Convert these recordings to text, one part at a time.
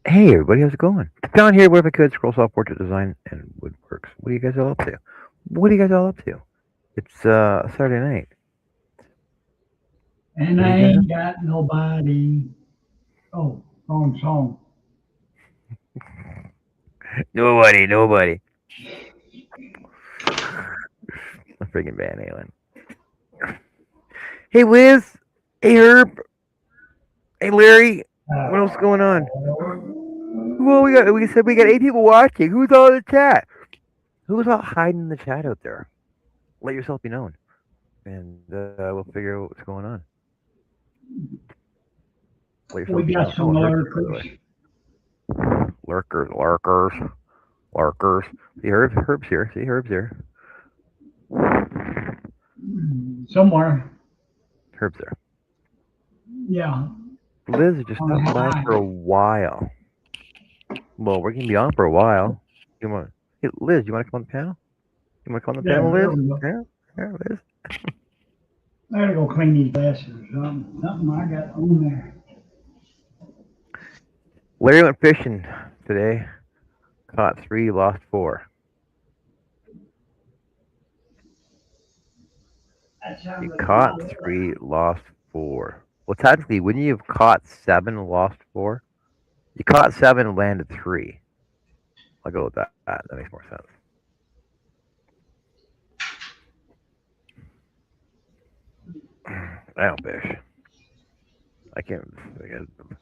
Hey everybody, how's it going? Down here with a kid, Scroll Soft Portrait Design and Woodworks. What are you guys all up to? What are you guys all up to? It's Saturday night. And What are I you guys up ain't got nobody. Oh, wrong song. to? Nobody. I'm freaking Van Halen. Hey Liz. Hey Herb. Hey Larry. What else is going on? Well, we said we got 8 people watching. Who's all in the chat? Who's all hiding in the chat out there? Let yourself be known, and we'll figure out what's going on. Let yourself We be known. got Oh, some and Herb's here, by the lurkers. way. Lurkers. See, Herb's here. See, Herb's here. Somewhere. Herb's there. Yeah, Liz is just on the stopping by high. for a while. Well, we're gonna be on for a while. You want? Hey, Liz, you want to come on the panel? You want to come on the There, panel, there Liz? we go. Yeah, yeah, Liz. I gotta go clean these glasses or something. Something I got on there. Larry went fishing today. Caught three, lost four. That He sounds like caught my weather. three, lost four. Well, technically, wouldn't you have caught seven and lost four? You caught seven and landed three. I'll go with that. That makes more sense. I don't fish. I can't.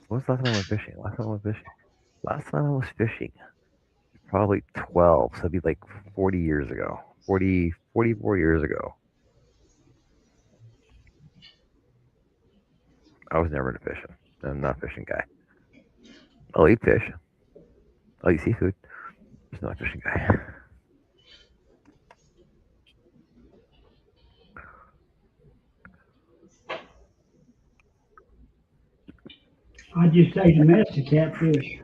When's the last time I went fishing? Last time I was fishing, probably 12. So it'd be like 40 years ago. 44 years ago. I was never into fishing. I'm not a fishing guy. I'll eat fish. I'll eat seafood. Just not a fishing guy. I just ate a mess of catfish.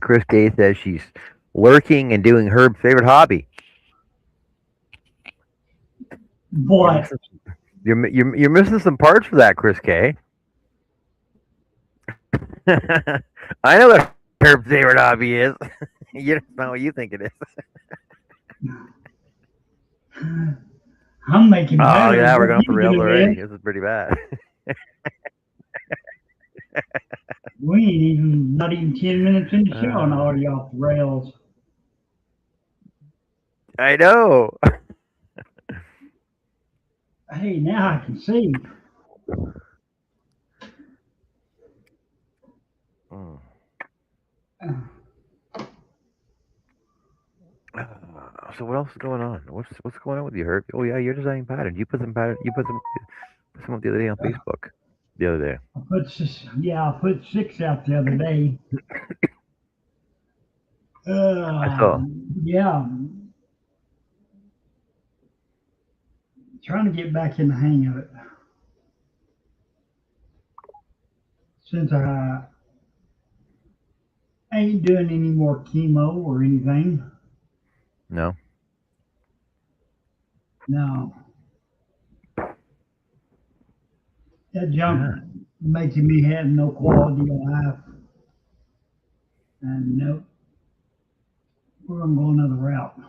Chris Day says she's lurking and doing Herb's favorite hobby. You're What? missing. You're missing some parts for that, Chris K. I know what Herb's favorite hobby is. That's not what you think it is. I'm making Oh, patterns. yeah, we're What going off the you rails doing, already. man? This is pretty bad. We ain't even not even 10 minutes in the show and Uh, already off the rails. I know. Hey, now I can see. Mm. So what else is going on? What's going on with you, Herb? Oh yeah, you're designing patterns. You put some pattern. You put some up the other day on Facebook. The other day. I put six out the other day. I saw. Yeah, trying to get back in the hang of it since I ain't doing any more chemo or anything. No. No, that junk Yeah. making me have no quality of life. And nope, we're gonna go another route.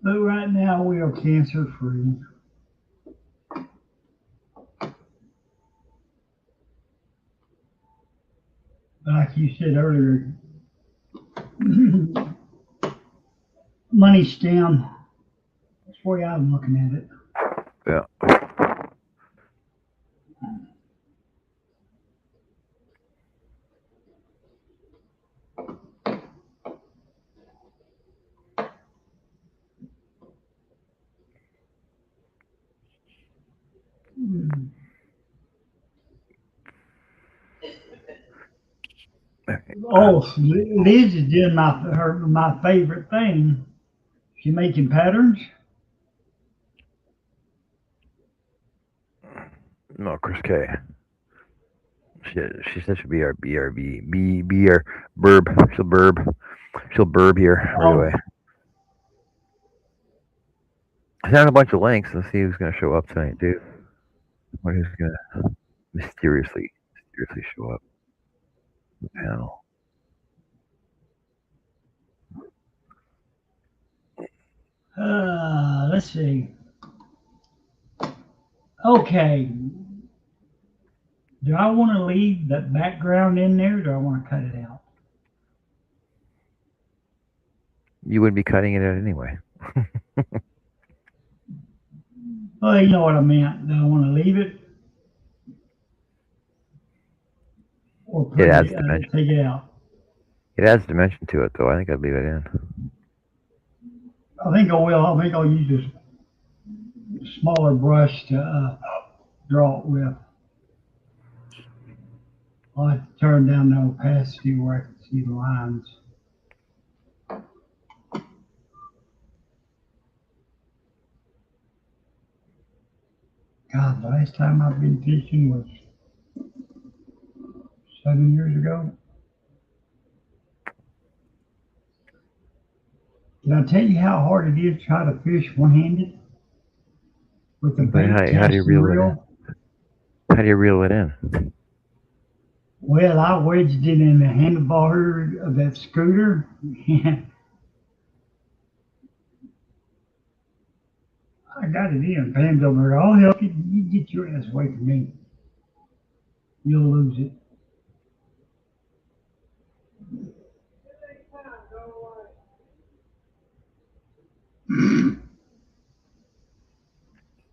But right now we are cancer free. Like you said earlier, money scam. That's the way I'm looking at it. Yeah. Oh, Liz is doing my favorite thing. She making patterns. No, Chris K. She, she said she'll be our be our burb. She'll burb here right Oh, away. I sent a bunch of links. Let's see who's gonna show up tonight, too. What is gonna mysteriously show up on the panel? Let's see. Okay. Do I want to leave that background in there? Or do I want to cut it out? You wouldn't be cutting it out anyway. Well, you know what I meant. Do I want to leave it or It put adds it, dimension. take it out? It adds dimension to it, though. I think I'd leave it in. I think I will. I think I'll use a smaller brush to draw it with. I'll have to turn down the opacity where I can see the lines. God, the last time I've been fishing was 7 years ago. Did I tell you how hard it is to try to fish one-handed with a But bait how do you casting reel it in? reel? How do you reel it in? Well, I wedged it in the handlebar of that scooter. I got it in. Pam's over there. I'll help you. You get your ass away from me. You'll lose it.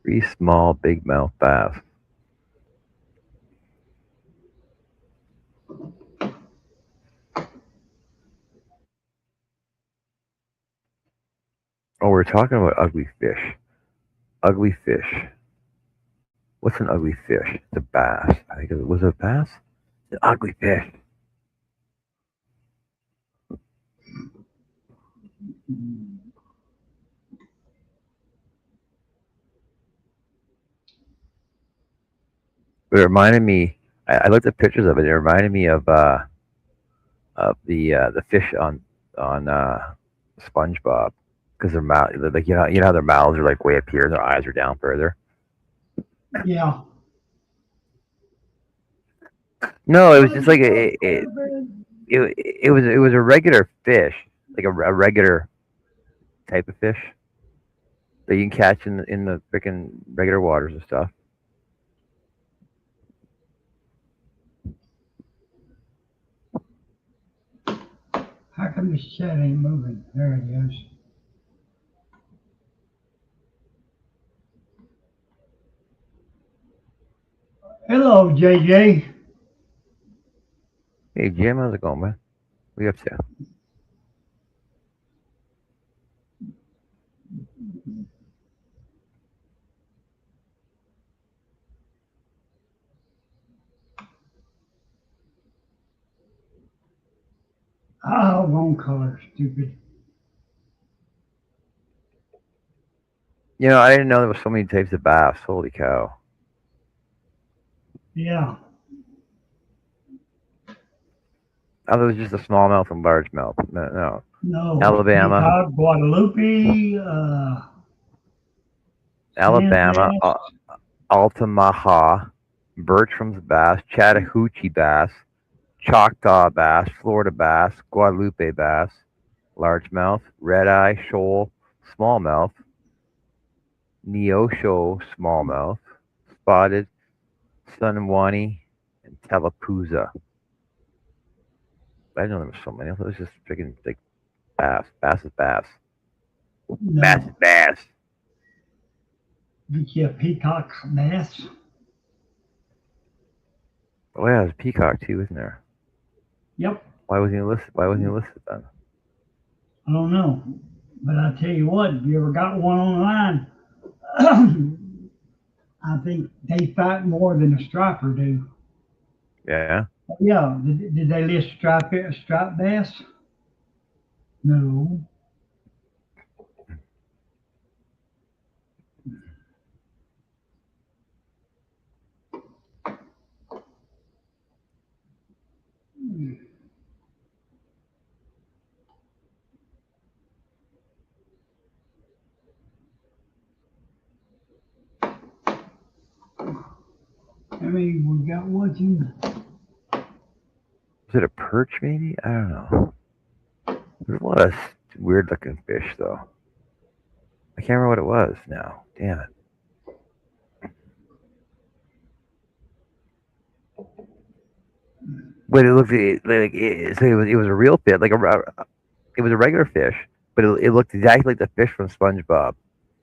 3 small big mouth bass. Oh, we're talking about ugly fish. Ugly fish. What's an ugly fish? It's a bass. I think was it a bass? An ugly fish. It reminded me. I looked at pictures of it. It reminded me of the fish on SpongeBob, because their mouth, like you know how their mouths are like way up here and their eyes are down further. Yeah. No, it was just like it was a regular fish, like a regular type of fish that you can catch in the freaking regular waters and stuff. How come this chat ain't moving? There it goes. Hello, JJ. Hey Jim, how's it going, man? What are you up to? Oh, wrong color. Stupid. I didn't know there was so many types of bass. Holy cow! Yeah. I thought it was just a smallmouth and largemouth. No. No. Alabama, Peacock, Guadalupe, sand Alabama, bass. Altamaha, Bertram's bass, Chattahoochee bass, Choctaw bass, Florida bass, Guadalupe bass, largemouth, red eye, shoal, smallmouth, Neosho smallmouth, spotted, Sunwani, and Tallapoosa. I didn't know there was so many. I thought it was just freaking like bass. Bass is bass. Bass is No. bass. Get you a peacock bass. Oh yeah, there's a peacock too, isn't there? Yep. Why wasn't he listed? Why wasn't he listed then? I don't know. But I tell you what, if you ever got one online, I think they fight more than a striper do. Yeah. Yeah. Did they list striped bass? No. I mean, we got watching. Is it a perch, maybe? I don't know. There's a lot of weird looking fish, though. I can't remember what it was now. Damn it. But it looked so it was a real fish, it was a regular fish, but it looked exactly like the fish from SpongeBob,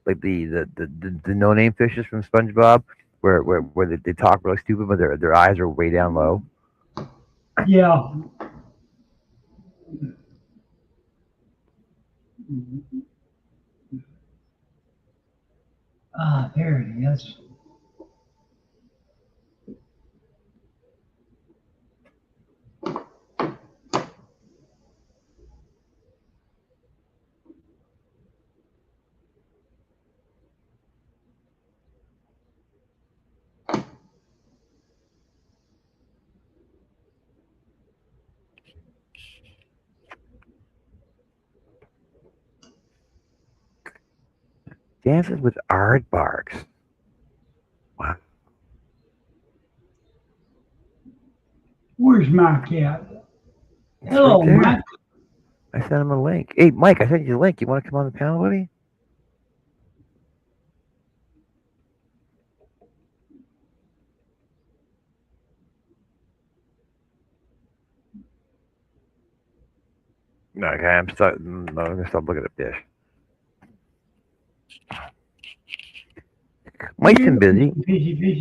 like the no name fishes from SpongeBob, where they talk really stupid, but their eyes are way down low. Yeah. Ah, there it is. Dances with aardvarks. Wow, Where's my cat? it's right Hello, there. Mike. I sent him a link. Hey, Mike, I sent you a link. You want to come on the panel, buddy? No, okay, I'm stuck. No, I'm gonna stop looking at fish. Mike's Yeah, been busy.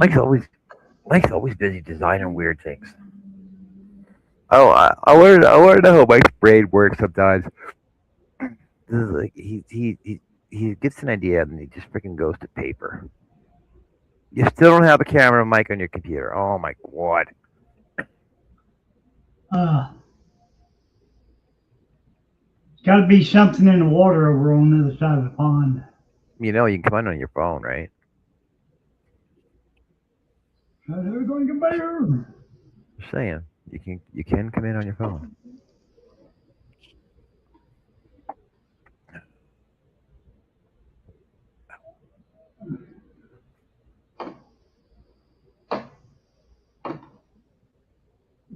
Mike's busy. always Mike's always busy designing weird things. Oh, I wanted to know how Mike's brain works sometimes. This is like he gets an idea and he just freaking goes to paper. You still don't have a camera mic on your computer. Oh my god! Uh, got to be something in the water over on the other side of the pond. You know you can come on your phone, right? They're going to get better. Just saying, you can come in on your phone.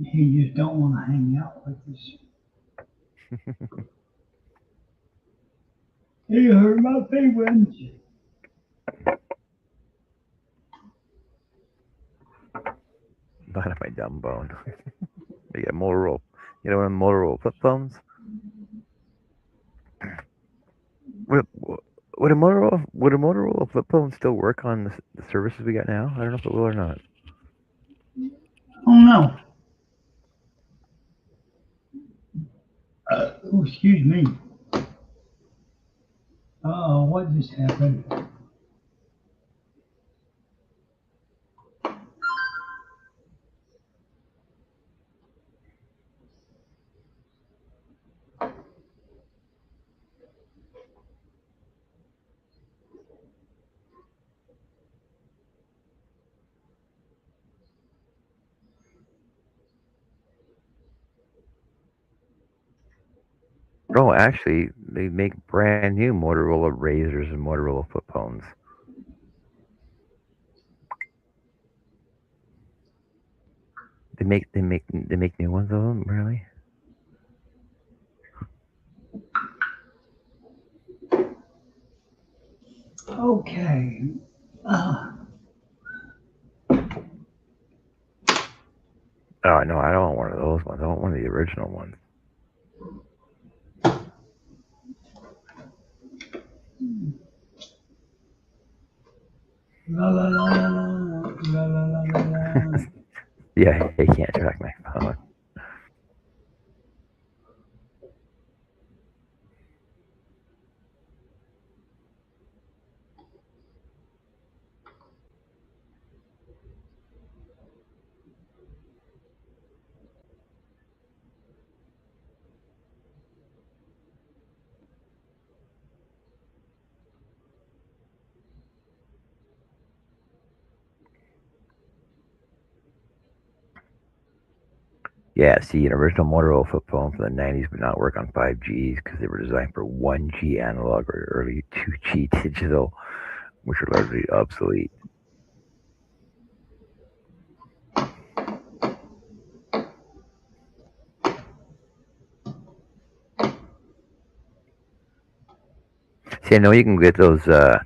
You just don't want to hang out like this. You hurt my feelings. Not on my dumb bone. You got Motorola. You know one of the Motorola flip phones. Would, would a Motorola flip phone still work on the services we got now? I don't know if it will or not. Oh no. Oh, excuse me. Oh, what just happened? Oh, actually, they make brand new Motorola Razors and Motorola flip phones. They make new ones of them. Really? Okay. Uh, Oh no, I don't want one of those ones. I want one of the original ones. la la la la la la la la la. Yeah, they can't track my phone. Yeah, see, an original Motorola flip phone from the '90s would not work on 5Gs because they were designed for 1G analog or early 2G digital, which are largely obsolete. See, I know you can get those. You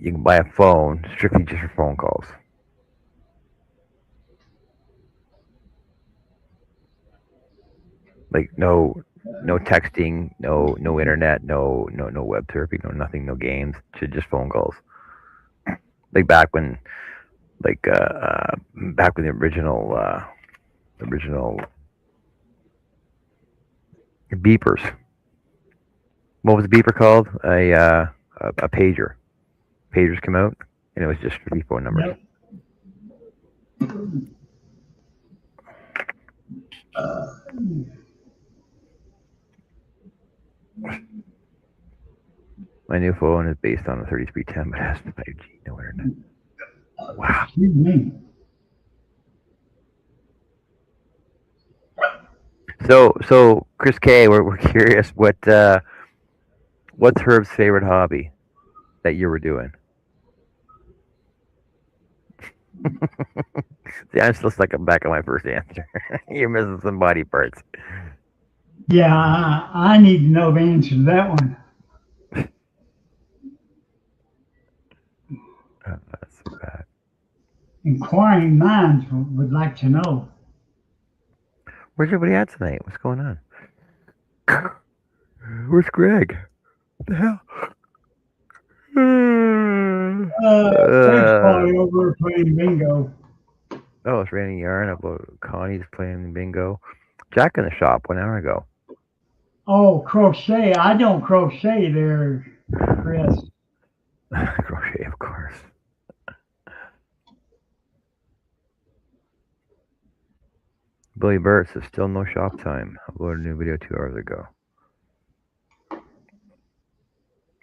can buy a phone strictly just for phone calls. Like no texting, no internet, no web surfing, no nothing, no games, just phone calls. Like back when the original beepers. What was the beeper called? A pager. Pagers come out, and it was just 3 phone numbers. Yep. My new phone is based on a 3310, but has 5G, no internet. Wow. Excuse me. So Chris K, we're curious what's Herb's favorite hobby that you were doing? See, I'm still stuck back on my first answer. You're missing some body parts. Yeah, I need to know the answer to that one. That's so bad. Inquiring minds would like to know. Where's everybody at tonight? What's going on? Where's Greg? What the hell? Greg's probably over playing bingo. Oh, it's raining yarn about Connie's playing bingo. Jack in the shop 1 hour ago. Oh, crochet. I don't crochet there, Chris. Crochet, of course. Billy Burt says still no shop time. Uploaded a new video 2 hours ago.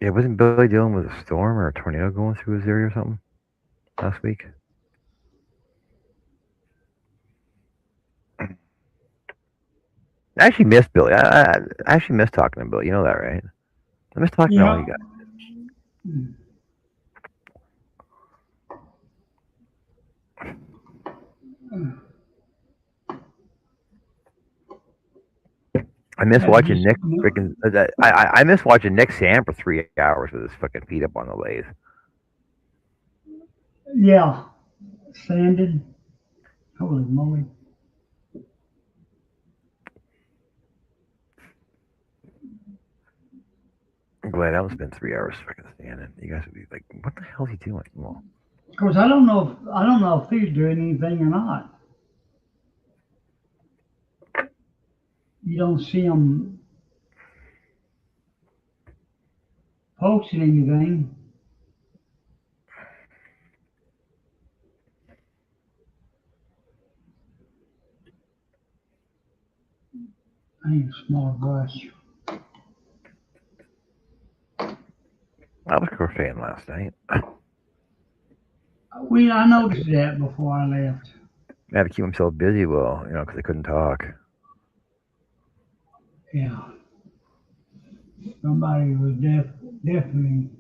Yeah, wasn't Billy dealing with a storm or a tornado going through his area or something last week? I actually miss Billy. I actually miss talking to Billy. You know that, right? I miss talking to all you guys. I miss watching Nick freaking. I miss watching Nick Sam for 3 hours with his fucking feet up on the lathe. Yeah, sanded. Holy moly. I'm glad I don't spend 3 hours fucking standing. You guys would be like, "What the hell is he doing?" Well, Of course, I don't know if he's doing anything or not. You don't see him posting anything. I need a small brush. I was crocheting last night. I noticed that before I left. I had to keep himself busy, well, because I couldn't talk. Yeah, somebody was definitely.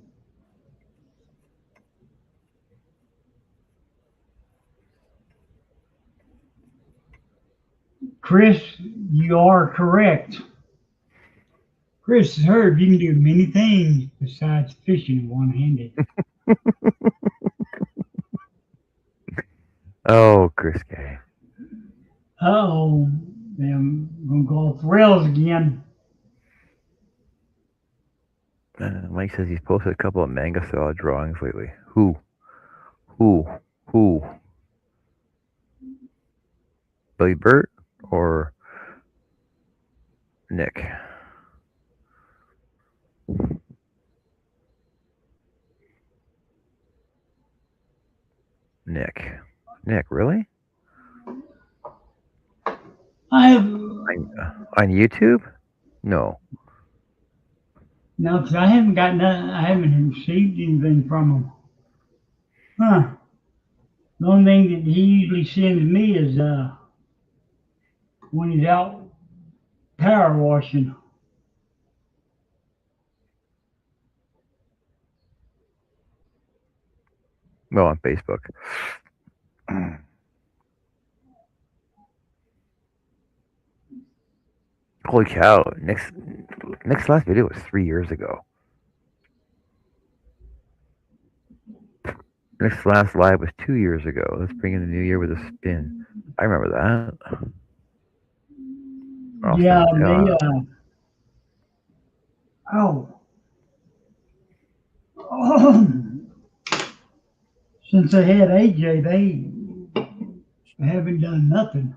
Chris, you are correct. Chris has heard you can do many things besides fishing one-handed. Oh, Chris K. Oh, I'm gonna go off the rails again. Mike says he's posted a couple of manga style drawings lately. Who? Who? Billy Burt or Nick? Nick, really? I have On YouTube? No. no, 'cause I haven't got nothing. I haven't received anything from him. Huh? The only thing that he usually sends me is when he's out power washing. Well, on Facebook. Holy cow! Nick's last video was 3 years ago. Next last live was 2 years ago. Let's bring in the new year with a spin. I remember that. Yeah, Austin, they, oh, since they had AJ, they haven't done nothing.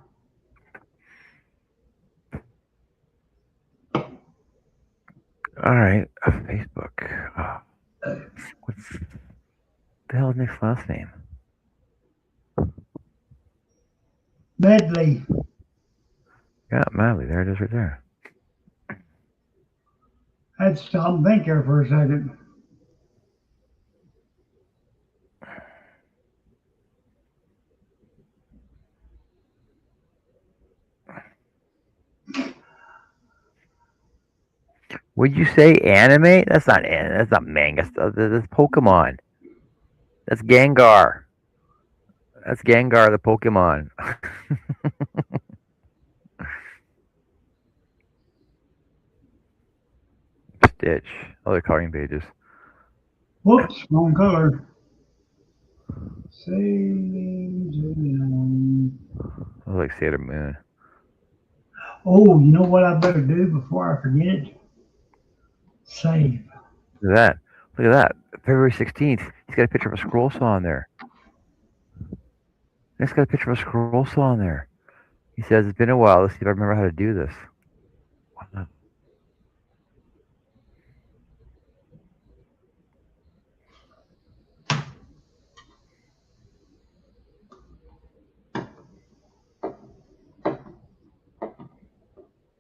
all right, Facebook. What's the hell is Nick's last name? Medley, Yeah, Madly. There it is, right there. I had to stop and think there for a second. Would you say anime? That's not anime. That's not manga stuff. That's Pokemon. That's Gengar. That's Gengar, the Pokemon. Stitch. Other coloring pages. Whoops, wrong color. Sailing to the I like Sailor Moon. Oh, you know what I better do before I forget it? Save. Look at that. Look at that. February 16th. He's got a picture of a scroll saw on there. Nick's got a picture of a scroll saw on there. He says, it's been a while. Let's see if I remember how to do this. Wow.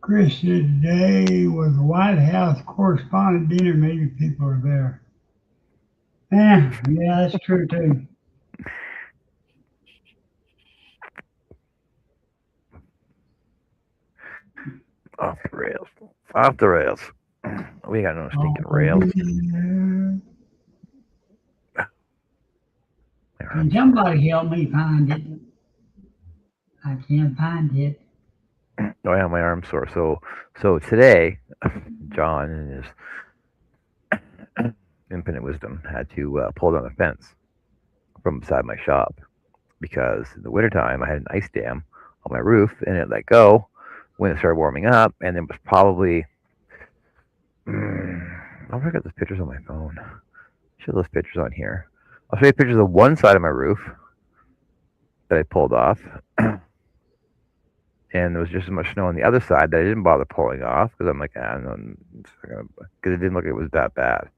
Chris said today was the White House correspondent dinner. Maybe people are there. Yeah, that's true too. Off the rails. Off the rails. We got no stinking rails. Can somebody help me find it? I can't find it. Oh yeah, my arm's sore. So today, John and his infinite wisdom had to pull down the fence from beside my shop because in the wintertime I had an ice dam on my roof and it let go when it started warming up, and it was probably I'll look at those pictures on my phone. Show those pictures on here. I'll show you pictures of one side of my roof that I pulled off, and there was just as much snow on the other side that I didn't bother pulling off because I'm like, no, because it didn't look like it was that bad.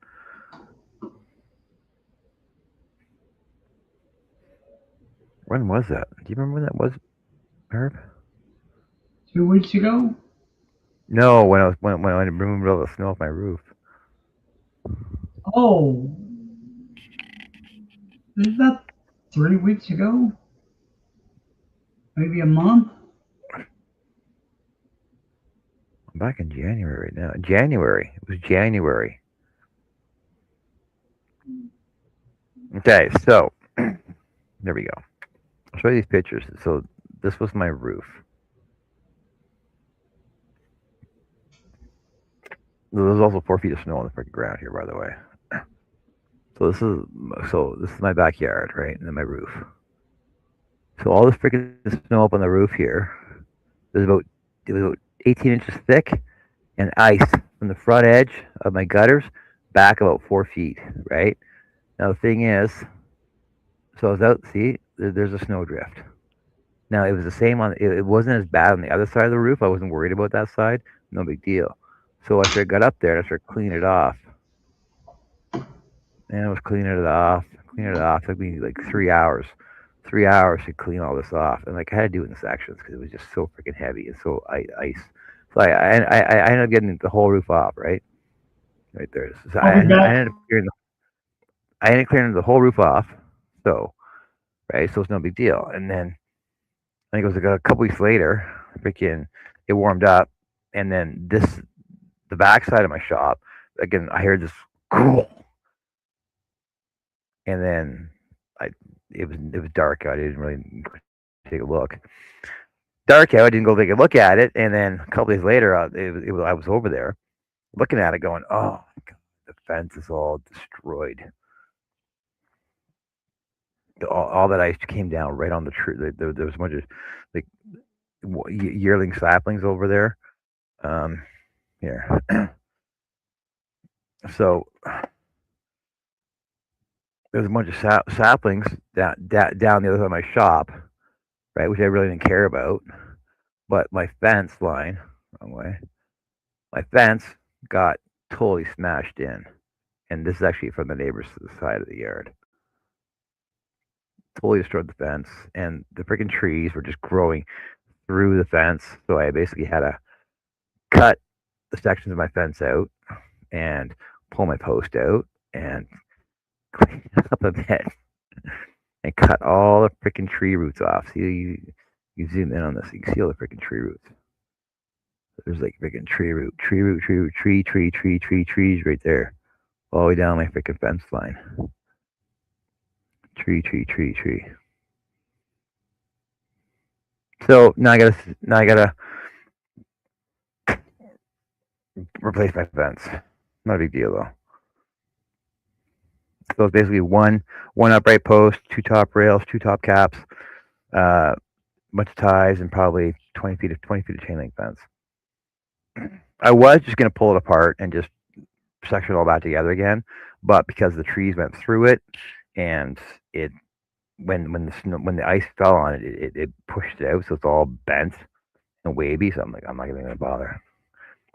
When was that? Do you remember when that was, Herb? 2 weeks ago? No, when I removed all the snow off my roof. Oh, is that 3 weeks ago? Maybe a month? I'm back in January right now. January. It was January. Okay, so there we go. I'll show you these pictures. So this was my roof. There's also 4 feet of snow on the freaking ground here, by the way. This is my backyard, right, and then my roof. So all this freaking snow up on the roof here. It was about 18 inches thick, and ice from the front edge of my gutters back about 4 feet, right? Now the thing is, so I was out. See, there's a snowdrift. Now it was the same on. It wasn't as bad on the other side of the roof. I wasn't worried about that side. No big deal. So I got up there and I started cleaning it off. And I was cleaning it off. Cleaning it off. It took me like 3 hours. 3 hours to clean all this off. And like I had to do it in sections because it was just so freaking heavy and so ice. So I ended up getting the whole roof off, right? Right there. So I ended up clearing the whole roof off. So, right, so it's no big deal. And then I think it was like a couple weeks later, freaking, it warmed up, and then the back side of my shop, again, I heard this cool, and then it was dark out. I didn't really take a look. Dark out. I didn't go take a look at it, and then a couple days later, I was over there looking at it, going, "Oh my god, the fence is all destroyed." all that ice came down right on the tree. There was a bunch of like yearling saplings over there. Um, here, so there's a bunch of saplings down the other side of my shop, right, which I really didn't care about. But my fence line, wrong way, my fence got totally smashed in, and this is actually from the neighbors to the side of the yard. Totally destroyed the fence, and the freaking trees were just growing through the fence. So I basically had to cut the sections of my fence out and pull my post out and clean it up a bit and cut all the freaking tree roots off. See, you zoom in on this, you can see all the freaking tree roots. There's like freaking tree root, tree root, tree root, trees right there, all the way down my freaking fence line. Tree. So now I gotta replace my fence. Not a big deal though. So it's basically one upright post, two top rails, two top caps, bunch of ties, and probably 20 feet of chain link fence. I was just gonna pull it apart and just section it all back together again, but because the trees went through it and it when the ice fell on it pushed it out, so it's all bent and wavy. So I'm like, I'm not even gonna bother.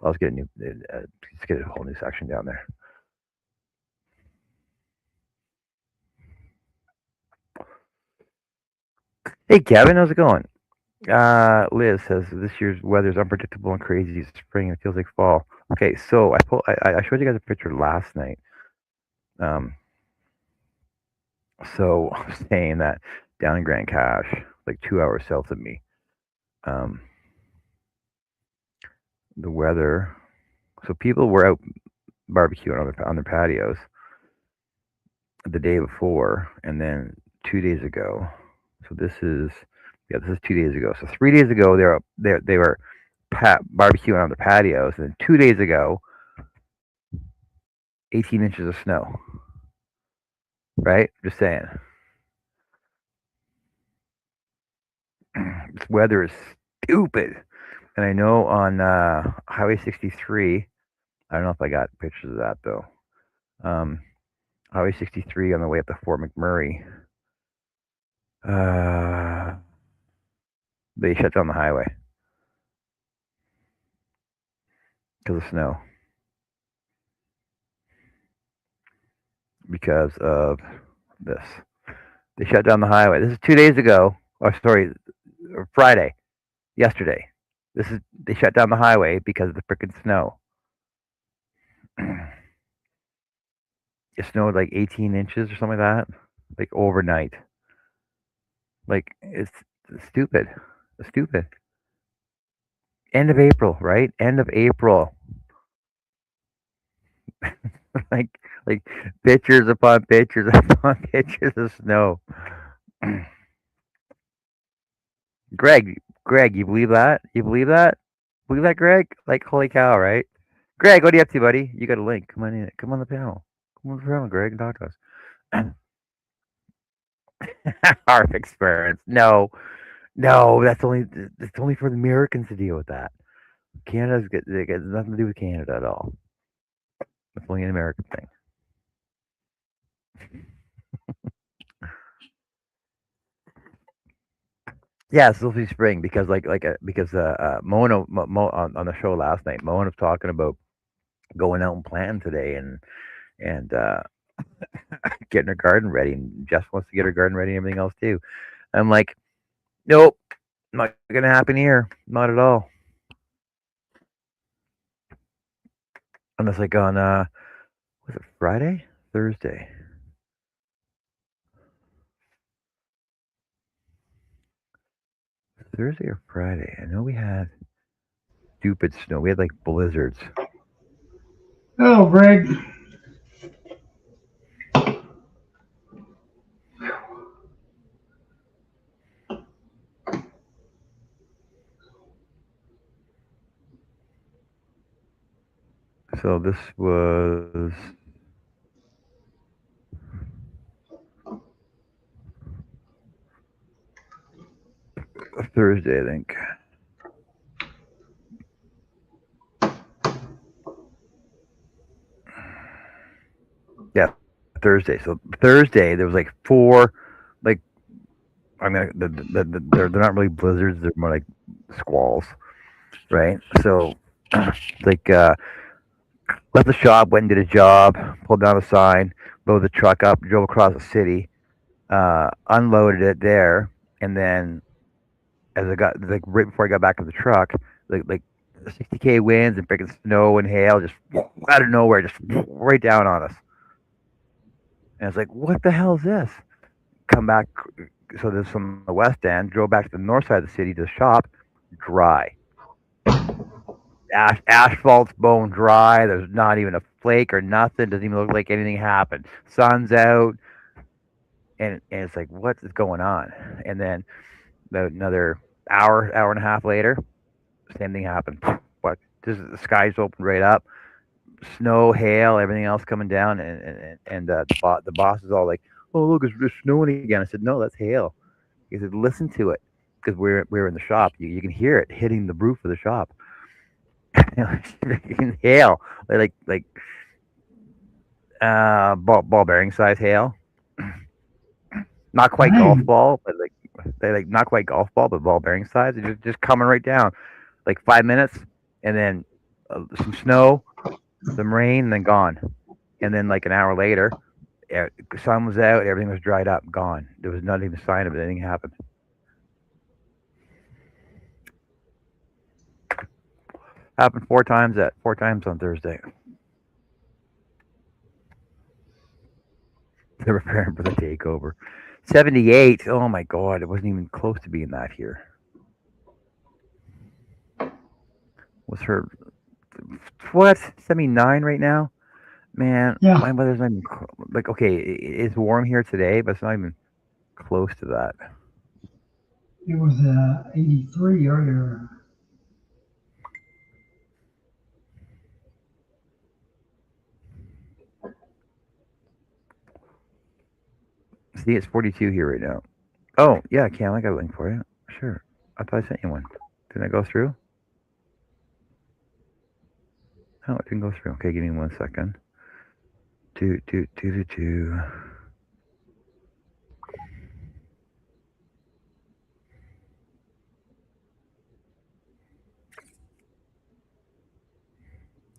I'll just get a new, just get a whole new section down there. Hey Kevin, how's it going? Liz says this year's weather is unpredictable and crazy. It's spring and it feels like fall. Okay, so I showed you guys a picture last night. So I was saying that down in Grand Cache, like 2 hours south of me, um, the weather. So people were out barbecuing on their patios the day before, and then 2 days ago. So this is 2 days ago. So 3 days ago they were barbecuing on their patios, and then 2 days ago, 18 inches of snow. Right? Just saying. This weather is stupid. And I know on Highway 63, I don't know if I got pictures of that though. Highway 63 on the way up to Fort McMurray, they shut down the highway because of snow. Because of this. They shut down the highway. This is 2 days ago. Or sorry, Friday, yesterday. They shut down the highway because of the freaking snow. It snowed like 18 inches or something like that, like overnight. Like it's stupid. It's stupid. End of April, right? End of April. like like pictures upon pictures upon pictures of snow. Greg, you believe that? You believe that? Believe that, Greg? Like holy cow, right? Greg, what are you up to, buddy? You got a link. Come on in. Come on the panel. Come on the panel, Greg, and talk to us. Harp experience. No, no, that's only for the Americans to deal with that. It got nothing to do with Canada at all. It's only an American thing. Yeah, Sylvie Spring because Mona on the show last night. Mona was talking about going out and planting today and getting her garden ready. And Jess wants to get her garden ready and everything else too. I'm like, nope, not gonna happen here. Not at all. Unless like on was it Friday? Thursday. Thursday or Friday? I know we had stupid snow. We had like blizzards. Oh, Greg. So this was Thursday, I think. Yeah, Thursday. So Thursday there was like 4, like I mean they're not really blizzards. They're more like squalls, right? So like left the shop, went and did a job, pulled down a sign, loaded the truck up, drove across the city, unloaded it there, and then as I got like right before I got back to the truck, like 60K winds and freaking snow and hail just out of nowhere, just right down on us. And I was like, what the hell is this? Come back. So this from the west end, drove back to the north side of the city to the shop, dry. Asphalt's bone dry. There's not even a flake or nothing. Doesn't even look like anything happened. Sun's out, and it's like, what is going on? And then another hour and a half later, same thing happened. What? Just the skies opened right up. Snow, hail, everything else coming down, and the boss is all like, "Oh look, it's snowing again." I said, "No, that's hail." He said, "Listen to it," because we're in the shop. You can hear it hitting the roof of the shop. Hail, like ball bearing size hail. Not quite golf Dang. ball, but like not quite golf ball, but ball bearing size. It's just coming right down, like 5 minutes, and then some snow, some rain, and then gone. And then like an hour later, sun was out, everything was dried up, gone. There was not even a sign of it. Anything happened. Happened 4 times on Thursday. They're preparing for the takeover. 78. Oh my god, it wasn't even close to being that here. Was her what 79 right now? Man, Yeah, my weather's not even like okay. It's warm here today, but it's not even close to that. it was 83 earlier. See, it's 42 here right now. Oh yeah, Cam, I got a link for you. Sure, I thought I sent you one. Didn't I go through? Oh, it didn't go through. Okay, give me 1 second. Do.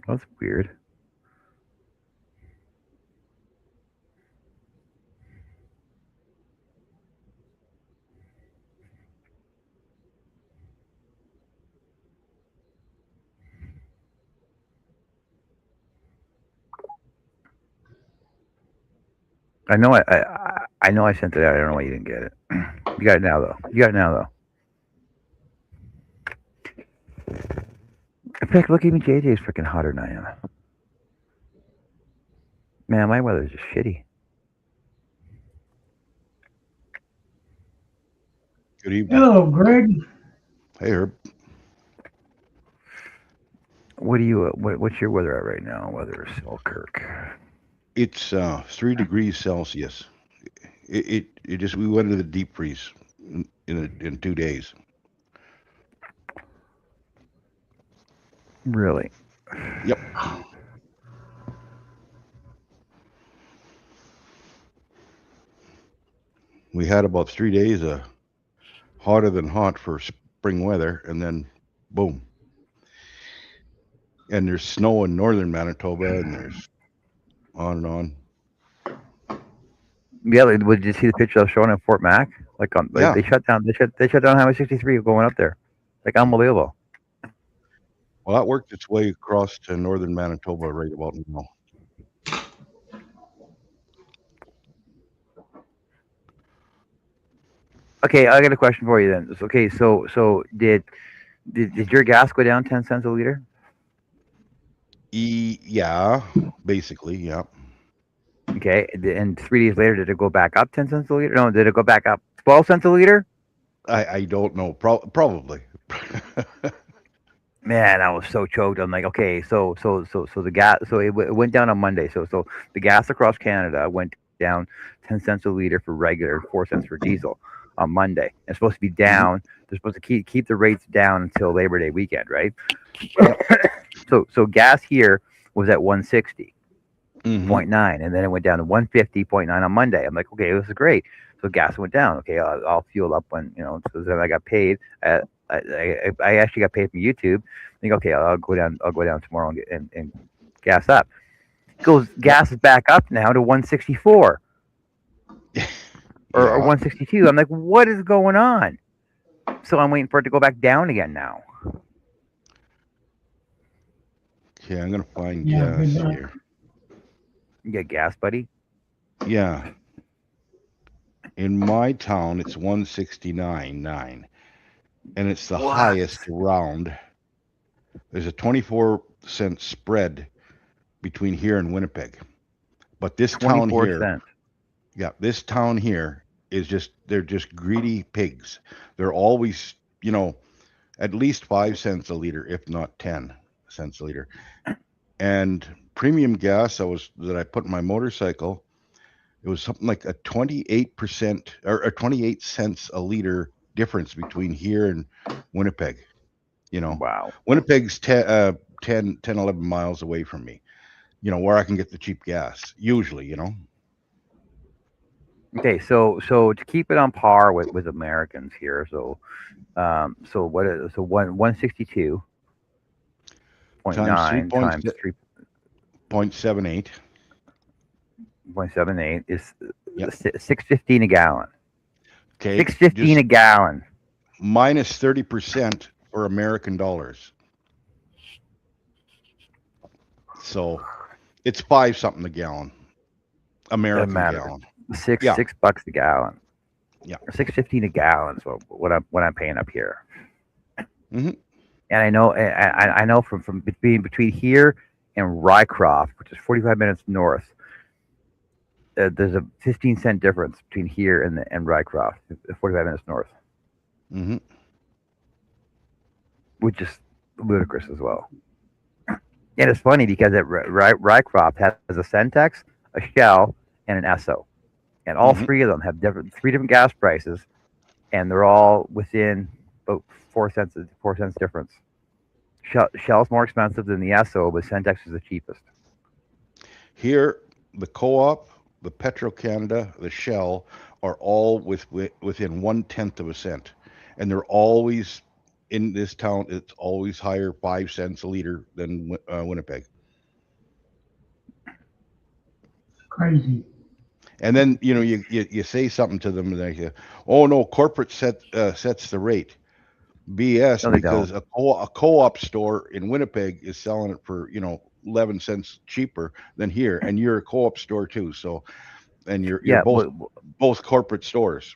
That's weird. I know I sent it out. I don't know why you didn't get it. You got it now though. You got it now though. In fact, look, even JJ's freaking hotter than I am. Man, my weather's just shitty. Good evening. Hello, Greg. Hey, Herb. What do you? What's your weather at right now? Weather Selkirk. It's 3 degrees Celsius. It just we went into the deep freeze in 2 days. Really? Yep. We had about 3 days of hotter than hot for spring weather, and then boom. And there's snow in northern Manitoba, and there's on and on. Yeah. Like, did you see the picture I was showing at Fort Mac? Like on, like Yeah. they shut down. They shut down Highway 63 going up there. Like unbelievable. Well, that worked its way across to northern Manitoba right about now. Okay, I got a question for you then. Okay, so did your gas go down 10 cents a liter? Yeah, basically, yeah. Okay, and 3 days later, did it go back up 10 cents a liter? No, did it go back up 12 cents a liter? I don't know. Probably. Man, I was so choked. I'm like, okay, so the gas, so it went down on Monday. So the gas across Canada went down 10 cents a liter for regular, 4 cents for diesel. on Monday. It's supposed to be down. They're supposed to keep the rates down until Labor Day weekend, right? So gas here was at 160.9, and then it went down to 150.9 on Monday. I'm like, okay, this is great. So gas went down. Okay, I'll fuel up when So then I got paid. I actually got paid from YouTube. I think, okay, I'll go down tomorrow and gas up. Gas is back up now to 164 or 162. I'm like, what is going on? So I'm waiting for it to go back down again now. Okay, I'm gonna find Yeah, gas good luck. here. You get gas, buddy? Yeah. In my town, it's 169.9, and it's the What? highest around. There's a 24-cent spread between here and Winnipeg, but this town 24 here, cents. this town here is they're just greedy pigs. They're always, at least 5 cents a liter, if not 10 cents a liter. And premium gas that I put in my motorcycle, it was something like a 28% or 28 cents a liter difference between here and Winnipeg. Wow. Winnipeg's 10, 11 miles away from me, where I can get the cheap gas usually. Okay, so to keep it on par with Americans here, so 162.9 times times 3.78. 3.78 is Yep. $6.15 a gallon. Okay, $6.15 a gallon. minus 30% for American dollars. So it's 5 something a gallon. American matter. gallon. $6 Yeah. $6 a gallon. Yeah. $6.15 a gallon. So what I'm paying up here. Mhm. And I know from between here and Rycroft, which is 45 minutes north, there's a 15-cent difference between here and Rycroft, 45 minutes north, Mm-hmm. which is ludicrous as well. And it's funny because Rycroft has a Centex, a Shell, and an Esso, and all Mhm. three of them have three different gas prices, and they're all within about 4 cents difference. Shell's more expensive than the Esso, but Centex is the cheapest. Here, the Co-op, the Petro-Canada, the Shell are all within 1/10 of a cent, and they're always in this town. It's always higher 5 cents a liter than Winnipeg. Crazy. And then you say something to them, and they say, "Oh no, corporate sets the rate." BS, No, they because a co-op store in Winnipeg is selling it for 11 cents cheaper than here, and you're a co-op store too. So, and you're Yeah, both corporate stores.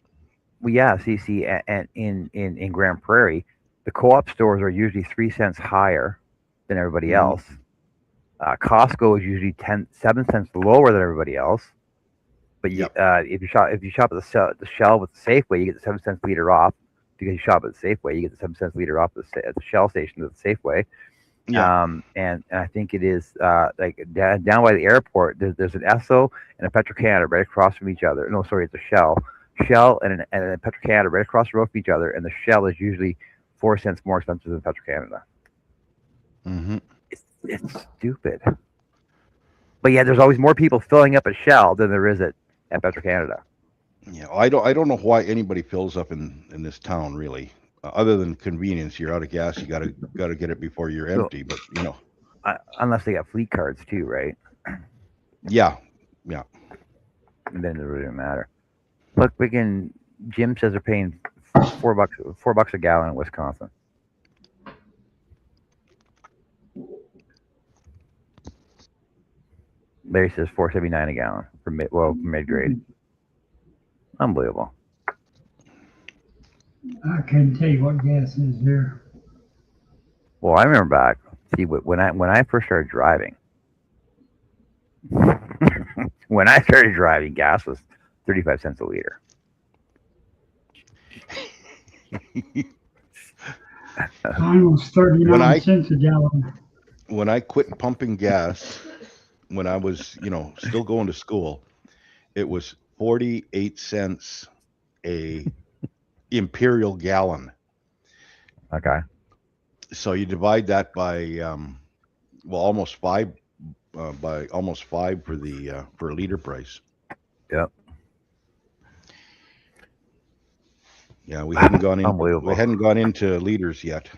well, yeah. See, and in Grand Prairie, the co-op stores are usually 3 cents higher than everybody Mhm. else. Costco is usually 7 cents lower than everybody else. But Yep. if you shop at the Shell with the Safeway, you get the 7 cents liter off. Because you shop at the Safeway, you get the 7 cents liter off at the Shell station at the Safeway. Yeah. And I think it is like down by the airport. There's an Esso and a Petro-Canada right across from each other. No, sorry, it's a Shell and a Petro-Canada right across the road from each other. And the Shell is usually 4 cents more expensive than Petro-Canada. Mm-hmm. It's stupid. But yeah, there's always more people filling up at Shell than there is at Petro-Canada. Yeah, I don't know why anybody fills up in this town really. Other than convenience, you're out of gas. You gotta get it before you're empty. But Unless they got fleet cards too, right? yeah. And then it doesn't really matter. Look, Jim says they're paying $4 a gallon in Wisconsin. Larry says $4.79 a gallon for mid grade. Unbelievable. I couldn't tell you what gas is here. Well, I remember back. See, when I first started driving, gas was 35 cents a liter. Mine was 39 cents a gallon. When I quit pumping gas, when I was still going to school, it was 48 cents a imperial gallon. Okay. So you divide that by almost 5 by almost 5 for the for a liter price. Yep. Yeah, we hadn't Unbelievable. into liters yet.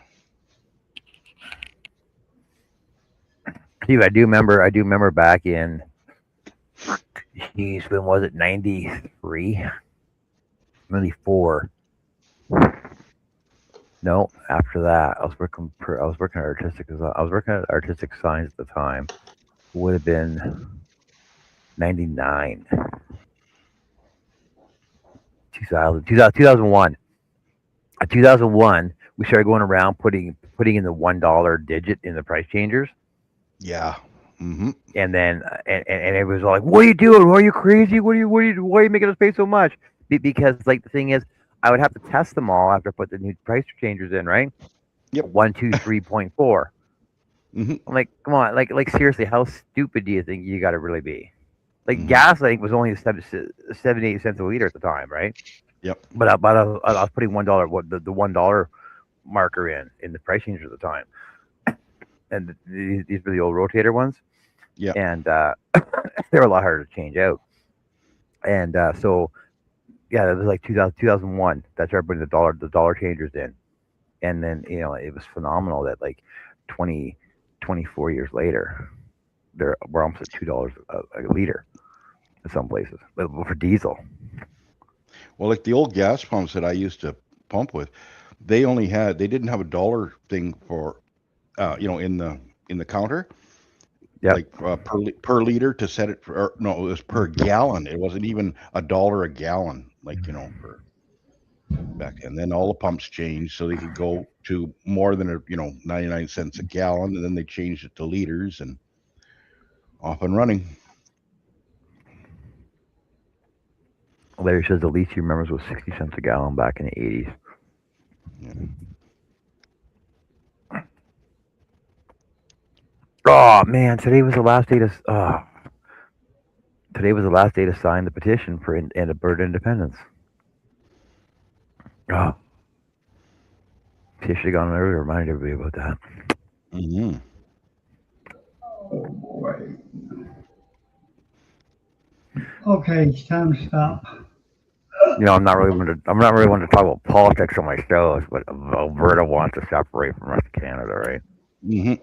Steve, I do remember back in, geez, when was it? 93, 94. No, after that, I was working at artistic signs at the time. Would have been 99, 2000, 2001. 2001, we started going around putting in the $1 digit in the price changers. Yeah. Mm-hmm. And then and it was all like, "What are you doing? Are you crazy? Why are you making us pay so much?" Because like the thing is, I would have to test them all after I put the new price changers in, right? Yep. 1, 2, 3.4. Mm-hmm. I'm like, come on, like seriously, how stupid do you think you got to really be? Like Mhm. gas, I think was only 78 cents a liter at the time, right? Yep. But I was putting $1, what the $1 marker in the price changer at the time, and these were the old rotator ones, Yep. and they were a lot harder to change out. And so yeah, it was like 2001. That's where I putting the dollar changers in, and then it was phenomenal that like 20 24 years later, we're almost at $2 a liter in some places for diesel. Well, like the old gas pumps that I used to pump with, they didn't have a dollar thing for in the counter, Yep. like per liter to set it for, or, no, it was per gallon. It wasn't even a dollar a gallon, like for back. And then all the pumps changed so they could go to more than 99 cents a gallon, and then they changed it to liters and off and running. Larry says the least he remembers was 60 cents a gallon back in the 80s. Yeah. Oh man, today was the last day to sign the petition for Alberta independence. Oh, see, I should have gone earlier, reminded everybody about that. Hmm. Oh boy. Okay, it's time to stop. I'm not really one to talk about politics on my shows, but Alberta wants to separate from the rest of Canada, right? Hmm.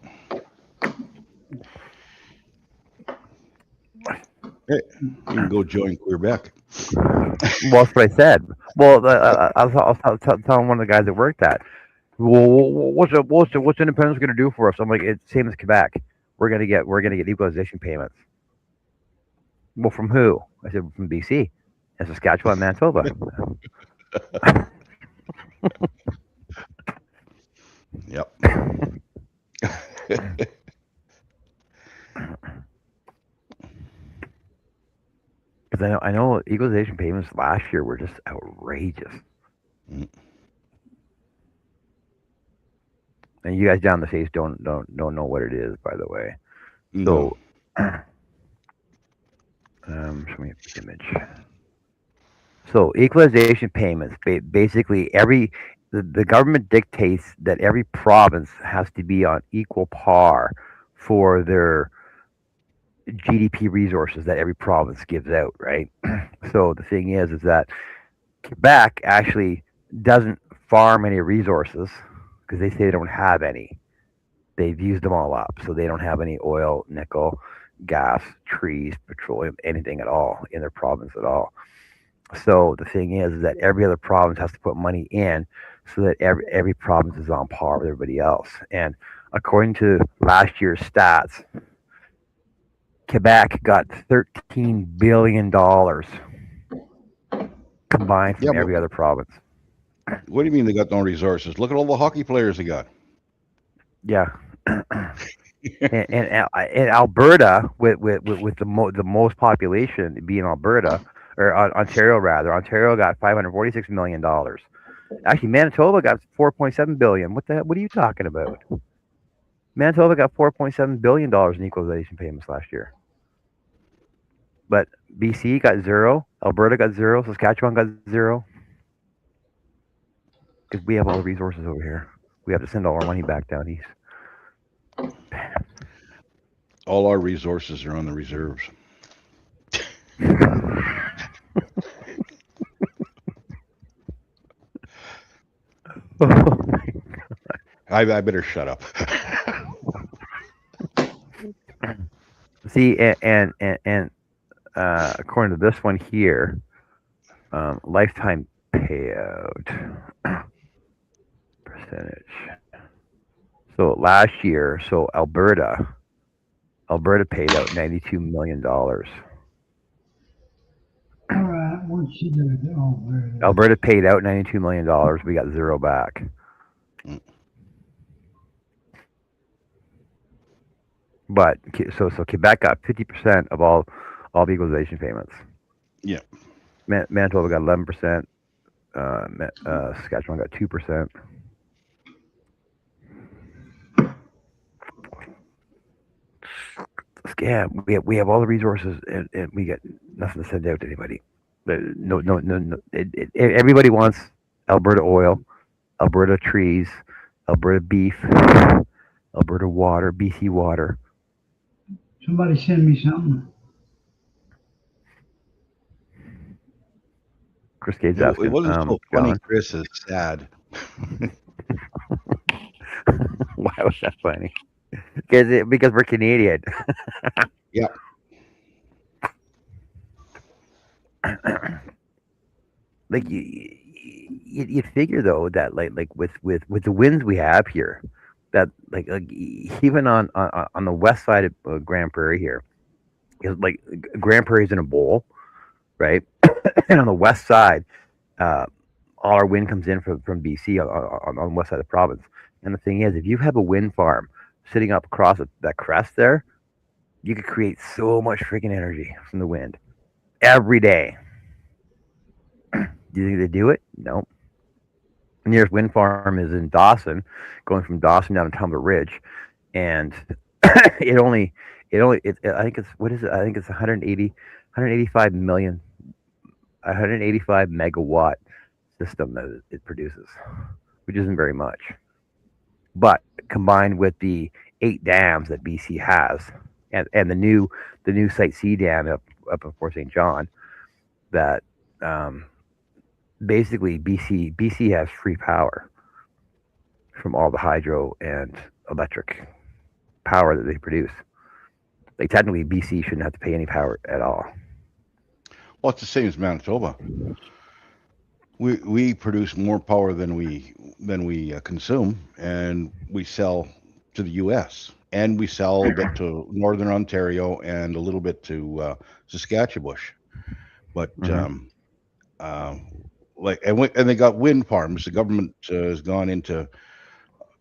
Hey, you can go join Quebec. Well, that's what I said. Well, I was telling one of the guys that worked that. Well, what's independence going to do for us? I'm like, it's same as Quebec. We're gonna get equalization payments. Well, from who? I said from BC and Saskatchewan, Manitoba. Yep. Because I know equalization payments last year were just outrageous. Mm. And you guys down the states don't know what it is, by the way. No. So, show me an image. So equalization payments, basically the government dictates that every province has to be on equal par for their GDP resources that every province gives out, right? So the thing is that Quebec actually doesn't farm any resources because they say they don't have any. They've used them all up, so they don't have any oil, nickel, gas, trees, petroleum, anything at all in their province at all. So the thing is that every other province has to put money in so that every province is on par with everybody else. And according to last year's stats, Quebec got $13 billion combined Yeah, from but every other province. what do you mean they got no resources? Look at all the hockey players they got. Yeah. And Alberta, with the most population being Alberta or Ontario rather, Ontario got $546 million. Actually, Manitoba got 4.7 billion. What are you talking about? Manitoba got $4.7 billion in equalization payments last year. But BC got zero, Alberta got zero, Saskatchewan got zero. because we have all the resources over here. We have to send all our money back down east. All our resources are on the reserves. I better shut up. See, and according to this one here, lifetime payout percentage. So last year, so Alberta paid out $92 million. All right, what's she gonna do? Oh, where it is. Alberta paid out $92 million. We got zero back. Mm. But so Quebec got 50% of all equalization payments. Yeah. Manitoba got 11%. Saskatchewan got 2%. Yeah, we have all the resources and we get nothing to send out to anybody. No. Everybody wants Alberta oil, Alberta trees, Alberta beef, Alberta water, BC water. Somebody send me something. Chris Gade's It asking, wasn't so funny, John, Chris. It's sad. why was that funny? Because we're Canadian. Yeah. Like you figure though that like with the winds we have here, that like even on the west side of Grand Prairie here, is like Grand Prairie's in a bowl, right? And on the west side, uh, all our wind comes in from BC on the west side of the province. And the thing is, if you have a wind farm sitting up across that crest there, you could create so much freaking energy from the wind every day. Do you think they do it? No. The nearest wind farm is in Dawson, going from Dawson down to Tumbler Ridge, and it only I think it's what is it? I think it's 185 million, 185 megawatt system that it produces, which isn't very much. But combined with the 8 dams that BC has, and the new Site C dam up in Fort St. John, that basically BC has free power from all the hydro and electric power that they produce. Like technically, BC shouldn't have to pay any power at all. Well, it's the same as Manitoba. We produce more power than we consume, and we sell to the U.S. and we sell a bit to Northern Ontario and a little bit to Saskatchewan. But Mhm. uh, and they got wind farms. The government has gone into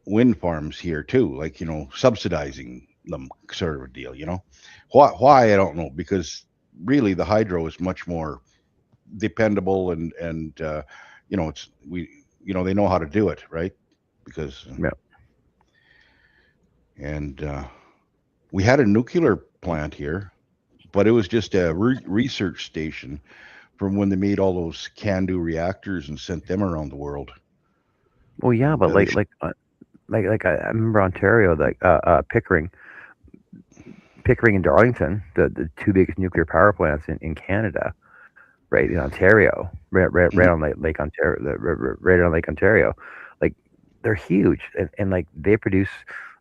wind farms here too, like subsidizing them, sort of a deal. Why I don't know, because really the hydro is much more dependable and it's we they know how to do it, right? Because Yeah. and we had a nuclear plant here, but it was just a research station from when they made all those CANDU reactors and sent them around the world. Well, yeah, but They I remember Ontario, like Pickering and Darlington, the two biggest nuclear power plants in Canada, right in Ontario, right Mhm. on Lake Ontario, right on Lake Ontario, like they're huge, and like they produce,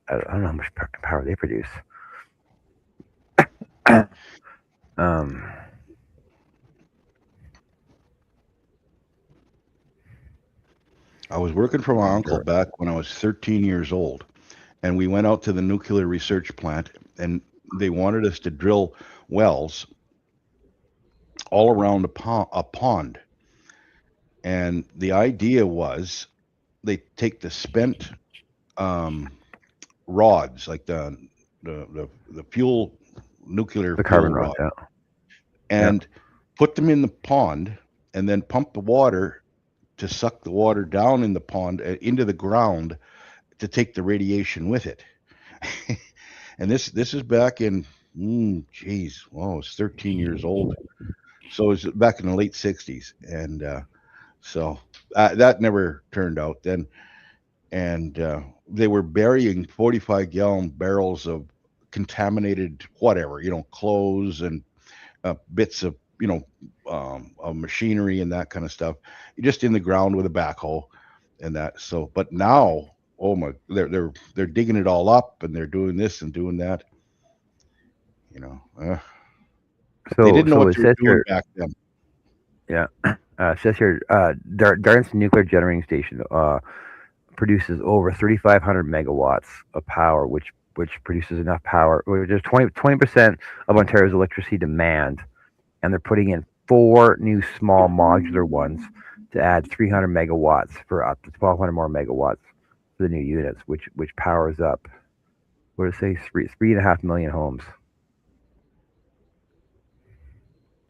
I don't know how much power they produce. um, I was working for my uncle back when I was 13 years old, and we went out to the nuclear research plant, and they wanted us to drill wells all around a pond. And the idea was they take the spent um, rods, like the fuel nuclear the carbon fuel rods, rod, yeah, yeah. and put them in the pond, and then pump the water to suck the water down in the pond into the ground to take the radiation with it. And this is back in geez, well, I was 13 years old, so it was back in the late 60s, and So that never turned out then. And they were burying 45-gallon barrels of contaminated whatever, clothes and bits of, of machinery and that kind of stuff, just in the ground with a backhoe and that. So, but now, oh my, they're digging it all up and they're doing this and doing that. You know, they So didn't know what it they were says doing here, back then. yeah, it says here, Darden's nuclear generating station produces over 3,500 megawatts of power, which produces enough power, which is 20% of Ontario's electricity demand, and they're putting in 4 new small modular ones to add 300 megawatts for up to 1,200 more megawatts for the new units, which powers up, what did it say, 3.5 million homes.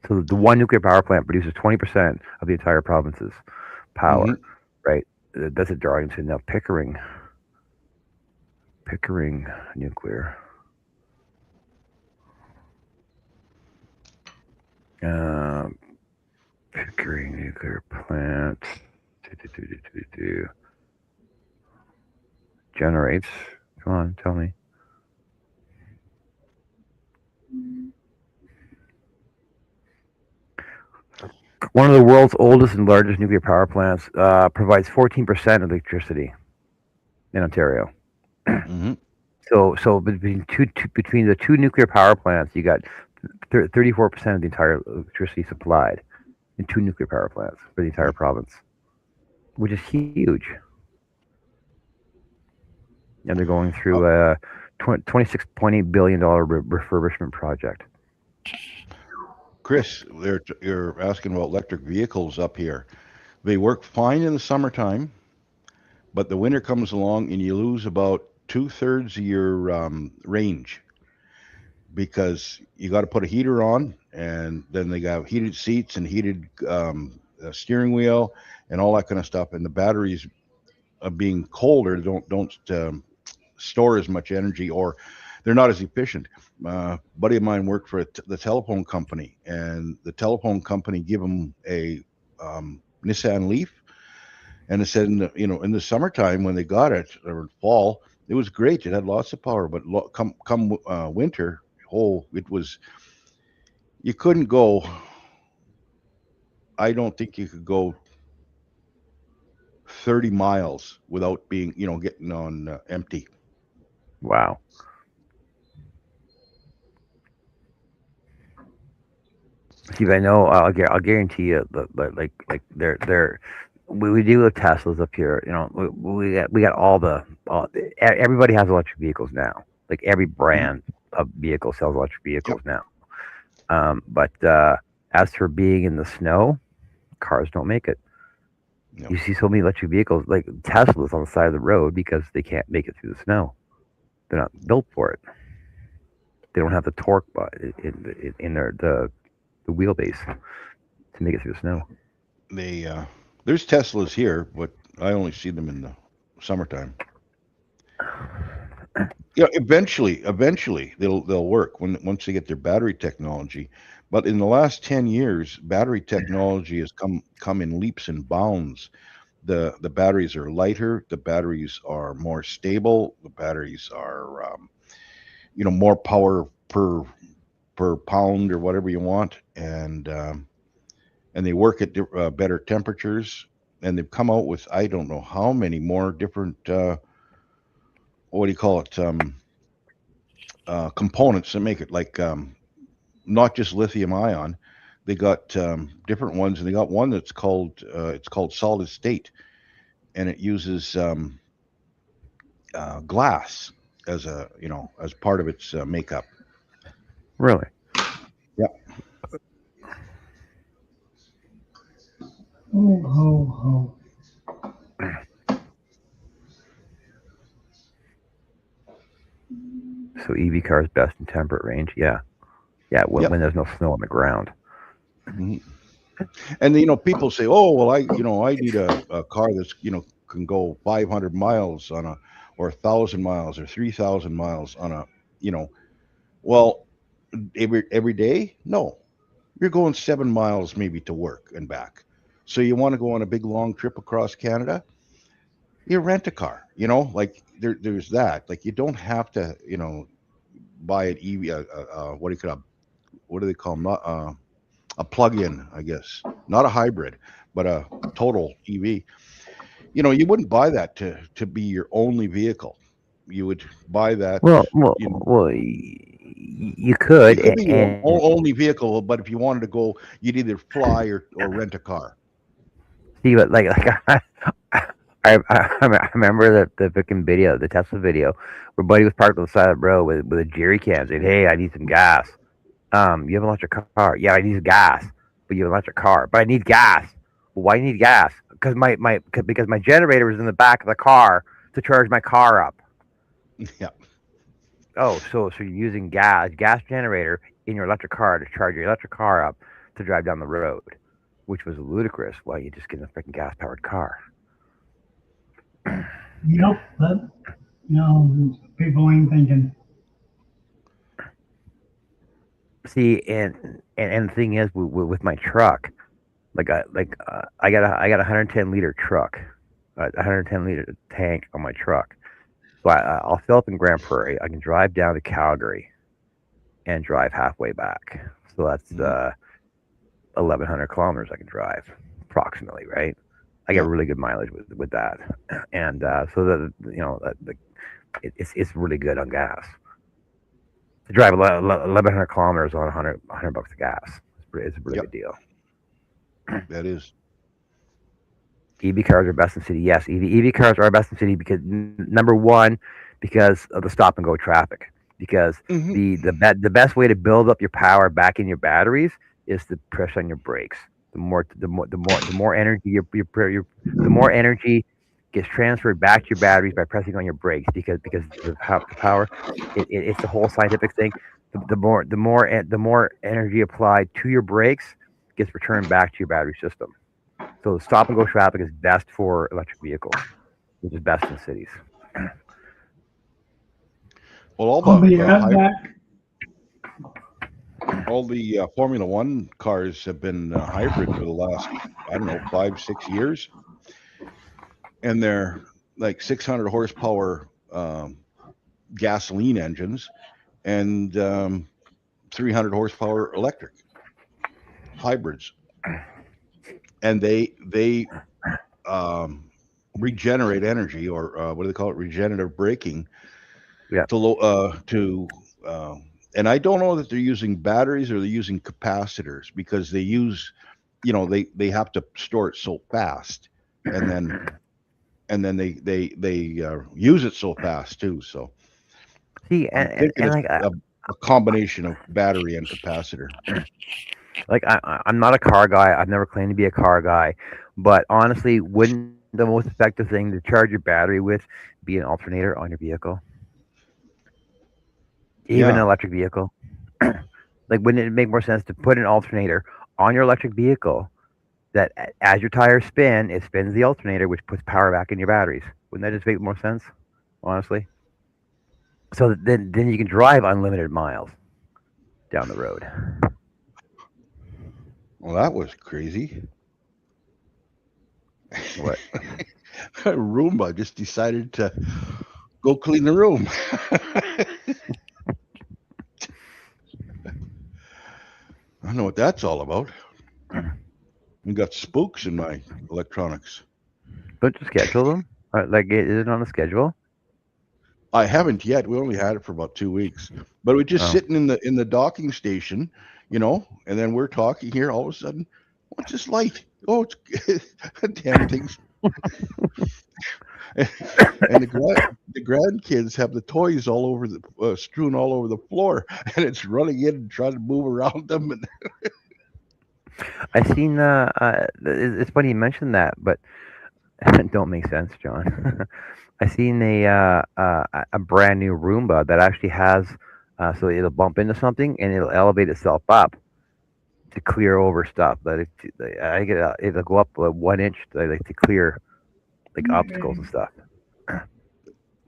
So the one nuclear power plant produces 20% of the entire province's Hmm. power, right? That's a Darlington. Now Pickering nuclear. Um, Pickering nuclear plant generates. Come on, tell me. One of the world's oldest and largest nuclear power plants provides 14% of electricity in Ontario. Hmm. So between the two nuclear power plants, you got 34% of the entire electricity supplied in two nuclear power plants for the entire province, which is huge. And they're going through a $26.8 billion refurbishment project. Chris, you're asking about electric vehicles up here. They work fine in the summertime, but the winter comes along and you lose about two-thirds of your range because you got to put a heater on, and then they got heated seats and heated steering wheel and all that kind of stuff. And the batteries, being colder, don't store as much energy, or they're not as efficient. Buddy of mine worked for the telephone company, and the telephone company give him a Nissan Leaf, and it said in the summertime when they got it, or fall, it was great. It had lots of power, but come winter, oh, it was, you couldn't go. I don't think you could go 30 miles without being, getting on empty. Wow. Steve, I know. I'll guarantee you that like they're we deal with Teslas up here. You know, we got everybody has electric vehicles now. Like every Mhm. brand of vehicle sells electric Yep. vehicles now. But as for being in the snow, cars don't make it. No. You see so many electric vehicles, like Teslas, on the side of the road because they can't make it through the snow. They're not built for it. They don't have the torque in the wheelbase to make it through the snow. They there's Teslas here, but I only see them in the summertime. Yeah, eventually they'll work when once they get their battery technology. But in the last 10 years, battery technology has come in leaps and bounds. The batteries are lighter, the batteries are more stable, the batteries are more power per pound or whatever you want, and they work at better temperatures. And they've come out with, I don't know how many more different what do you call it, components that make it, like not just lithium ion. They got different ones, and they got one that's called it's called solid state, and it uses glass as as part of its makeup. Really? Yeah. Ho, ho, ho. So EV cars best in temperate range. Yeah, yeah. Yep. When there's no snow on the ground. Mhm. And people say, oh well, I need a car that's can go 500 miles on a, or 1,000 miles, or 3,000 miles on a, you know well, every day, no, you're going 7 miles maybe to work and back. So you want to go on a big long trip across Canada, you rent a car. Like there's that. Like you don't have to, buy an EV. What do they call 'em? Not a plug-in, I guess, not a hybrid, but a total EV. You wouldn't buy that to be your only vehicle. You would buy that. Well, well, You know, well, you could, it could be your and only vehicle, but if you wanted to go, you'd either fly or rent a car. see, but I remember the freaking video, the Tesla video, where Buddy was parked on the side of the road with a jerry can, saying, "Hey, I need some gas. You have an electric car? Yeah, I need gas, but you have an electric car, but I need gas. Well, why do you need gas? Because my generator was in the back of the car to charge my car up. Yeah, Oh, so you're using gas generator in your electric car to charge your electric car up to drive down the road, which was ludicrous. Why you just get a freaking gas powered car? Yep, but people ain't thinking. See, and the thing is, with my truck, I got a 110 liter truck, a 110 liter tank on my truck. So I'll fill up in Grand Prairie. I can drive down to Calgary and drive halfway back. So that's mhm, 1,100 kilometers I can drive, approximately, right? I get yeah. really good mileage with that, and so that it's really good on gas. To drive 1,100 kilometers on 100 bucks of gas, it's a really Yep, good deal. that is. EV cars are best in city. Yes, EV cars are best in city because number one, because of the stop and go traffic. Because Hmm. the best way to build up your power back in your batteries is to press on your brakes. The more energy the more energy gets transferred back to your batteries by pressing on your brakes because the power it's the whole scientific thing. The more energy applied to your brakes gets returned back to your battery system. So stop and go traffic is best for electric vehicles, which is best in cities. Well, all I'll be the right back. Formula One cars have been hybrid for the last, I don't know, 5 6 years, and they're like 600 horsepower gasoline engines and 300 horsepower electric hybrids, and they um, regenerate energy, or what do they call it, regenerative braking, Yeah. to uh, and I don't know that they're using batteries or they're using capacitors, because they have to store it so fast, and then they use it so fast too. So See, I'm thinking and it's a combination of battery and capacitor. I'm not a car guy. I've never claimed to be a car guy, but honestly, wouldn't the most effective thing to charge your battery with be an alternator on your vehicle, even an Yeah. electric vehicle? Like, wouldn't it make more sense to put an alternator on your electric vehicle that as your tires spin, it spins the alternator, which puts power back in your batteries? Wouldn't that just make more sense, honestly? So that then you can drive unlimited miles down the road. Well, that was crazy. What? Roomba just decided to go clean the room. I don't know what that's all about. We got spooks in my electronics. Don't you schedule them? Is it on a schedule? I haven't yet. We only had it for about 2 weeks, but we're just Oh, sitting in the docking station, and then we're talking here. All of a sudden, what's this light? Oh, it's damn things. And the grandkids have the toys all over strewn all over the floor, and it's running in and trying to move around them. And I seen. It's funny you mentioned that, but don't make sense, John. I seen a brand new Roomba that actually has so it'll bump into something and it'll elevate itself up to clear over stuff. It'll go up 1 inch to clear like obstacles and stuff.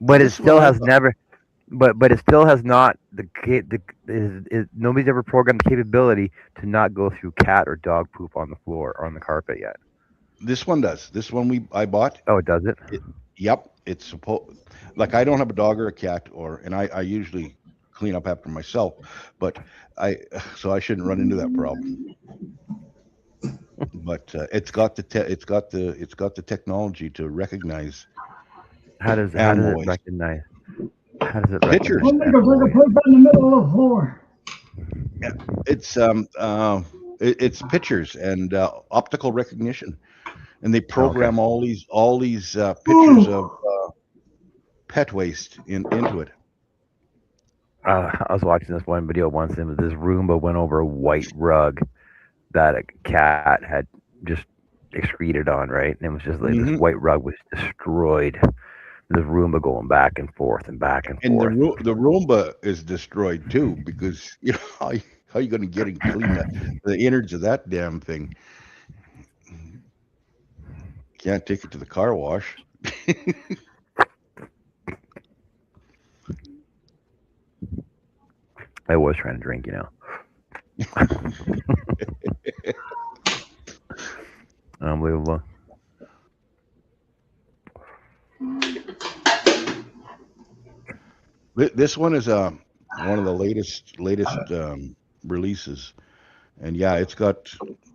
well, But it this is what still I has thought. never. But it still has not nobody's ever programmed the capability to not go through cat or dog poop on the floor or on the carpet yet. This one does. This one I bought. Oh, it does it. Yep, it's supposed. Like I don't have a dog or a cat, and I usually clean up after myself, but so I shouldn't run into that problem. But it's got the technology to recognize How does animal it waste. recognize? How does it Pictures. One recognize thing if we animal could waste? put that in the middle of the floor. It's pictures and optical recognition, and they Okay. program all these pictures of pet waste into it. I was watching this one video once, and this Roomba went over a white rug that a cat had just excreted on, right? And it was just like this Mhm. white rug was destroyed. The Roomba going back and forth and back and And forth. the Roomba is destroyed too because how you going to get and clean the innards of that damn thing? Can't take it to the car wash. I was trying to drink, you know. Unbelievable. This one is one of the latest releases, and yeah, it's got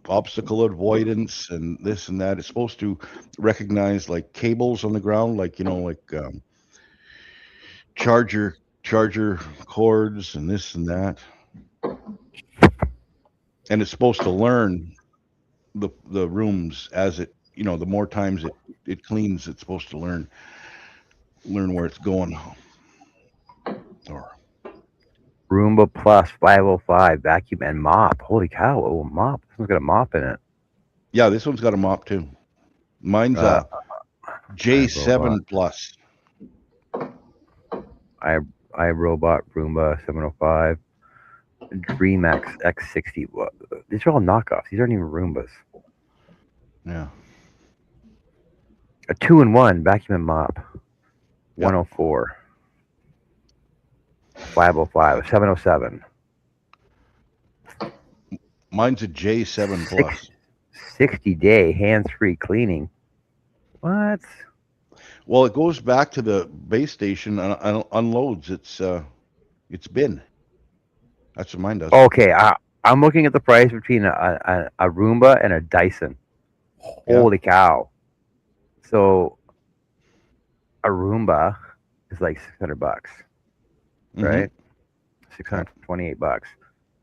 obstacle avoidance and this and that. It's supposed to recognize like cables on the ground, like like charger cords and this and that, and it's supposed to learn the rooms as it the more times it cleans, it's supposed to learn where it's going. Or Roomba Plus 505 vacuum and mop. Holy cow! Oh, mop. This one's got a mop in it. yeah, this one's got a mop too. Mine's Uh, J7 Plus. iRobot Roomba 705. DreamX X60. Well, these are all knockoffs. These aren't even Roombas. Yeah. A 2-in-1 vacuum and mop. Yep. 104. 505. 707. Mine's a J7 Plus. 60-day hands-free cleaning. What? Well, it goes back to the base station and unloads its bin. That's what mine does. Okay, I'm looking at the price between a Roomba and a Dyson. Holy cow! So a Roomba is like $600, Mhm. right? $628.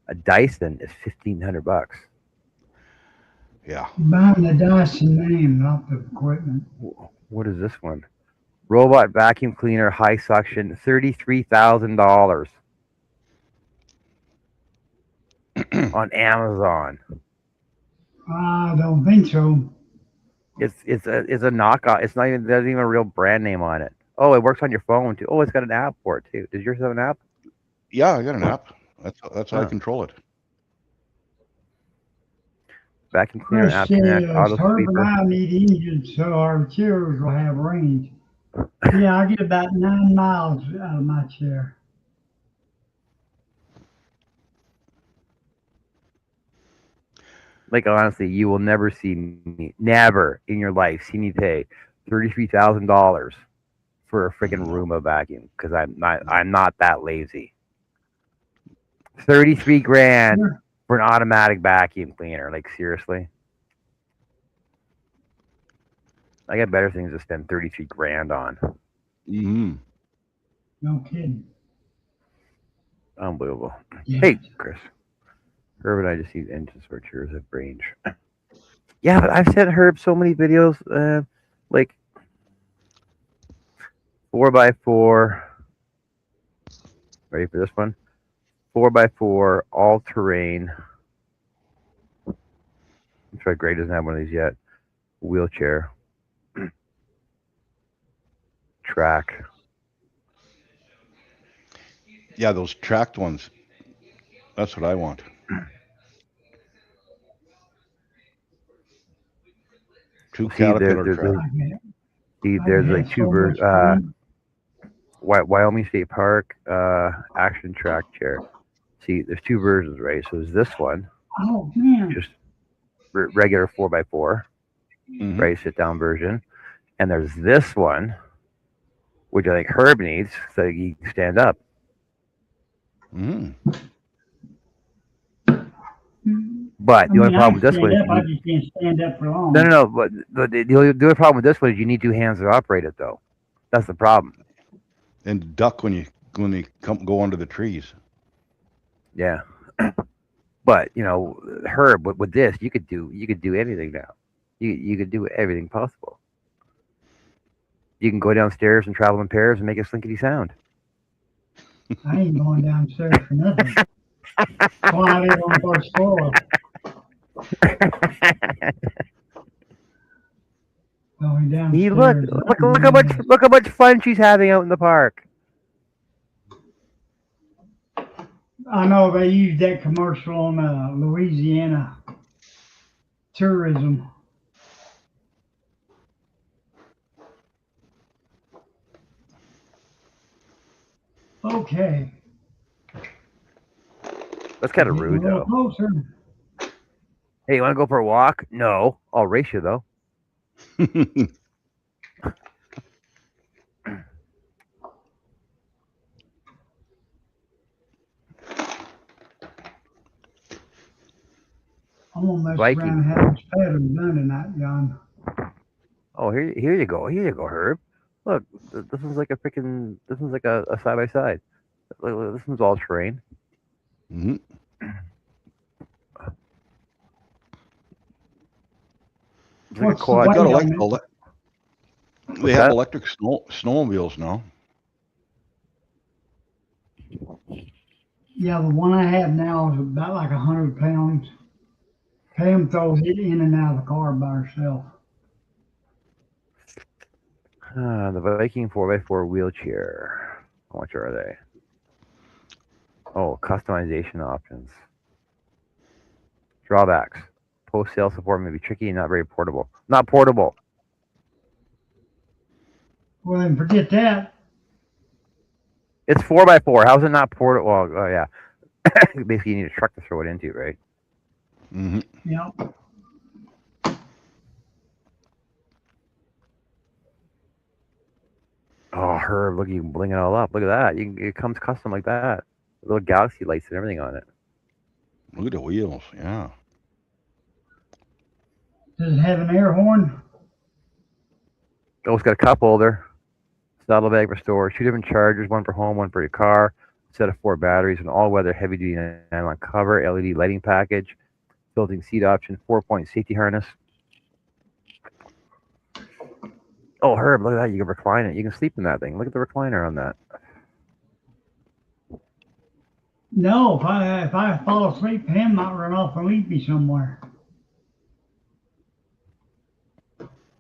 A Dyson is $1,500. Yeah. Buying the Dyson name, not the equipment. What is this one? Robot vacuum cleaner, high suction, $33,000 on Amazon. I don't think so. It's a knockoff. It's not even there's even a real brand name on it. Oh, it works on your phone too. Oh, it's got an app for it too. Does yours have an app? Yeah, I got an app. That's how I Oh. control it. Vacuum cleaner, Chris app says connect, auto Herb and sweeper. I need engines so our chairs will have range. Yeah, I get about 9 miles out of my chair. Like honestly, you will never see me, never in your life see me pay $33,000 for a freaking No. Roomba vacuum because I'm not that lazy. 33 grand Sure. for an automatic vacuum cleaner. Like seriously, I got better things to spend 33 grand on. Mm-hmm. No kidding. Unbelievable. Yeah. Hey, Chris. Herb and I just need engines for chairs of range. Yeah, but I've sent Herb so many videos, like 4x4. Ready for this one? 4x4, all terrain. I'm sure Greg doesn't have one of these yet. Wheelchair. Track. Yeah, those tracked ones. That's what I want. Two See, Caterpillar there's tracks. there's like two versions. Wyoming State Park action track chair. See, there's two versions, right? So there's this one, Oh man. just regular 4x4, Mhm. right? Sit down version. And there's this one, which I think Herb needs so he can stand up. Mhm. But I the only mean, I problem can with this one stand is up. you I need just can't stand up for no, long. no, no. But the only problem with this one is you need two hands to operate it, though. That's the problem. And duck when they come go under the trees. Yeah. But Herb, with this, you could do anything now. You could do everything possible. You can go downstairs and travel in pairs and make a slinkety sound. I ain't going downstairs for nothing. That's why I live on the first floor. Going He look, downstairs, look, I'm look how much, mad. look how much fun she's having out in the park. I know they used that commercial on Louisiana tourism. Okay, That's kind of getting a rude, little though. closer. Hey, you want to go for a walk? No, I'll race you though. I'm gonna mess around Viking. and have this pattern done tonight, John. Oh, here you go. Here you go, Herb. Look, this one's like a freaking. This one's like a side by side. This one's all terrain. Mhm. It's like a What's the They quad. got weight elect, on it? ele- they What's have that? electric snowmobiles now. Yeah, the one I have now is about like 100 pounds. Pam throws it in and out of the car by herself. The Viking 4x4 wheelchair. How much are they? Oh, customization options. Drawbacks. Post sale support may be tricky and not very portable. Not portable. Well, then forget that. It's 4x4. How's it not portable? Well, oh yeah. Basically, you need a truck to throw it into, right? Mhm. Yeah. Oh, Herb, look, you can bling it all up. Look at that. It comes custom like that. Little galaxy lights and everything on it. Look at the wheels. Yeah. Does it have an air horn? Oh, it's got a cup holder, saddlebag for storage, two different chargers, one for home, one for your car, set of four batteries, an all-weather heavy-duty nylon cover, LED lighting package, built-in seat option, 4-point safety harness. Oh, Herb, look at that. You can recline it. You can sleep in that thing. Look at the recliner on that. No. If I fall asleep, Pam might run off and leave me somewhere.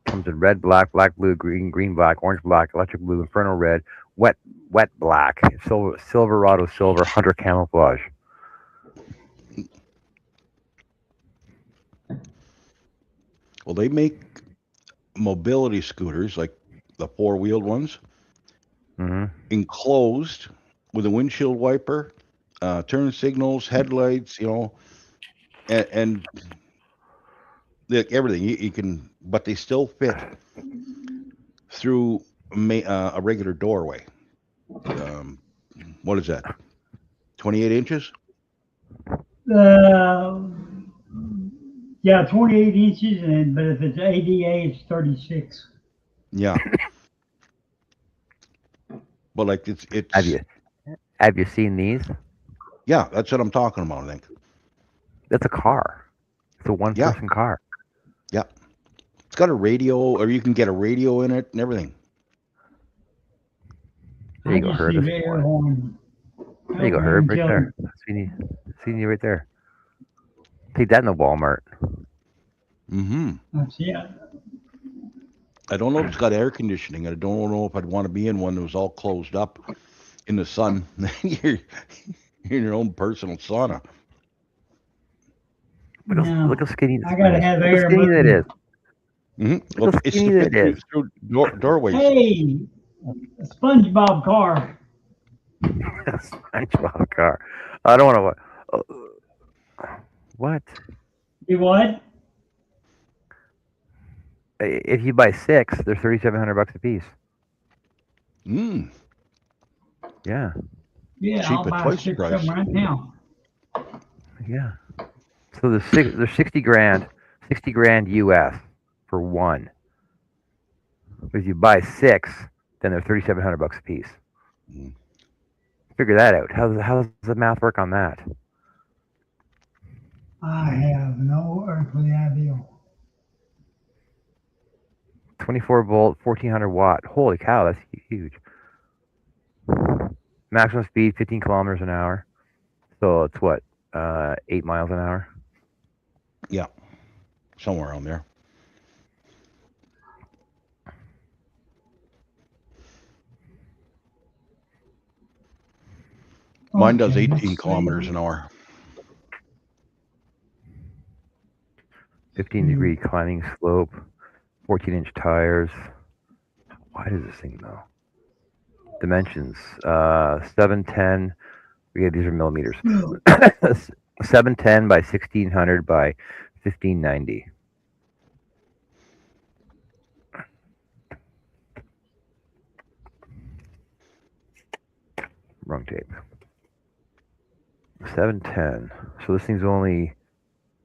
Comes in red, black, blue, green, black, orange, black, electric blue, inferno red, wet black, Silverado silver, hunter camouflage. Well, they make mobility scooters like the four-wheeled ones, Hmm. enclosed with a windshield wiper, turn signals, headlights, and everything. You can, but they still fit through a regular doorway. Um, what is that? 28 inches? Uh, yeah, 28 inches, but if it's ADA, it's 36. Yeah, but like Have it's you have you seen these? yeah, that's what I'm talking about. I think. That's a car. It's a Yeah, one-person car. yeah. It's got a radio, or you can get a radio in it and everything. There I you go, just Herb. need That's an what you air want. horn. There you Help go, me Herb. Right until there. See you right there. Take that in the Walmart. Hmm. that's it. I don't know if it's got air conditioning. I don't know if I'd want to be in one that was all closed up in the sun. you're, you're in your own personal sauna. Look No, how skinny this I thing gotta is. have Look how air skinny that is. moving. Look Well, how it's skinny to that fit is. through doorways. Hey, a SpongeBob car. SpongeBob car. I don't want to. What? You what? If you buy 6, they're $3,700 a piece. Mm, Yeah, Yeah, I'll cheap at buy twice the 6 of them price. right now. yeah. So there's 60 grand, 60 grand US for one. But if you buy 6, then they're $3,700 a piece. Mm. Figure that out. How's the math work on that? I have no earthly idea. 24-volt, 1400-watt. Holy cow, that's huge. Maximum speed 15 kilometers an hour. So it's what, 8 miles an hour. Yeah, somewhere around there. Mine does Okay, 18 let's kilometers see. an hour. 15-degree climbing slope. 14-inch tires. How wide is this thing though? Dimensions. 710. Yeah, these are millimeters. 710 by 1600 by 1590. Wrong tape. 710. So this thing's only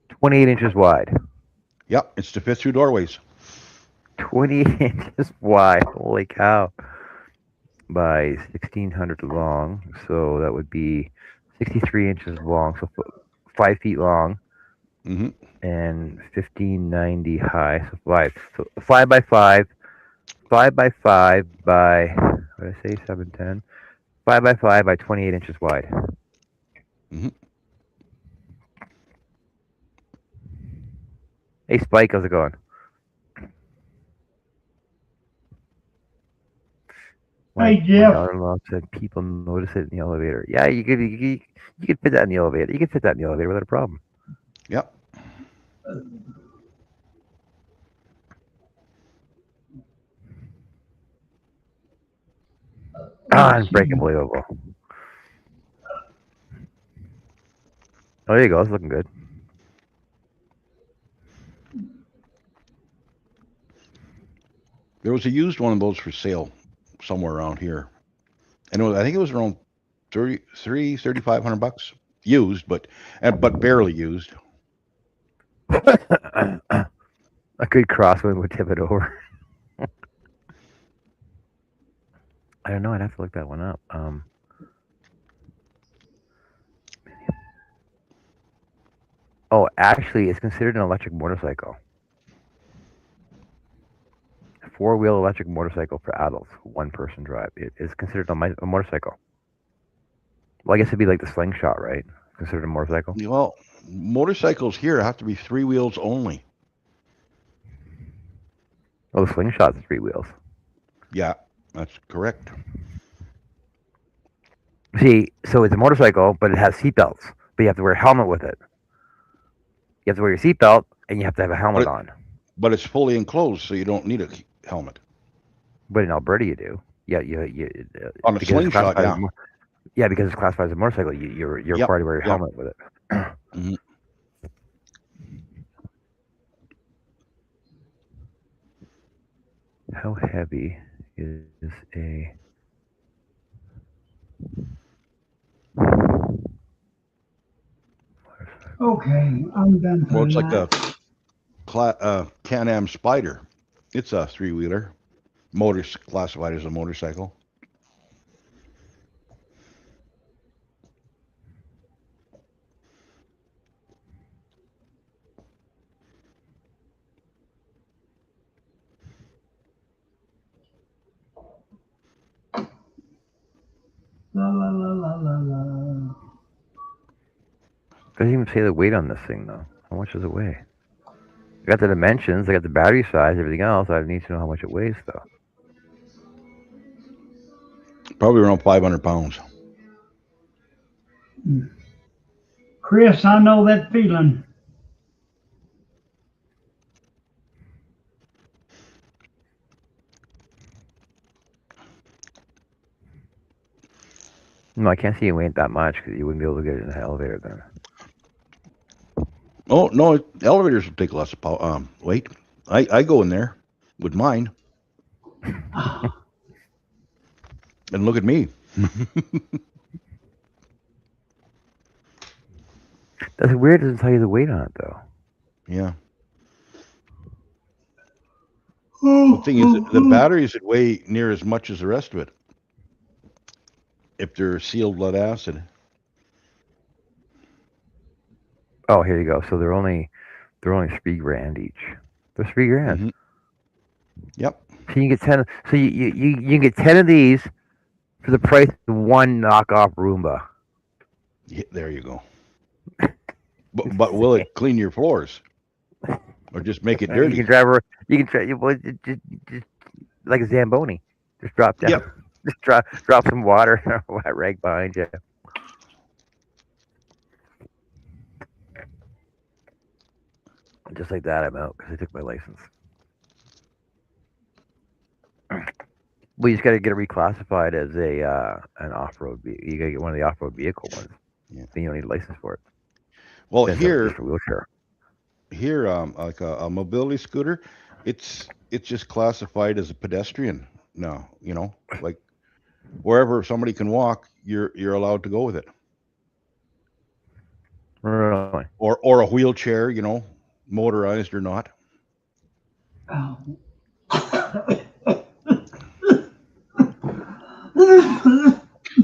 28 inches wide. Yep, it's to fit through doorways. 28 inches wide. Holy cow. By 1600 long. So that would be 63 inches long. So 5 feet long. Hmm. And 1590 high. So 5. So 5 by 5. 5 by 5 by, what did I say? 710. 5 by 5 by 28 inches wide. Hmm. Hey, Spike, how's it going? Hey, My Jeff. daughter-in-law said people notice it in the elevator. Yeah, you could fit that in the elevator. You could fit that in the elevator without a problem. Yep. Unbreakable. Oh, there you go. It's looking good. There was a used one of those for sale somewhere around here. And I think it was around 3,500 bucks used, but barely used. A good crosswind would tip it over. I don't know. I'd have to look that one up. Oh, actually, it's considered an electric motorcycle. 4-wheel electric motorcycle for adults, one-person drive. It is considered a motorcycle. Well, I guess it'd be like the slingshot, right? Considered a motorcycle. Well, motorcycles here have to be 3 wheels only. Oh, the slingshot's 3 wheels. Yeah, that's correct. See, so it's a motorcycle, but it has seatbelts. But you have to wear a helmet with it. You have to wear your seatbelt, and you have to have a helmet on. But it's fully enclosed, so you don't need a helmet. But in Alberta, you do. Yeah, On a because it's slingshot, classified yeah. as yeah, because it's classified as a motorcycle, you're Yep, required to wear your yep. helmet with it. Mhm. How heavy is a Okay, I'm done for Well, it's like tonight. a Can-Am Spider. It's a 3-wheeler. Motor's classified as a motorcycle. La la la la la la. Doesn't even say the weight on this thing though. How much does it weigh? I got the dimensions, I got the battery size, everything else. I need to know how much it weighs though. Probably around 500 pounds. Chris, I know that feeling. No, I can't see it weighing that much because you wouldn't be able to get it in the elevator then. Oh, no, elevators will take less weight. I go in there. with mine. Ah, And look at me. That's weird. It doesn't tell you the weight on it though. Yeah. The oh, thing is, oh, the oh. batteries would weigh near as much as the rest of it if they're sealed lead acid. Oh, here you go. So they're only 3 grand each. They're 3 grand. Hmm. Yep. So you can get 10. So you can get 10 of these for the price of one knockoff Roomba. There you go. But will it clean your floors or just make it You can dirty? drive her. You can try. Well, just like a Zamboni. Just drop down. Yep. Just drop some water, a wet rag behind you. Just like that, I'm out because I took my license. We just got to get it reclassified as a an off road. You got to get one of the off road vehicle ones. Yeah. Then you don't need a license for it. Well, Then it's just a wheelchair. like a mobility scooter, it's just classified as a pedestrian now. Like wherever somebody can walk, you're allowed to go with it, Really? or a wheelchair, motorized or not. Oh.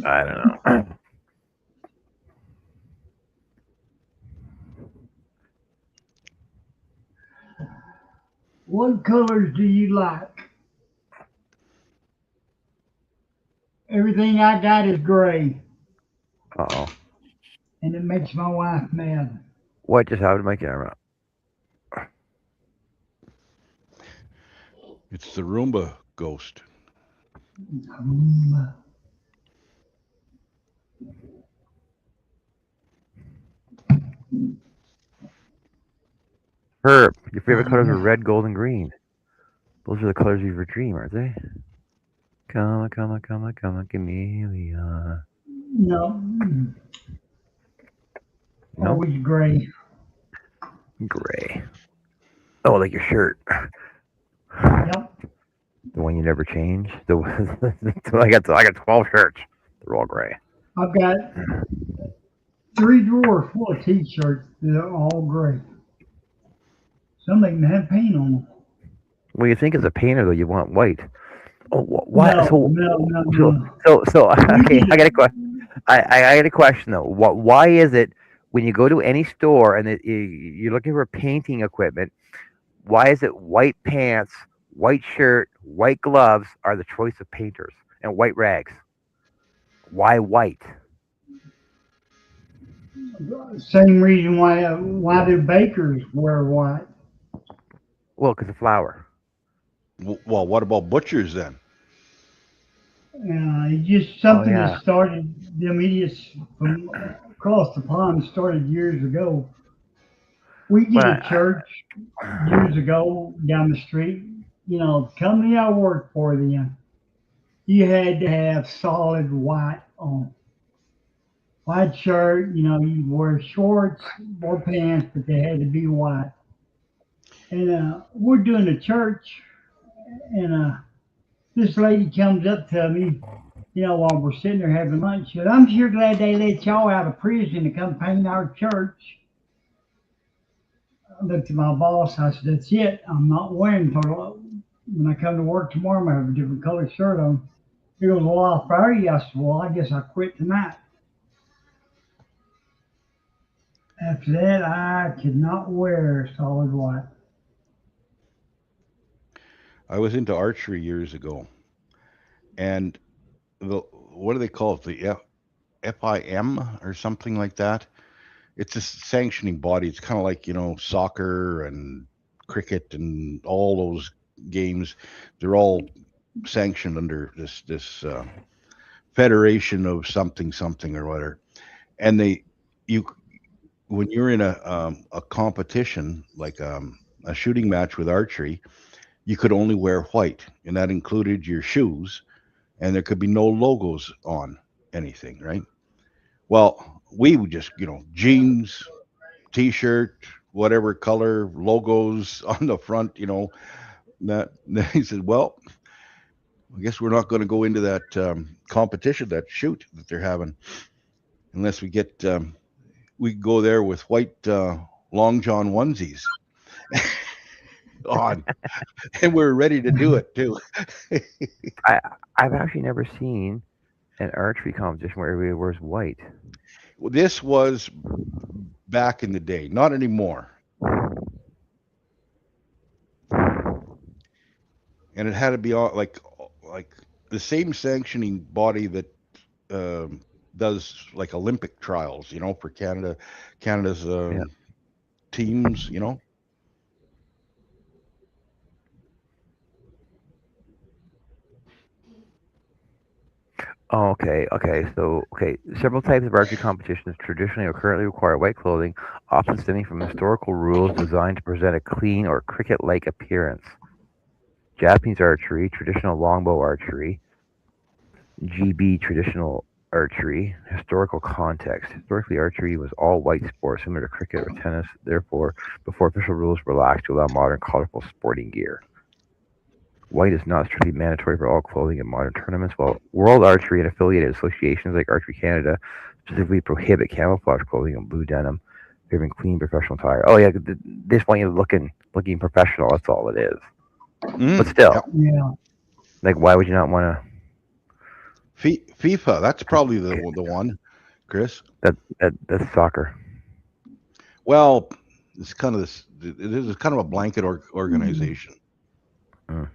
I don't know. What colors do you like? Everything I got is gray, Uh-oh. and it makes my wife mad. What just happened to my camera? It's the Roomba ghost. Mm. Herb, your favorite colors are red, gold, and green. Those are the colors of your dream, aren't they? Come, chameleon. No, No? always gray. Gray. Oh, like your shirt. Yep, The one you never change. I got 12 shirts. They're all gray. I've got 3 drawers full of t-shirts that are all gray. Some of them have paint on them. Well, you think as a painter though, you want white. Oh, why? No, So, no, no, so, no. so. We Okay, did I it. got a question. I got a question though. Why is it when you go to any store and you're looking for painting equipment? Why is it white pants, white shirt, white gloves are the choice of painters and white rags? Why white? Same reason why the bakers wear white. Well, because of flour. Well, what about butchers then? It's just Oh something that yeah. started. The idiots from across the pond started years ago. We did Well, a church years ago down the street. The company I worked for then, you had to have solid white on. White shirt, you wear shorts or pants, but they had to be white. And we're doing a church, and this lady comes up to me, while we're sitting there having lunch. She said, I'm sure glad they let y'all out of prison to come paint our church. I looked at my boss. I said, that's it. I'm not wearing total. When I come to work tomorrow, I'm going to have a different color shirt on. He goes, well, I'll fire you. I said, well, I guess I quit tonight. After that, I could not wear solid white. I was into archery years ago, and what do they call it? The FIM or something like that. It's a sanctioning body. It's kind of like soccer and cricket and all those games. They're all sanctioned under this federation of something something or whatever. And you when you're in a competition like a shooting match with archery, you could only wear white, and that included your shoes, and there could be no logos on anything, right? Well, we would just jeans, t-shirt, whatever color, logos on the front, that he said, well, I guess we're not going to go into that competition, that shoot that they're having, unless we go there with white long john onesies on, and we're ready to do it too. I've actually never seen an archery competition where everybody wears white. This was back in the day, not anymore, and it had to be all like the same sanctioning body that um, does like Olympic trials, for Canada's Yeah. teams, Oh, okay, okay. So, okay, several types of archery competitions traditionally or currently require white clothing, often stemming from historical rules designed to present a clean or cricket-like appearance. Japanese archery, traditional longbow archery, GB, traditional archery, historical context. Historically, archery was all white sport, similar to cricket or tennis. Therefore, before official rules were relaxed to allow modern colorful sporting gear. White is not strictly mandatory for all clothing in modern tournaments, while World Archery and affiliated associations like Archery Canada specifically prohibit camouflage clothing and blue denim, favoring clean professional attire. Oh yeah, they just want you looking professional. That's all it is. But still, yeah. Yeah. like, why would you not want FIFA, that's probably the one, Chris. that's soccer? Well, it's kind of this. It is kind of a blanket organization. Mm.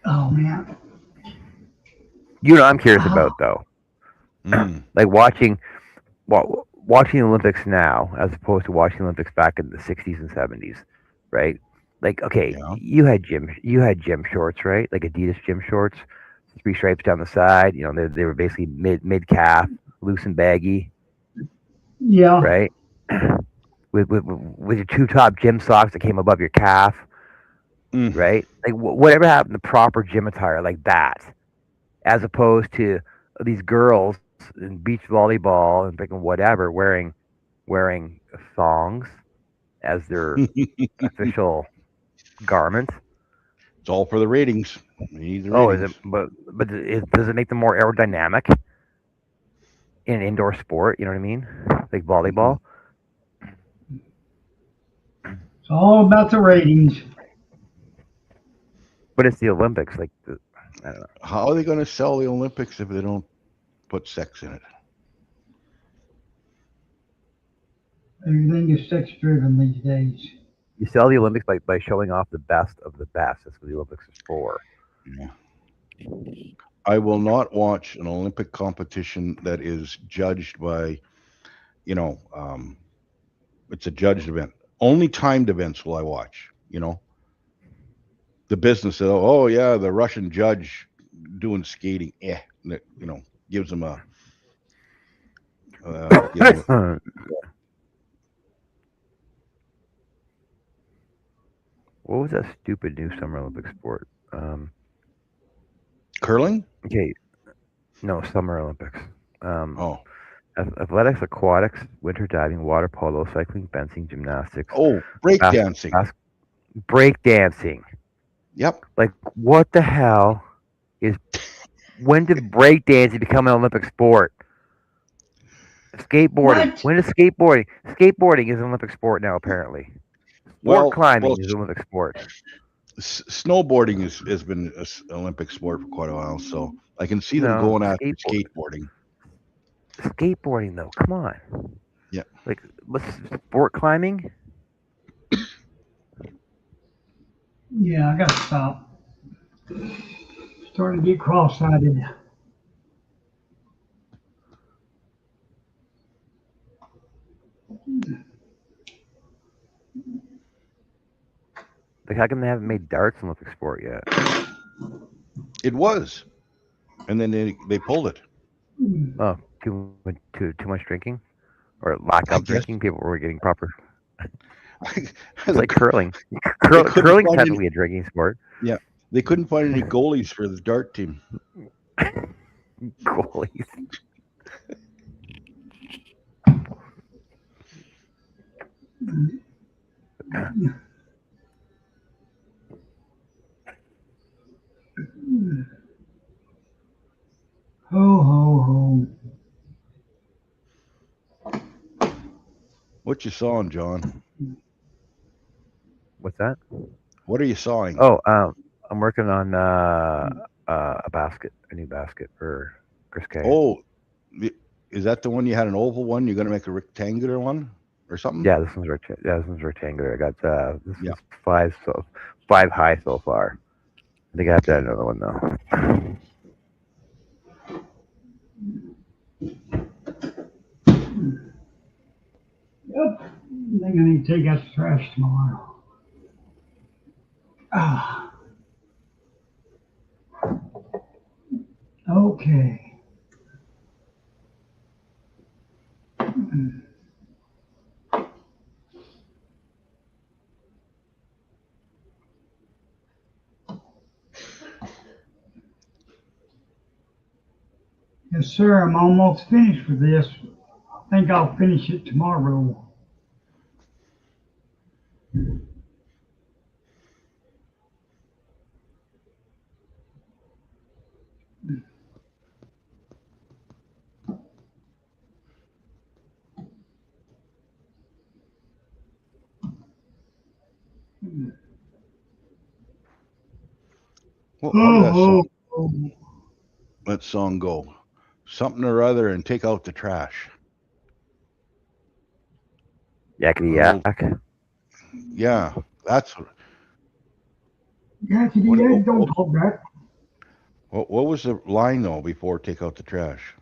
Oh man. You know, I'm curious Ah, about though, Mm, like watching the Olympics now as opposed to watching the Olympics back in the '60s and '70s, right? Like, okay, yeah. you had gym shorts, right? Like Adidas gym shorts, three stripes down the side. You know, they were basically mid calf, loose and baggy, yeah. right? With your two top gym socks that came above your calf, Mm. right? Like whatever happened to proper gym attire like that, as opposed to these girls in beach volleyball and freaking whatever wearing thongs as their official garment. It's all for the ratings. We need the Oh, is it? ratings. Does it make them more aerodynamic in an indoor sport? You know what I mean? Like Mm-mm. volleyball. It's all about the ratings. But it's the Olympics. I don't know. How are they going to sell the Olympics if they don't put sex in it? Everything is sex driven these days. You sell the Olympics by showing off the best of the best. That's what the Olympics is for. Yeah. I will not watch an Olympic competition that is judged by, you know, um, it's a judged event. Only timed events will I watch. The business of, oh yeah, the Russian judge doing skating, gives them a gives them What was that stupid new Summer Olympic sport? curling. Okay, no, Summer Olympics. Um, Oh, Athletics, aquatics, winter diving, water polo, cycling, fencing, gymnastics, bas- breakdancing. bas- break dancing. Yep. Like, what the hell is? When did break dancing become an Olympic sport? Skateboarding. What? When is skateboarding? Skateboarding is an Olympic sport now, apparently. Sport Well, climbing is an Olympic sport. snowboarding has been an Olympic sport for quite a while, so I can see them No, going after skateboarding. skateboarding though. Come on. Yeah. Like, what's sport climbing? Yeah, I gotta stop. Starting to get cross-eyed. Like, how come they haven't made darts an Olympic sport yet? It was, and then they pulled it. Oh, too much drinking, or lack I of guess drinking. People were getting proper. It's they, like curling. they couldn't Curling's find any. technically a drinking sport. Yeah, they couldn't find any goalies for the dart team. Goalies. What you sawing, John? What's that? What are you sawing? Oh, I'm working on a new basket for Chris K. Oh, the- is that the one you had an oval one? You're gonna make a rectangular one or something? This one's rectangular. I got this Yeah. is five high so far. I think I have to add another one though. Yep. I think I need to take out the trash tomorrow. Ah, okay. Yes, sir. I'm almost finished with this. I think I'll finish it tomorrow. How did Oh, oh. that song go? Something or other, and take out the trash. Yakety An old, yak. yeah, that's Yakety what, yak, don't talk back. what was the line though before take out the trash?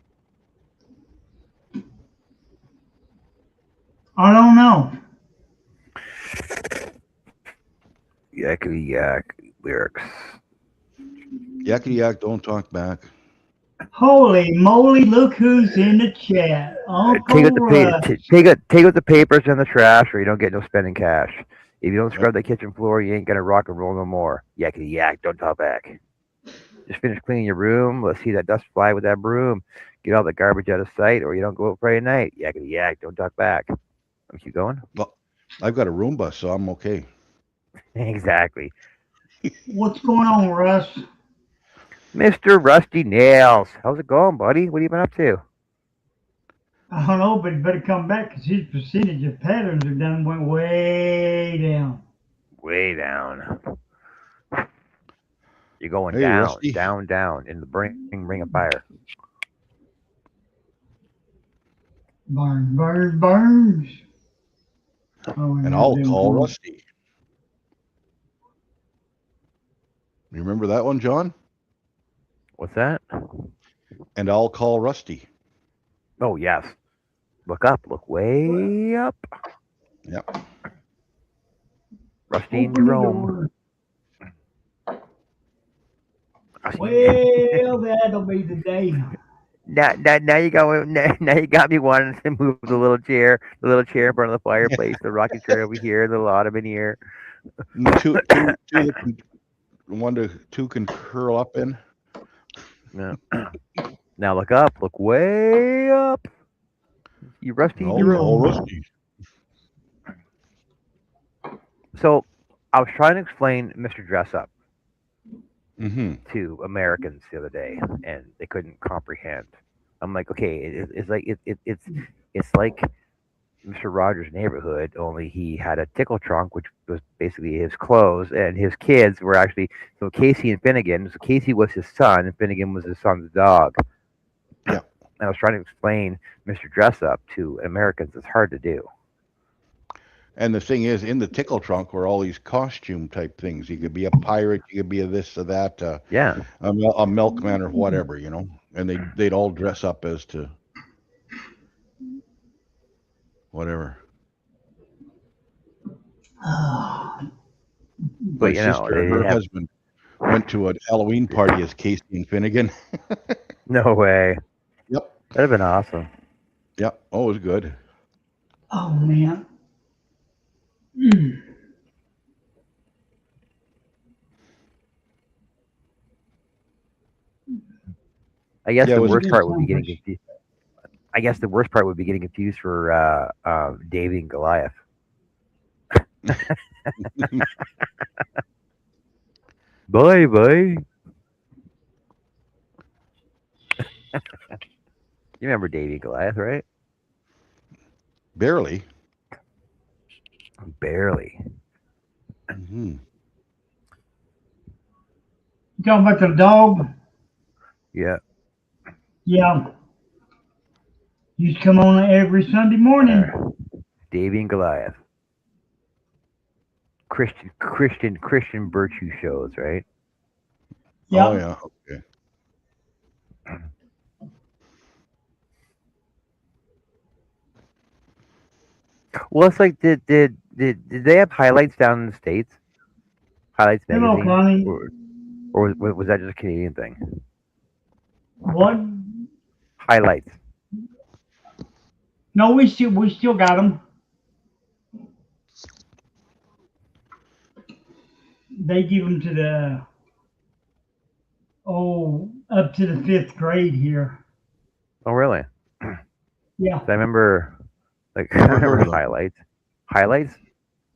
I don't know. Yakety yak lyrics. Yakety yak, don't talk back. Holy moly, look who's in the chat. Take out Uncle the Russ. take out the papers and the trash, or you don't get no spending cash. If you don't Yep. scrub the kitchen floor, you ain't gonna rock and roll no more. Yakety yak, don't talk back. Just finish cleaning your room. Let's see that dust fly with that broom. Get all the garbage out of sight, or you don't go out Friday night. Yakety yak, don't talk back. Let me keep going. Well, I've got a Roomba, so I'm okay. Exactly. What's going on, Russ? Mr. Rusty Nails. How's it going, buddy? What have you been up to? I don't know, but he better come back because his percentage of patterns are done went way down. Way down. You're going Hey, down, Rusty. down, down in the ring of fire. Burns, burns, burns. Oh, And that I'll didn't call come. Rusty. You remember that one, John? What's that? And I'll call Rusty. Oh, yes. Look up. Look way up. Yep. Rusty and Open the Jerome. door. Rusty. Well, that'll be the day. Now you got now you got me wanting to move the little chair in front of the fireplace, the rocking chair over here, the little ottoman here. And two can curl up in. No. Now look up. Look way up. You Rusty And and I'll call Jerome. Rusty. So I was trying to explain Mr. Dress Up Mm-hmm. to Americans the other day, and they couldn't comprehend. I'm like, okay, it's like it's like Mr. Rogers' Neighborhood, only he had a tickle trunk, which was basically his clothes, and his kids were actually so Casey and Finnegan. So Casey was his son, and Finnegan was his son's dog. Yeah. And I was trying to explain Mr. Dress Up to Americans. It's hard to do. And the thing is, in the tickle trunk were all these costume type things. You could be a pirate, you could be a this or that, Yeah. a milkman or whatever, you know. And they'd all dress up as to whatever. But My you know, sister they and didn't her have husband went to a Halloween party as Casey and Finnegan. no way. Yep. That'd have been awesome. Yep. Oh, it was good. Oh, man. I guess Yeah, it the was. worst This part would be sounds getting like confused. I guess the worst part would be getting confused for David and Goliath. Bye, bye. You remember Davy and Goliath, right? Barely. barely. Hmm. You talking about the dog? Yeah. Yeah. Used to come on every Sunday morning. Davy and Goliath. Christian virtue shows, right? Oh Yep. yeah. Okay. Well, it's like did they have highlights down in the states? Highlights Hello, magazine, Connie. or was that just a Canadian thing? What? Highlights. No, we still got them. They give them to the up to the fifth grade here. Oh, really? Yeah. I remember, like, I Never heard remember of them. highlights. Highlights.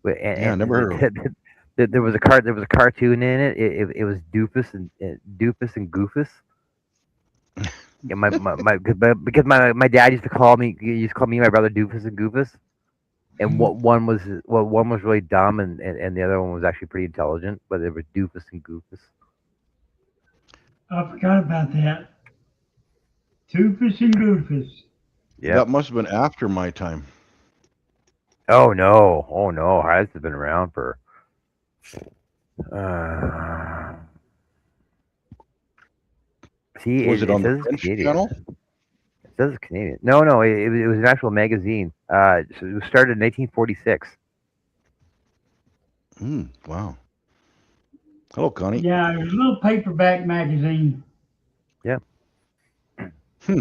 Yeah, never heard of them. There was a card. There was a cartoon in it. It was Doofus and Goofus. Yeah, because my dad used to call me. He used to call me and my brother Doofus and Goofus. And one was really dumb, and the other one was actually pretty intelligent. But they were Doofus and Goofus. I forgot about that. Toofus and Goofus. Yep. That must have been after my time. Oh no! Oh no! Highlights have been around for. Uh, see, Was it it on the says it's French Canadian. channel? It says it's Canadian. No, no, it was an actual magazine. So it was started in 1846. Wow. Hello, Connie. Yeah, it was a little paperback magazine. Yeah. Hmm.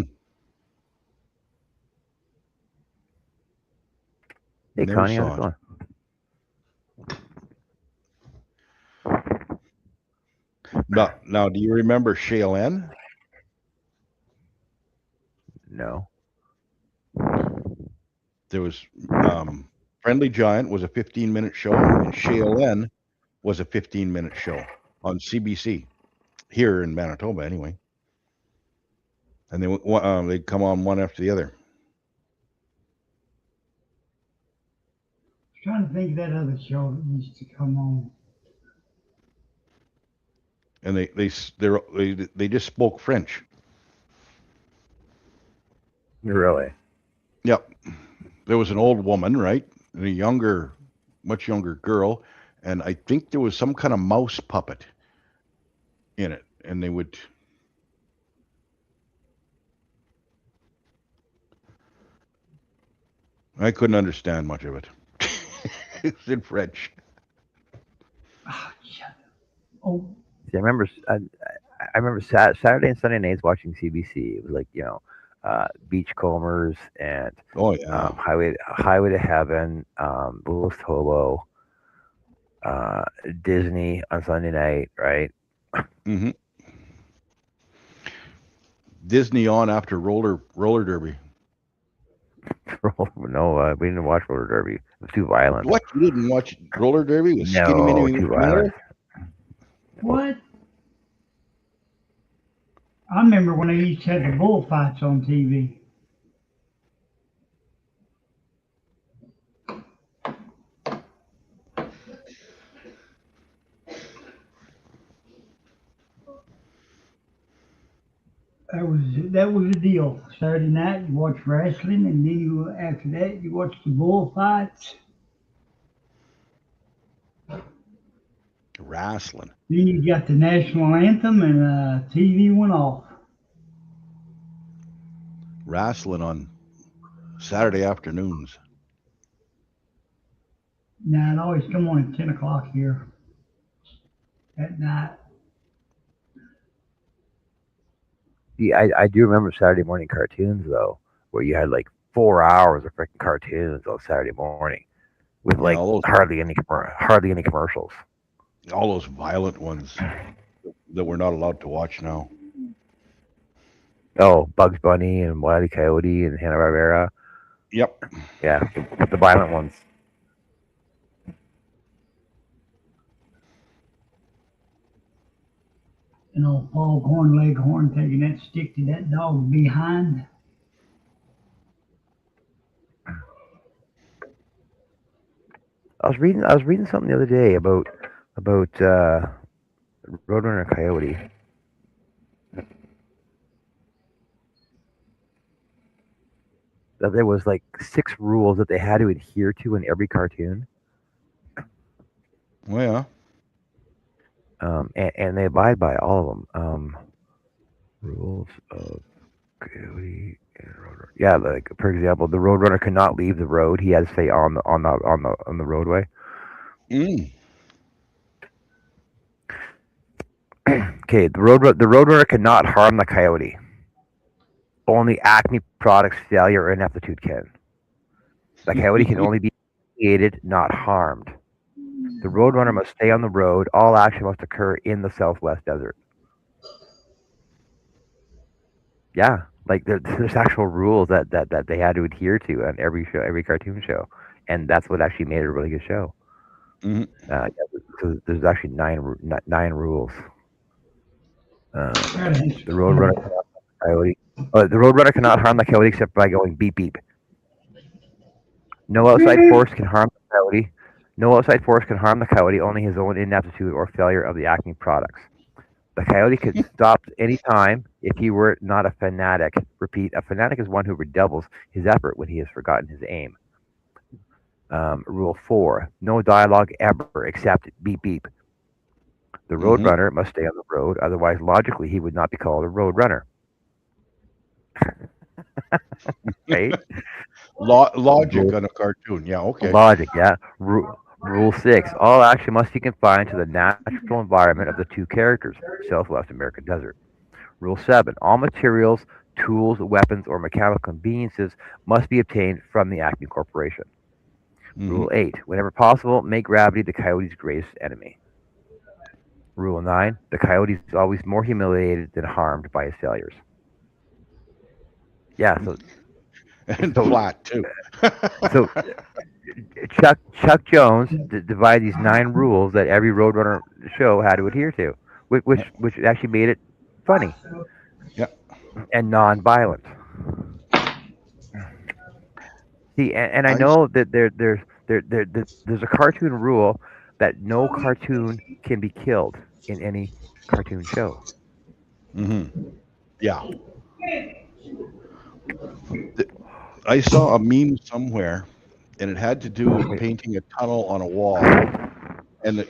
Hey, Never Connie, how's it saw it. going? Now, do you remember Shaolin? No. There was Friendly Giant was a 15-minute show, and Shaolin was a 15-minute show on CBC here in Manitoba, anyway. And they'd come on one after the other. Trying to think of that other show that used to come on. And they just spoke French. Really? Yep. There was an old woman, right? And a much younger girl, and I think there was some kind of mouse puppet in it, and they would. I couldn't understand much of it. It's in French. Oh, shut up. Oh, See, I remember Saturday and Sunday nights watching CBC. It was like Beachcombers and Oh yeah. Highway to Heaven, Littlest Hobo, Disney on Sunday night, right? Hmm. Disney on after roller derby. No, we didn't watch Roller Derby. It was too violent. What? You didn't watch roller derby with Skinny No, Minnie too Miller? violent. what? I remember when they used to have the bullfights on TV. That was the deal. Saturday night you watch wrestling, and then after that you watch the bullfights. Wrestling. Then you got the national anthem, and TV went off. Wrestling on Saturday afternoons. Now it always come on at 10 o'clock here at night. See, I do remember Saturday morning cartoons though, where you had like 4 hours of freaking cartoons on Saturday morning with Yeah, like hardly any commercials. all those violent ones that we're not allowed to watch now. Oh, Bugs Bunny and Wile E. Coyote and Hanna Barbera. Yep. Yeah, the violent ones. And old Foghorn Leghorn taking that stick to that dog behind. I was reading something the other day about Roadrunner Coyote. That there was like 6 rules that they had to adhere to in every cartoon. Well, And they abide by all of them. Rules of Coyote and Roadrunner. Yeah, like for example, the Roadrunner could not leave the road. He had to stay on the roadway. mm, Okay, the Roadrunner cannot harm the Coyote. Only Acme Products failure or ineptitude can. The Coyote can only be aided, not harmed. The Roadrunner must stay on the road. All action must occur in the Southwest Desert. Yeah, like there's actual rules that they had to adhere to on every show, every cartoon show, and that's what actually made it a really good show. mhm. Yeah, so there's actually 9 rules. The Roadrunner cannot harm the Coyote. The Roadrunner cannot harm the Coyote except by going beep beep. No outside force can harm the Coyote. No outside force can harm the Coyote. Only his own ineptitude or failure of the Acme Products. The Coyote could stop any time if he were not a fanatic. Repeat, a fanatic is one who redoubles his effort when he has forgotten his aim. Rule 4. No dialogue ever except beep beep. The Roadrunner must stay on the road, otherwise logically he would not be called a Roadrunner. Right? Logic on a cartoon. Yeah, okay. Logic, yeah. Rule 6. All action must be confined to the natural environment of the 2 characters, Southwest American Desert. Rule 7. All materials, tools, weapons, or mechanical conveniences must be obtained from the Acme Corporation. Rule 8. Whenever possible, make gravity the Coyote's greatest enemy. Rule 9. The Coyote is always more humiliated than harmed by his failures. Yeah, And flat too. so Chuck Jones divided these 9 rules that every Roadrunner show had to adhere to, which actually made it funny. Yeah. And non-violent. See, and I know that there's a cartoon rule that no cartoon can be killed in any cartoon show. Yeah. I saw a meme somewhere, and it had to do with painting a tunnel on a wall, and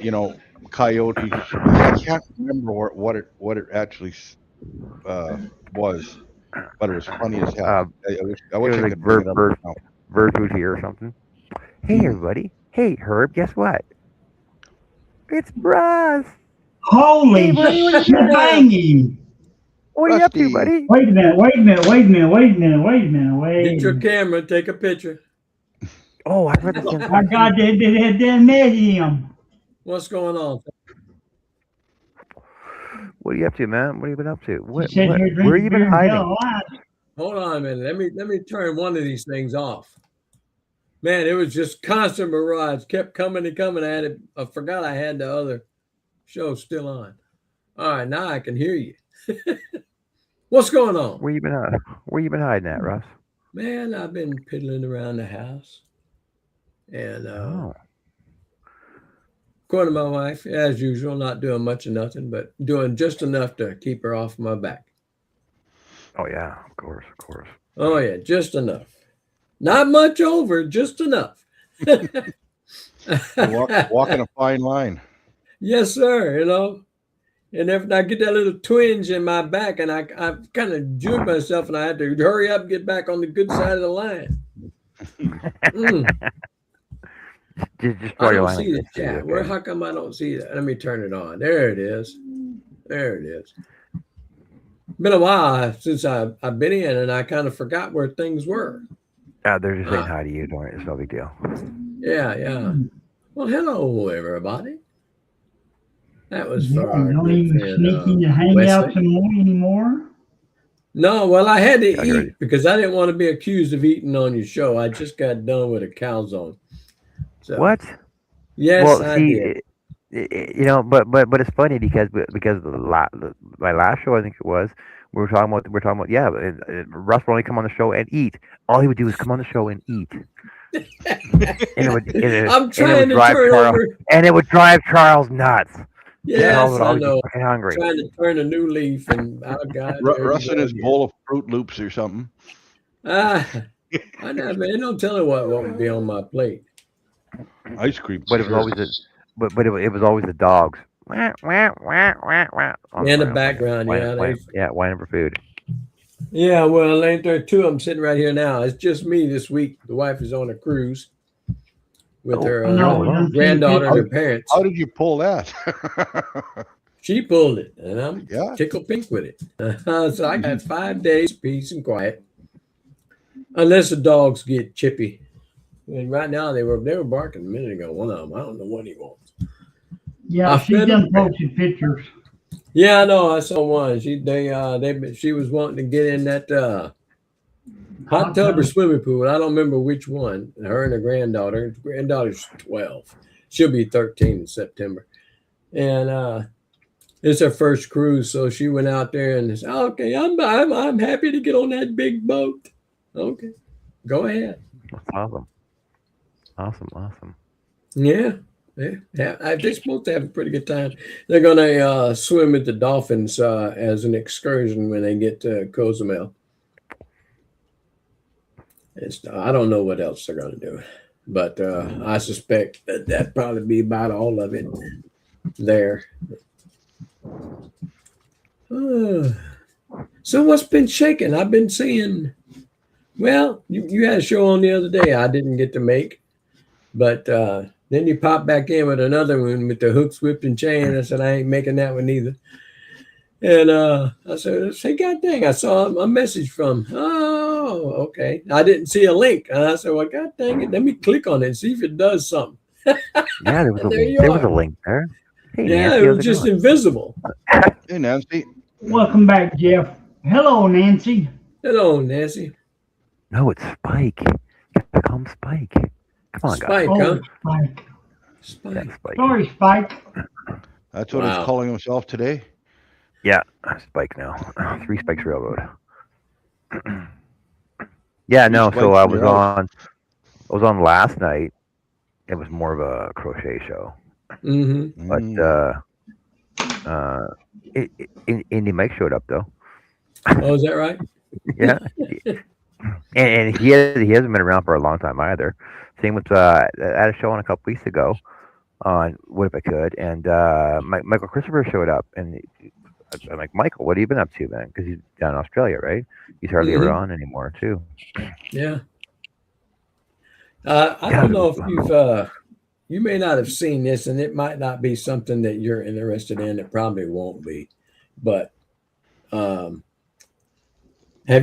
coyote. I can't remember what it actually was, but it was funny as hell. I wish I could bring it up now. Bird here or something. Hey everybody! Hey Herb, guess what? It's Russ. Holy shit! What are you up to, buddy? Wait a minute. Get your camera, take a picture. Oh, I read this. I got that met him. What's going on? What are you up to, man? What have you been up to? Where Where you been hiding? Hold on a minute. Let me turn one of these things off. Man, it was just constant barrage. Kept coming and coming at it. I forgot I had the other show still on. All right, now I can hear you. What's going on? Where you been hiding at, Russ? Man, I've been piddling around the house. And according to my wife, as usual, not doing much of nothing, but doing just enough to keep her off my back. Oh yeah, of course. Oh yeah, just enough. Not much over, just enough. Walking a fine line. Yes, sir. And if I get that little twinge in my back, and I kind of jerk myself, and I had to hurry up, get back on the good side of the line. Just I don't see the chat. Where? How come I don't see that? Let me turn it on. There it is. Been a while since I've been in, and I kind of forgot where things were. They're just saying hi to you. Don't worry, it's no big deal. Yeah. Well, hello, everybody. That was for our don't good even friend, sneaking to hang Wesley. out some more anymore. No, well, I had to Yeah, eat because I didn't want to be accused of eating on your show. I just got done with a calzone. So, What? Yes, Well, I see, did. but it's funny because my last show, I think it was, we're talking about yeah, Russ would only come on the show and eat. All he would do is come on the show and eat. I'm trying to turn over. And it would drive Charles nuts. Yes, Charles would I always be know. fucking hungry. Trying to turn a new leaf, and I got Russ and his bowl of Fruit Loops or something. I know, man. Don't tell her what would be on my plate. Ice cream. But it was always it was always the dogs. Wah, wah, wah, wah, wah, In the background, whining for food. Yeah, well, ain't there two of them sitting right here now? It's just me this week. The wife is on a cruise with her granddaughter and her parents. How did you pull that? She pulled it, and I'm tickled pink with it. So I got 5 days peace and quiet, unless the dogs get chippy. And right now they were barking a minute ago. One of them, I don't know what he wants. Yeah, she done posted pictures. Yeah, I know. I saw one. She was wanting to get in that hot tub or swimming pool. I don't remember which one. Her and her granddaughter. Her granddaughter's 12. She'll be 13 in September. And it's her first cruise, so she went out there and said, "Okay, I'm happy to get on that big boat." Okay, go ahead. That's awesome. Yeah. They're supposed to have a pretty good time. They're going to swim with the dolphins as an excursion when they get to Cozumel. I don't know what else they're going to do, but I suspect that'd probably be about all of it there. So what's been shaking? I've been seeing, well, you had a show on the other day I didn't get to make, but then you pop back in with another one with the hooks, whipped, and chain. I said, I ain't making that one either. And I said, God dang, I saw a message from, okay. I didn't see a link. And I said, well, God dang it, let me click on it and see if it does something. Yeah, there was a link there. Hey, yeah, Nancy, it was just invisible. Hey, Nancy. Welcome back, Jeff. Hello, Nancy. Hello, Nancy. No, it's Spike. Call him Spike. Come on, Spike, guys. Spike. Spike. Yeah, Spike. Sorry, Spike. That's what he's calling himself today? Yeah, Spike now. 3 Spikes Railroad. Yeah, no, so I was on last night. It was more of a crochet show. Mm-hmm. But Indy Mike showed up though. Oh, is that right? Yeah. And he hasn't been around for a long time either. Same with I had a show on a couple weeks ago on What If I Could, and Michael Christopher showed up, and I'm like, Michael, what have you been up to, man? Because he's down in Australia, right? He's hardly ever on anymore, too. Yeah. I don't know if you may not have seen this, and it might not be something that you're interested in. It probably won't be, but have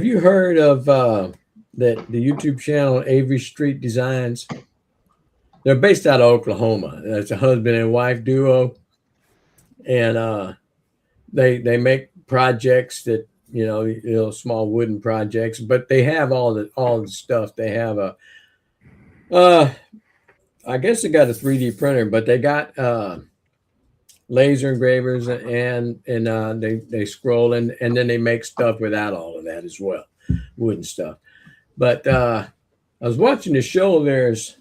you heard of the YouTube channel Avery Street Designs? They're based out of Oklahoma. It's a husband and wife duo, and they make projects that small wooden projects, but they have all the stuff. They have I guess they got a 3D printer, but they got laser engravers and they scroll and then they make stuff without all of that as well, wooden stuff. But I was watching the show. There's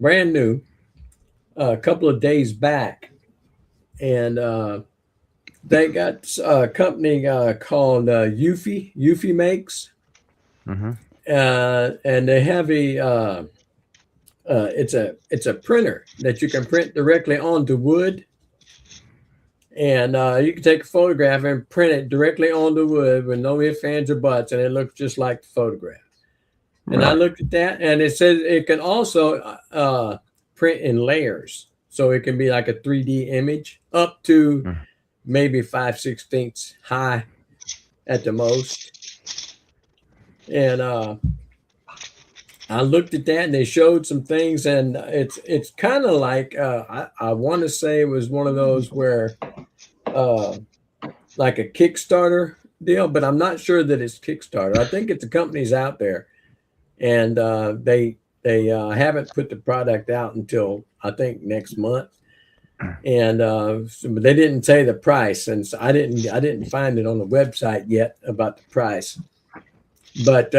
brand new a couple of days back, and they got a company called Eufy makes, and they have it's a printer that you can print directly onto wood, and you can take a photograph and print it directly onto wood with no ifs, ands, or buts, and it looks just like the photograph. And I looked at that, and it says it can also print in layers, so it can be like a 3D image up to maybe 5/16 high at the most. And I looked at that, and they showed some things, and it's kind of like I want to say it was one of those where like a Kickstarter deal, but I'm not sure that it's Kickstarter. I think it's the companies out there, and they haven't put the product out until I think next month, and but they didn't say the price, and so I didn't find it on the website yet about the price, but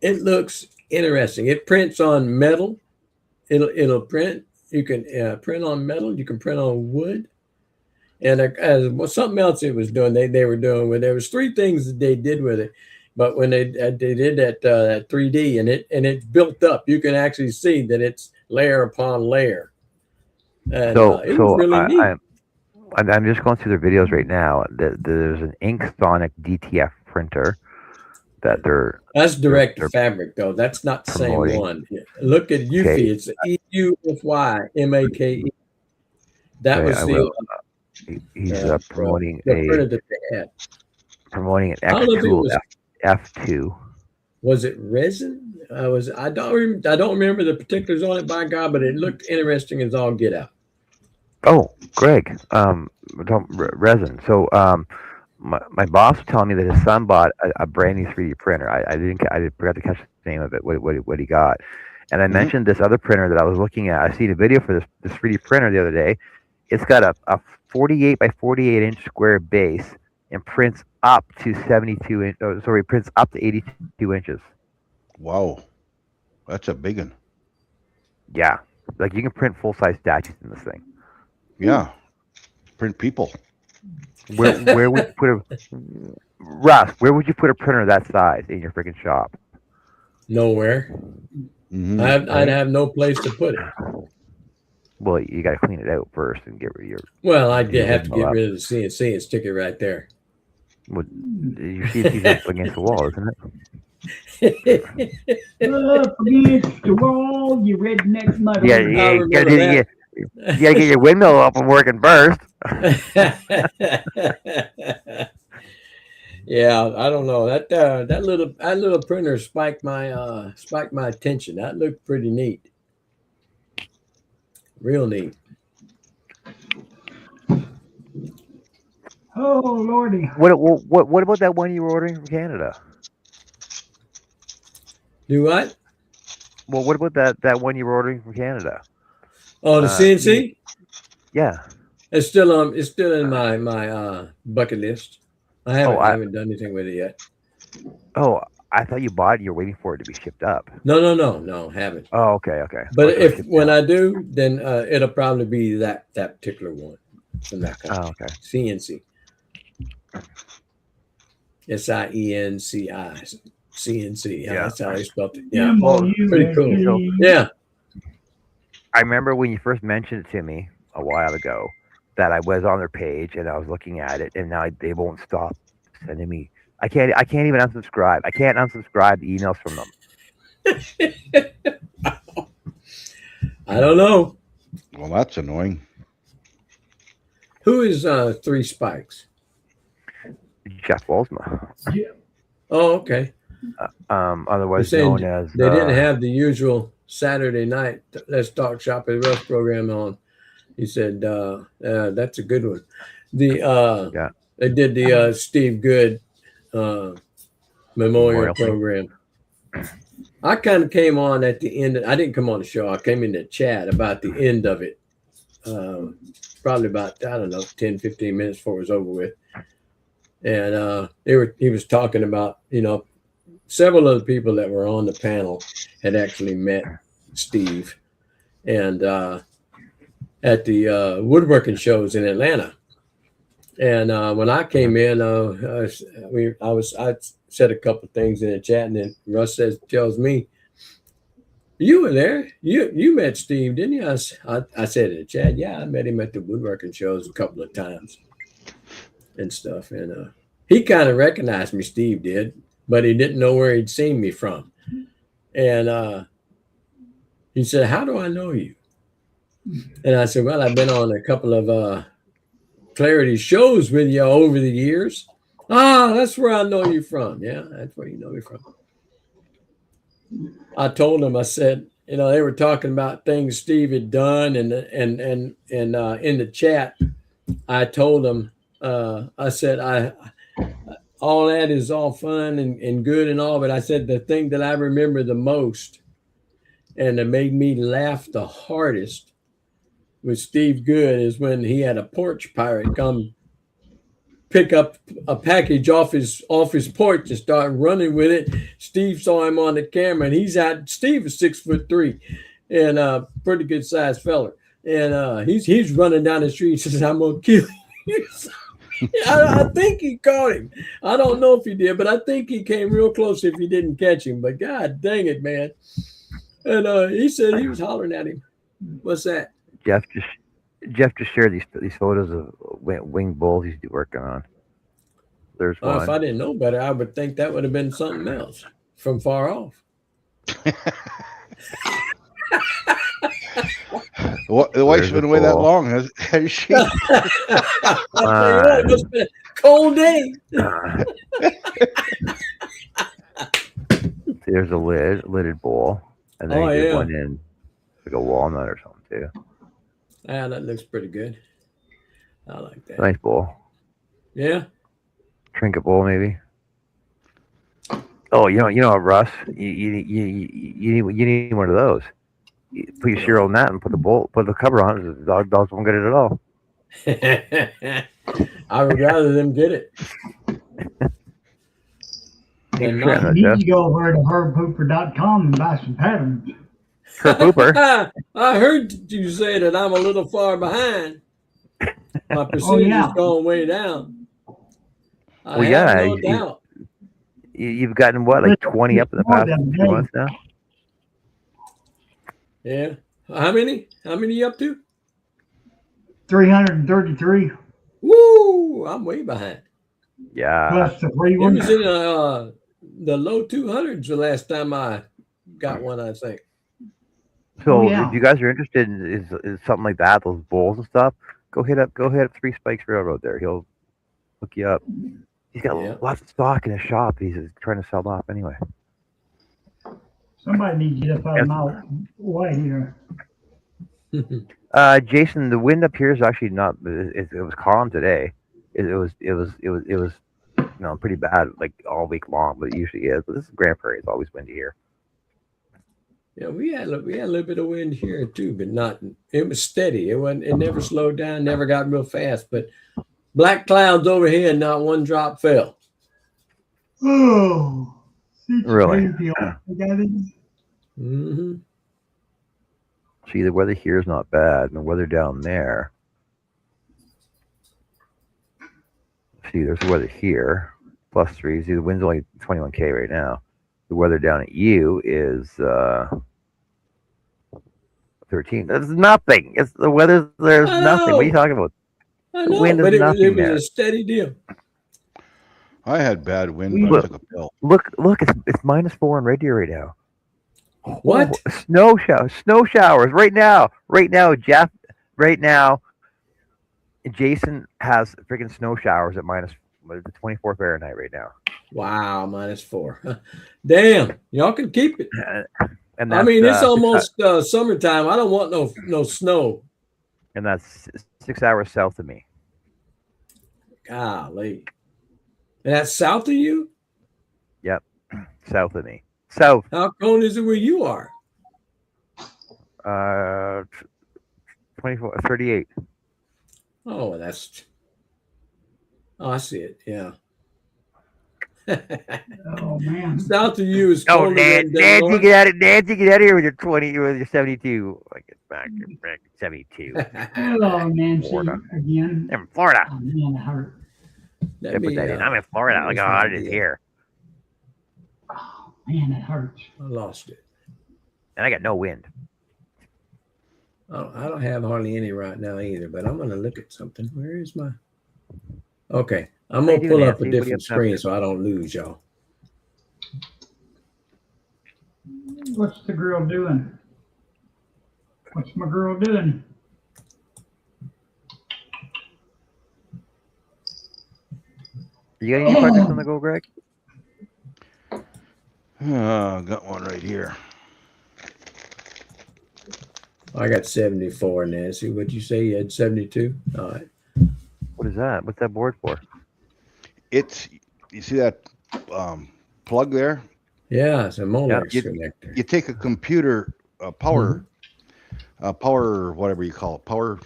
it looks interesting. It prints on metal. It'll print. You can print on metal. You can print on wood. And something else it was doing. They were doing with. There was 3 things that they did with it. But when they did that 3D and it's built up, you can actually see that it's layer upon layer. And, it was really neat. I'm just going through their videos right now. There's an InkSonic DTF printer that that's direct to fabric though. That's not the same promoting. one. Look at Eufy. Okay. It's EUFYMAKE. That Okay, was I the will. He's promoting the printer that they had. promoting an I don't know if it X-Tool was- F2. Was it resin? I don't remember the particulars on it, by God, but it looked interesting as all get out. Oh, Greg, resin. So, my boss was telling me that his son bought a brand new 3D printer. I forgot to catch the name of it. What he got, and I mentioned this other printer that I was looking at. I seen a video for this 3D printer the other day. It's got a 48 by 48 inch square base and prints up to 72 inch. Oh, sorry, prints up to 82 inches. Wow, that's a big one. Yeah, like you can print full size statues in this thing. Yeah, print people. Where would you put a Russ? Where would you put a printer that size in your freaking shop? Nowhere. Mhm. I'd have no place to put it. Well, you got to clean it out first and get rid of your. Well, I'd Yeah, have to get well, rid of the CNC and stick it right there. You see it's up against the wall, isn't it? Up against the wall, you redneck mother. Yeah, I you gotta remember get your windmill up and working first. Yeah, I don't know that little printer spiked my attention. That looked pretty neat, real neat. Oh Lordy. What about that one you were ordering from Canada? Do what? Well, what about that one you were ordering from Canada? Oh, the CNC. Yeah. It's still in my bucket list. I haven't done anything with it yet. Oh, I thought you bought it. You're waiting for it to be shipped up. No, haven't. Oh, okay. But Okay, when I do, then it'll probably be that particular one from that company. Oh, okay. CNC. SIENCI. CNC. Yeah, that's how I spelled it. Yeah. Pretty cool. So, Yeah. I remember when you first mentioned it to me a while ago that I was on their page and I was looking at it, and now they won't stop sending me. I can't even unsubscribe. I can't unsubscribe the emails from them. I don't know. Well, that's annoying. Who is Three Spikes? Jeff Wolsma. Oh, okay. Otherwise You're saying known as. They didn't have the usual Saturday night Let's Talk Shop at Russ program on. He said that's a good one. Yeah. They did the Steve Good memorial thing. program. I kind of came on at the end. I didn't come on the show. I came in to chat about the end of it. Probably about, I don't know, 10, 15 minutes before it was over with. And he was talking about, several of the people that were on the panel had actually met Steve and at the woodworking shows in Atlanta. And when I came in, I said a couple of things in the chat, and then Russ tells me, "You were there. You met Steve, didn't you?" I said in the chat, "Yeah, I met him at the woodworking shows a couple of times and stuff." And he kind of recognized me, Steve did, but he didn't know where he'd seen me from. And he said, "How do I know you?" And I said, "Well, I've been on a couple of Clarity shows with you over the years." "Ah, that's where I know you from." "Yeah, that's where you know me from." I told him, I said, they were talking about things Steve had done, and in the chat, I told him, I said, all that is all fun and good and all, but I said the thing that I remember the most and that made me laugh the hardest with Steve Good is when he had a porch pirate come pick up a package off his porch and start running with it. Steve saw him on the camera, and Steve is 6'3", and pretty good sized fella. And he's running down the street. He says, "I'm gonna kill you." I think he caught him. I don't know if he did, but I think he came real close if he didn't catch him. But God dang it, man! And he said he was hollering at him. What's that? Jeff just shared these photos of winged bulls he's working on. There's one. If I didn't know better, I would think that would have been something else from far off. The wife's There's been a away that ball. long, has she? I tell you what, it must have been a cold day. There's a lidded bowl, and then Oh, he did yeah. one in like a walnut or something too. Ah, that looks pretty good. I like that. Nice bowl, Yeah. trinket bowl maybe. Oh, you know, Russ, you need one of those. You put your cereal in that and put the cover on it. The dogs won't get it at all. I would rather them get it. Thanks And for not- sharing that, You Jeff. need to go over to herbhooper.com and buy some patterns. Kurt Hooper. I heard you say that I'm a little far behind. My percentage yeah. is going way down. I Well, have yeah, no doubt. You've gotten what, like 20 up in the More past than 2 me. months now? Yeah. How many? How many you up to? 333 Woo! I'm way behind. Yeah. plus the free It one. was in the low 200s the last time I got one, I think. So Oh, yeah. if you guys are interested in is something like that, those bowls and stuff, go hit up Three Spikes Railroad there. He'll hook you up. He's got Yeah. lots of stock in his shop. He's trying to sell off anyway. Somebody needs to get up out of my way here. Jason, the wind up here is actually not. It was calm today. It was pretty bad like all week long, but it usually is. But this is Grand Prairie. It's always windy here. Yeah, we had a little bit of wind here too, but not. It was steady. It never slowed down. Never got real fast. But black clouds overhead. Not one drop fell. Oh, Really? Mm-hmm. See, the weather here is not bad, and the weather down there. See, there's the weather here, +3. See, the wind's only 21K right now. The weather down at you is 13. That's nothing. It's the weather. There's I nothing. What are you know. talking about? I The know, wind is but it nothing was there. a steady deal. I had bad wind, but I Look. took a pill. Look! It's -4 in Red Deer right now. What? Oh, snow showers right now. Right now, Jeff. Right now, Jason has freaking snow showers at -24 Fahrenheit right now. Wow, -4. Damn, y'all can keep it. And I mean, it's that's, almost summertime. I don't want no snow. and that's 6 hours south of me. Golly. And that's south of you? South of me. South. How cold is it where you are? 24, 38. Oh, I see it. Yeah. Oh man. South of you is Oh, colder than Nancy, north. get out of here with your 20, with your 72. I get back, 72. Hello, Nancy Florida. again. I'm in Florida. Oh man, it hurt. They Let put me, that in. I'm in Florida. Look how hot it is here. Oh man, it hurts. I lost it. And I got no wind. I don't have hardly any right now either, but I'm going to look at something. Where is my? Okay. I'm How going you to pull doing, up a Nancy? What are you different up to? screen so I don't lose y'all. What's the girl doing? What's my girl doing? You got any projects on the go, Greg? Got one right here. I got 74, Nancy. What'd you say? You had 72? All right. What is that? What's that board for? It's, you see that plug there? Yeah, it's a Molex you- connector. You take a computer, power, whatever you call it, power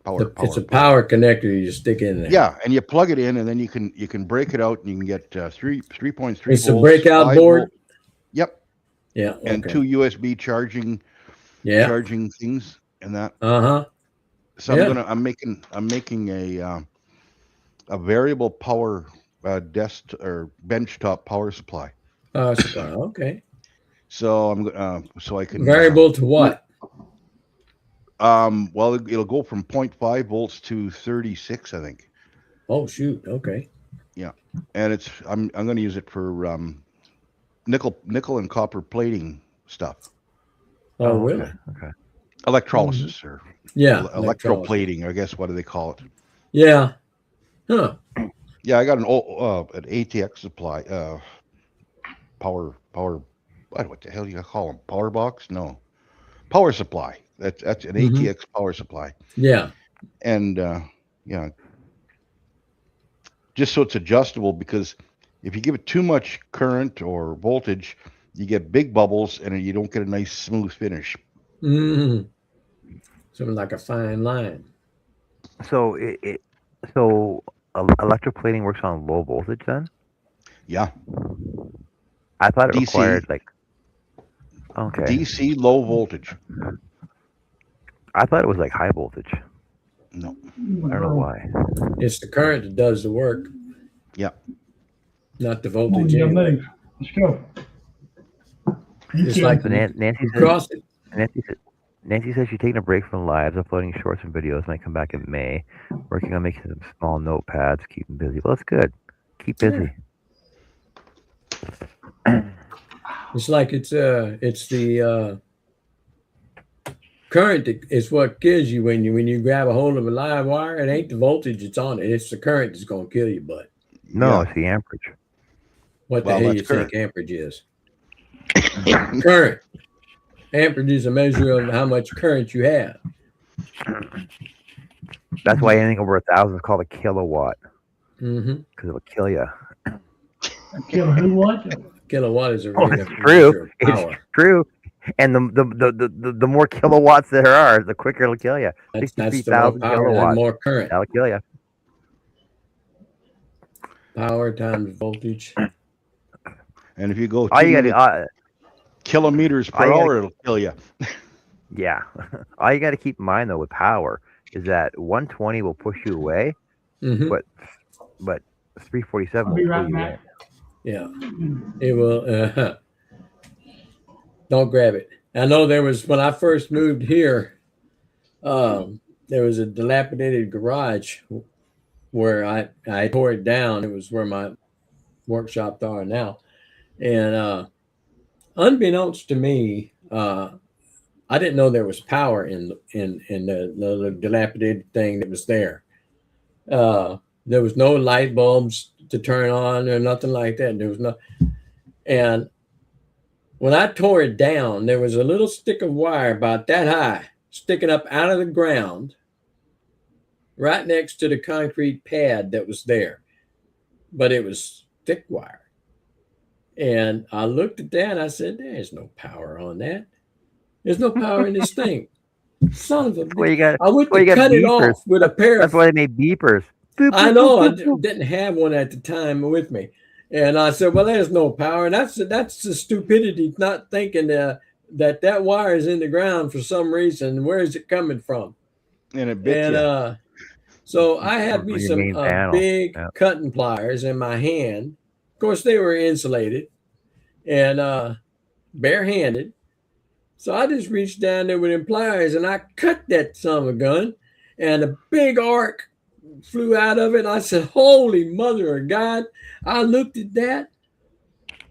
It's a power connector you stick in there. Yeah, and you plug it in, and then you can break it out, and you can get 3.3 It's volts. a breakout 5 board. Yep, Yeah. and Okay. 2 USB charging things, and that. So Yeah. I'm making a variable power desk or benchtop power supply. Power supply. Okay. So so I can Variable to what? well, it'll go from 0.5 volts to 36, I think. Oh shoot. Okay. Yeah, and I'm going to use it for nickel and copper plating stuff, Oh, really? Okay. electrolysis or Yeah. electroplating, I guess. What do they call it? Yeah. Huh. Yeah, I got an ATX supply, power. What the hell do you call them? Power box? No, power supply. That's an ATX power supply. Yeah. And yeah, just so it's adjustable, because if you give it too much current or voltage, you get big bubbles and you don't get a nice smooth finish. Mm-hmm. Something like a fine line. So electroplating works on low voltage then? Yeah, I thought it DC. required like. Okay. DC low voltage. I thought it was like high voltage. No. I don't know why. It's the current that does the work. Yeah. Not the Come on, voltage. you Anyway. move. Let's go. It's like So Nancy cross it. Nancy says she's taking a break from lives, uploading shorts and videos, might come back in May, working on making some small notepads, keeping busy. Well, that's good. Keep busy. It's like it's the current that is what kills you when you grab a hold of a live wire. It ain't the voltage that's on it. It's the current that's gonna kill you. But No, Yeah. it's the amperage. what Well, the hell that's you think amperage is? Current. Amperage is a measure of how much current you have. That's why anything over 1,000 is called a kilowatt, Mm-hmm. because it'll kill you. Kill who what? Kilowatt is a Oh, rate it's of true. measure of power. It's true. And the more kilowatts there are, the quicker it'll kill you. That's the more 63,000 power and kilowatts. more current. That'll kill you. Power times voltage. And if you go All too you many got to, kilometers per all you hour, it'll kill you. yeah. All you got to keep in mind though with power is that 120 will push you away, Mm-hmm. but 347 I'll will be pull right you back. Yeah. It will. Don't grab it. I know there was when I first moved here. There was a dilapidated garage where I tore it down. It was where my workshops are now, and unbeknownst to me, I didn't know there was power in the dilapidated thing that was there. There was no light bulbs to turn on or nothing like that. There was no, and when I tore it down, there was a little stick of wire about that high sticking up out of the ground right next to the concrete pad that was there. But it was thick wire. And I looked at that and I said, there's no power on that. There's no power in this thing. Son of a Well, you got. I went well, to you got cut it beepers. off with a pair That's of why they made beepers. Boop, I boop, know I boop, boop, boop. didn't have one at the time with me, and I said, "Well, there's no power," and that's the stupidity, not thinking that wire is in the ground for some reason. Where is it coming from? And it bit And you. so I had me Your some main panel. big Yeah. cutting pliers in my hand. Of course, they were insulated and barehanded. So I just reached down there with them pliers and I cut that son of a gun, and a big arc flew out of it. I said, "Holy mother of God." I looked at that.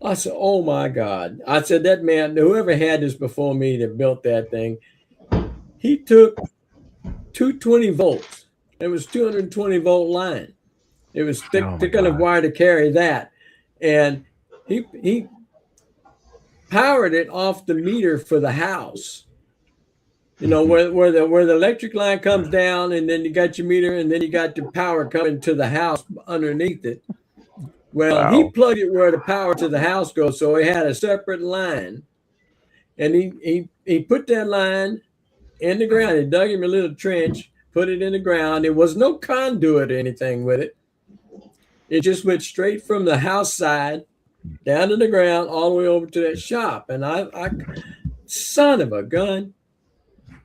I said, "Oh my God." I said, that man, whoever had this before me that built that thing, he took 220 volts. It was 220 volt line. It was thick, Oh my thick enough God. wire to carry that. And he powered it off the meter for the house. You know, where the electric line comes down, and then you got your meter, and then you got the power coming to the house underneath it. Well, he Wow. plugged it where the power to the house goes, so he had a separate line. And he put that line in the ground. He dug him a little trench, put it in the ground. There was no conduit or anything with it. It just went straight from the house side down to the ground, all the way over to that shop. And I son of a gun.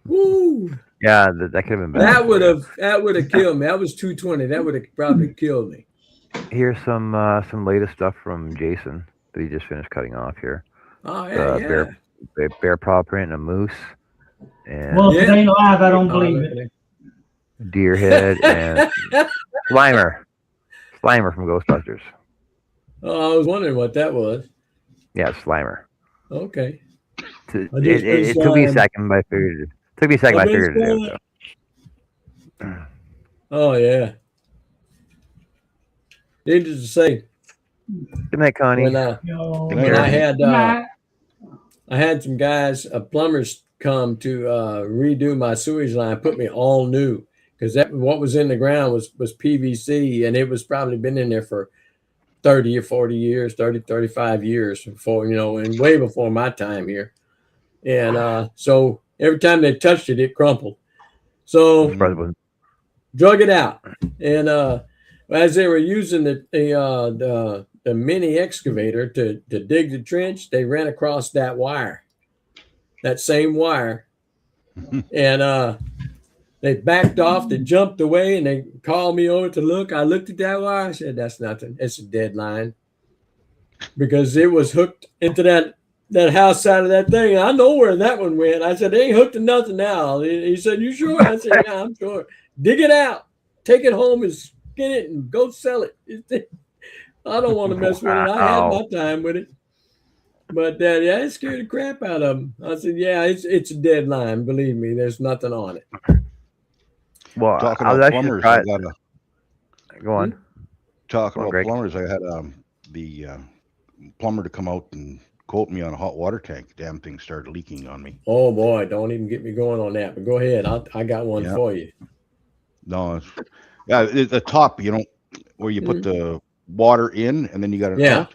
Woo! Yeah, that could have been bad. That would have killed me. That was 220. That would have probably killed me. Here's some latest stuff from Jason that he just finished cutting off here. Oh yeah, Bear paw print and a moose, and Well, if it ain't live, I don't believe it. deer head and Slimer from Ghostbusters. Oh, I was wondering what that was. Yeah, Slimer. Okay. It took me a second, but I figured it. Took me a second, but I figured it out. Oh yeah. Needless to say, Good night, Connie. when No. I had some guys, plumbers, come to redo my sewage line, put me all new, because what was in the ground was PVC, and it was probably been in there for 30 or 40 years, 35 years before, and way before my time here. And so every time they touched it, it crumpled. So drug it out. And as they were using the mini excavator to dig the trench, they ran across that same wire. And they backed off, they jumped away, and they called me over to look. I looked at that wire. I said, that's nothing. It's a dead line. Because it was hooked into that house side of that thing. I know where that one went. I said, they ain't hooked to nothing now. He said, you sure? I said, yeah, I'm sure. Dig it out. Take it home and skin it and go sell it. I don't want to mess with it. I had my time with it. But yeah, it scared the crap out of him. I said, yeah, it's a dead line. Believe me, there's nothing on it. Well, Talking I was about actually plumbers, Go on. Talking about Greg. plumbers, I had the plumber to come out and quote me on a hot water tank. Damn thing started leaking on me. Oh boy, don't even get me going on that. But go ahead, I got one for you. No, the top, where you put the water in and then you got it out.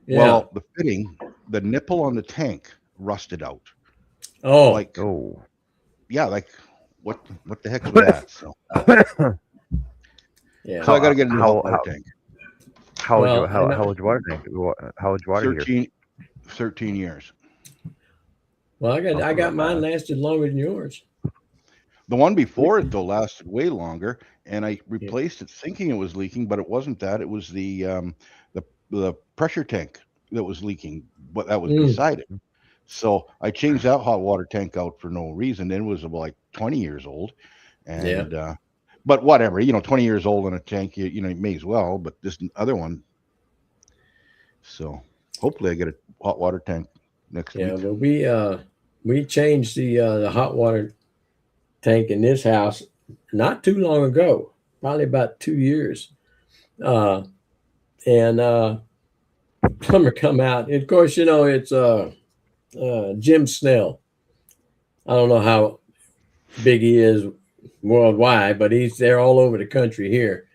Yeah. Well, the fitting, the nipple on the tank rusted out. Oh, Like what the heck was that? So yeah. I got to get a new hot water tank. How old's your water tank? How old's your water here? 13 years. Well, I got mine lasted longer than yours. The one before it though lasted way longer, and I replaced it thinking it was leaking, but it wasn't that. It was the pressure tank that was leaking, but that was beside it. So I changed that hot water tank out for no reason. It was like 20 years old, and but whatever, 20 years old in a tank, you may as well. But this other one, so hopefully I get a hot water tank next week. Yeah, but we changed the hot water tank in this house not too long ago, probably about 2 years, and plumber come out. And of course, it's Jim Snell. I don't know how big he is worldwide, but he's there all over the country here.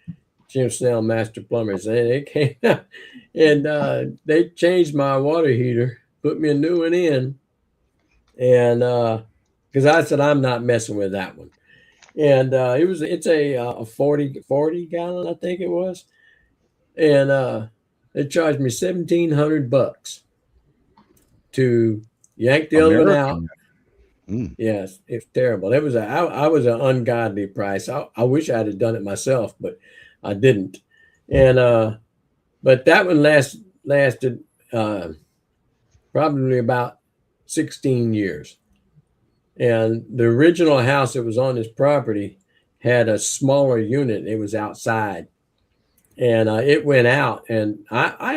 Jim Snell, Master Plumbers, and they came out and they changed my water heater, put me a new one in, and because I said I'm not messing with that one, and it's a 40 gallon, I think it was, and they charged me $1,700 to yank the other one out. Yes, it's terrible. It was I was an ungodly price. I wish I'd have done it myself, but I didn't. And but that one lasted probably about 16 years. And the original house that was on this property had a smaller unit. It was outside, and it went out. And I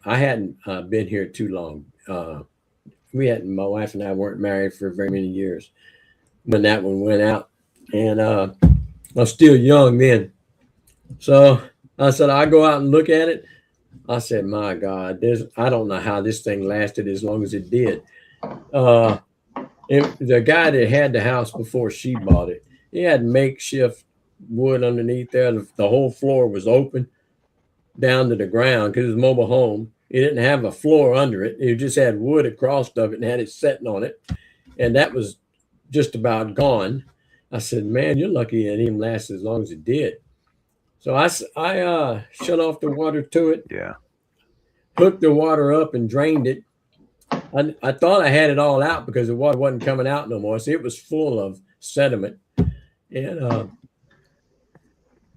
hadn't been here too long. My wife and I weren't married for very many years when that one went out, and I was still young then. So I said, I'll go out and look at it. I said, my God, I don't know how this thing lasted as long as it did. The guy that had the house before she bought it, he had makeshift wood underneath there. The whole floor was open down to the ground because it was a mobile home. It didn't have a floor under it. It just had wood across of it and had it setting on it. And that was just about gone. I said, man, you're lucky it even lasted as long as it did. So I shut off the water to it, Yeah. hooked the water up and drained it. I thought I had it all out because the water wasn't coming out no more. So it was full of sediment. And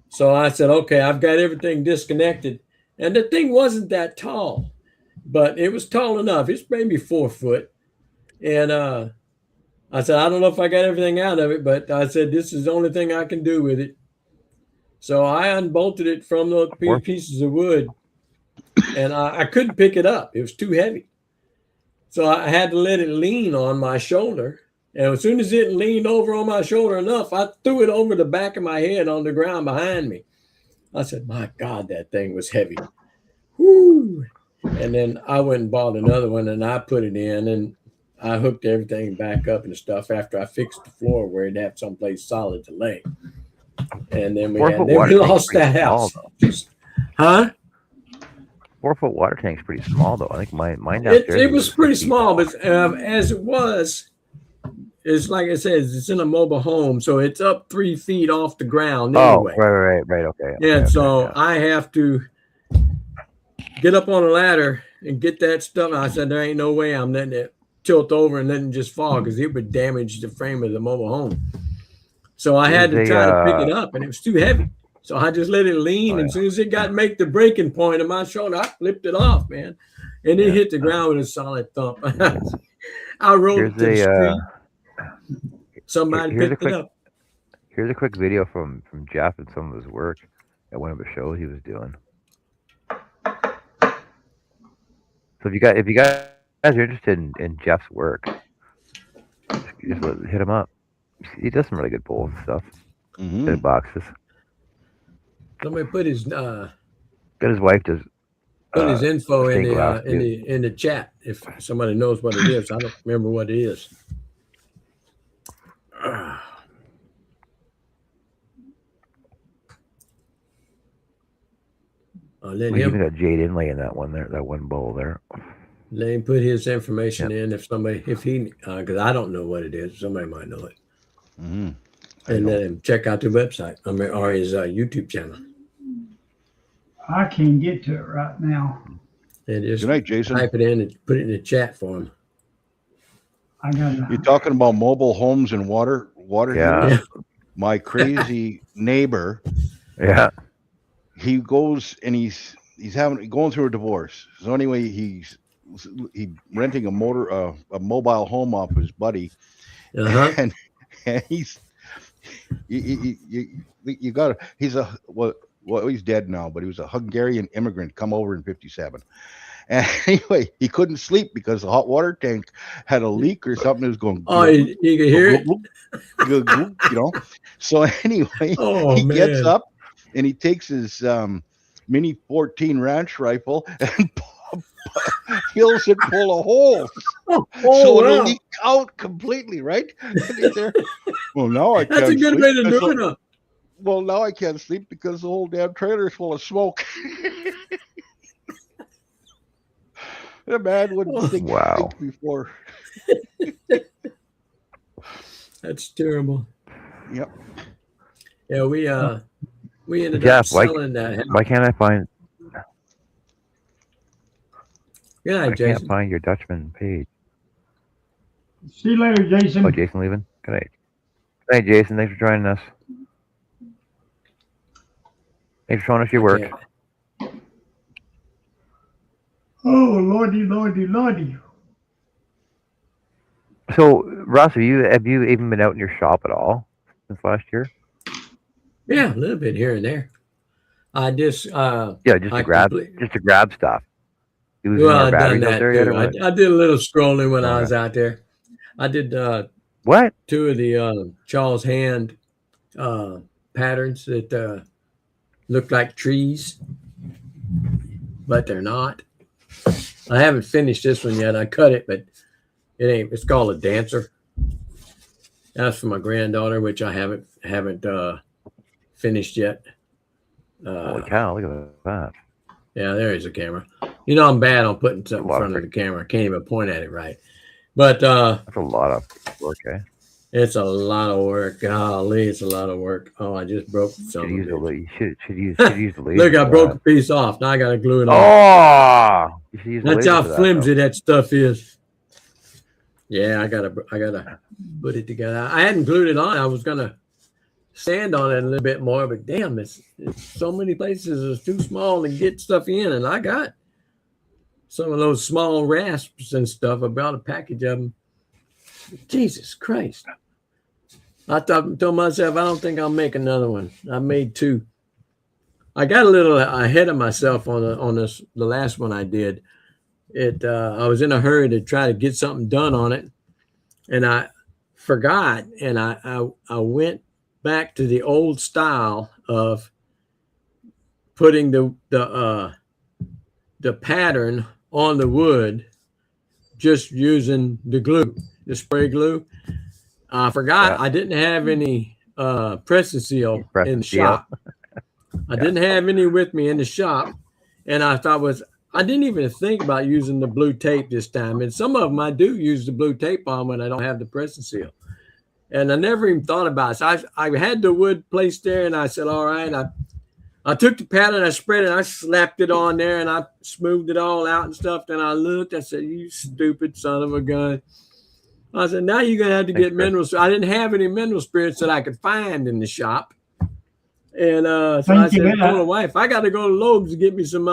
so I said, okay, I've got everything disconnected. And the thing wasn't that tall, but it was tall enough. It's maybe 4 foot. And I said, I don't know if I got everything out of it, but I said, this is the only thing I can do with it. So I unbolted it from those pieces of wood, and I couldn't pick it up. It was too heavy. So I had to let it lean on my shoulder. And as soon as it leaned over on my shoulder enough, I threw it over the back of my head on the ground behind me. I said, my God, that thing was heavy. Whoo! And then I went and bought another one, and I put it in, and I hooked everything back up and stuff after I fixed the floor where it'd have someplace solid to lay. And then we lost that house. Huh? 4 foot water tank's pretty small though. I think mine downstairs. It was pretty small, but as it was, it's like I said, it's in a mobile home, so it's up 3 feet off the ground anyway. Oh, right. Okay. And so I have to get up on a ladder and get that stuff. I said, there ain't no way I'm letting it tilt over and letting it just fall because it would damage the frame of the mobile home. So I had to try to pick it up, and it was too heavy. So I just let it lean. And as soon as it make the breaking point of my shoulder, I flipped it off, man. And it hit the ground with a solid thump. I rolled to the street. Somebody picked it up. Here's a quick video from Jeff and some of his work at one of the shows he was doing. So if you guys are interested in Jeff's work, just hit him up. He does some really good bowls and stuff. Good boxes. Somebody put his got his wife does put his info in the chat if somebody knows what it is. I don't remember what it is. Even got Jade Inlay in that one bowl there. Let him put his information in if he because I don't know what it is. Somebody might know it. Mm-hmm. And let him check out the website or his YouTube channel. I can't get to it right now. And just Good night, Jason. Type it in and put it in the chat for him. You're talking about mobile homes and water Yeah. My crazy neighbor. Yeah. He goes and he's going through a divorce. So anyway, he's renting a mobile home off his buddy, and he's he's dead now, but he was a Hungarian immigrant come over in 57. And anyway, he couldn't sleep because the hot water tank had a leak or something. It was going. Oh, you could hear it. You know. So anyway, he gets up and he takes his Mini 14 ranch rifle and fills it full of holes. So it'll leak out completely, right? Well, now I can't. That's a good way to do it. Well, now I can't sleep because the whole damn trailer is full of smoke. The man wouldn't think before. That's terrible. Yep. Yeah, we ended up selling that. Why can't I find? Good night, Jason. I can't find your Dutchman page. See you later, Jason. Oh, Jason leaving. Good night. Good night, Jason. Thanks for joining us. Thanks for showing us your work. Yeah. Oh, lordy. So, Ross, have you even been out in your shop at all since last year? Yeah, a little bit here and there. I just just to grab stuff. Well, I done that too. I did a little scrolling when I was out there. I did 2 of the Charles Hand patterns that look like trees, but they're not. I haven't finished this one yet. I cut it, but it's called a dancer. That's for my granddaughter, which I haven't finished yet. Holy cow, look at that. Yeah, there is a camera. You know, I'm bad on putting something in front of the camera. I can't even point at it right. But that's a lot of work, eh? It's a lot of work. Golly, it's a lot of work. Oh, I just broke Should some. use should use the laser. Look, I for broke a that. piece off. Now I got to glue it on. Oh, you should use the That's laser how for that, flimsy though. that stuff is. Yeah, I gotta put it together. I hadn't glued it on. I was gonna sand on it a little bit more, but damn, it's so many places it's too small to get stuff in, and I got some of those small rasps and stuff. About a package of them. Jesus Christ! Told myself I don't think I'll make another one. I made 2. I got a little ahead of myself on the last one I did. I was in a hurry to try to get something done on it, and I forgot, and I went back to the old style of putting the pattern on the wood, just using the glue, the spray glue. I forgot I didn't have any press and seal Press in and the seal. shop. I didn't have any with me in the shop, and I didn't even think about using the blue tape this time. And some of them I do use the blue tape on when I don't have the press and seal. And I never even thought about it. So I had the wood placed there, and I said, all right. I took the pattern, I spread it, I slapped it on there, and I smoothed it all out and stuff. Then I looked, I said, you stupid son of a gun. I said, now you're going to have to get minerals. I didn't have any mineral spirits that I could find in the shop. And so I said, to my wife, I got to go to Loeb's to get me some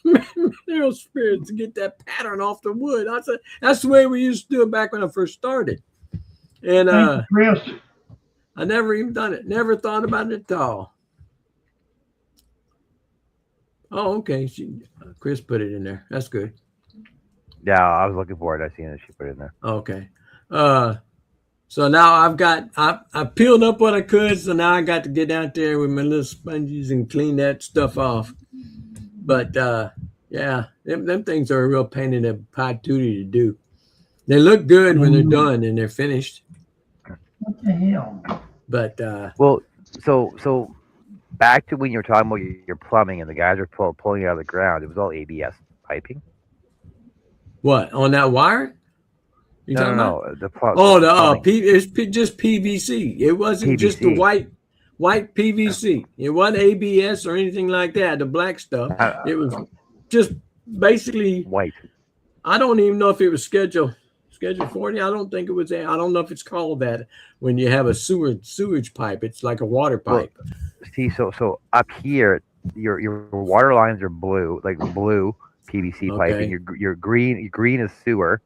mineral spirits to get that pattern off the wood. I said, that's the way we used to do it back when I first started. And Chris. I never even done it. Never thought about it at all. Oh, okay. Chris put it in there. That's good. Yeah, I was looking for it. I seen it. She put it in there. Okay. So now I peeled up what I could. So now I got to get out there with my little sponges and clean that stuff off. But yeah, them things are a real pain in the patootie to do. They look good when they're done and they're finished. What the hell? But well, so back to when you were talking about your plumbing and the guys were pulling it out of the ground. It was all ABS piping. What, on that wire? No. It's just PVC. It wasn't PVC. Just the white PVC. It wasn't ABS or anything like that. The black stuff. It was just basically white. I don't even know if it was Schedule 40. I don't think it was. I don't know if it's called that when you have a sewage pipe. It's like a water pipe. Well, see, so up here, your water lines are blue, like blue PVC piping. Your green is sewer,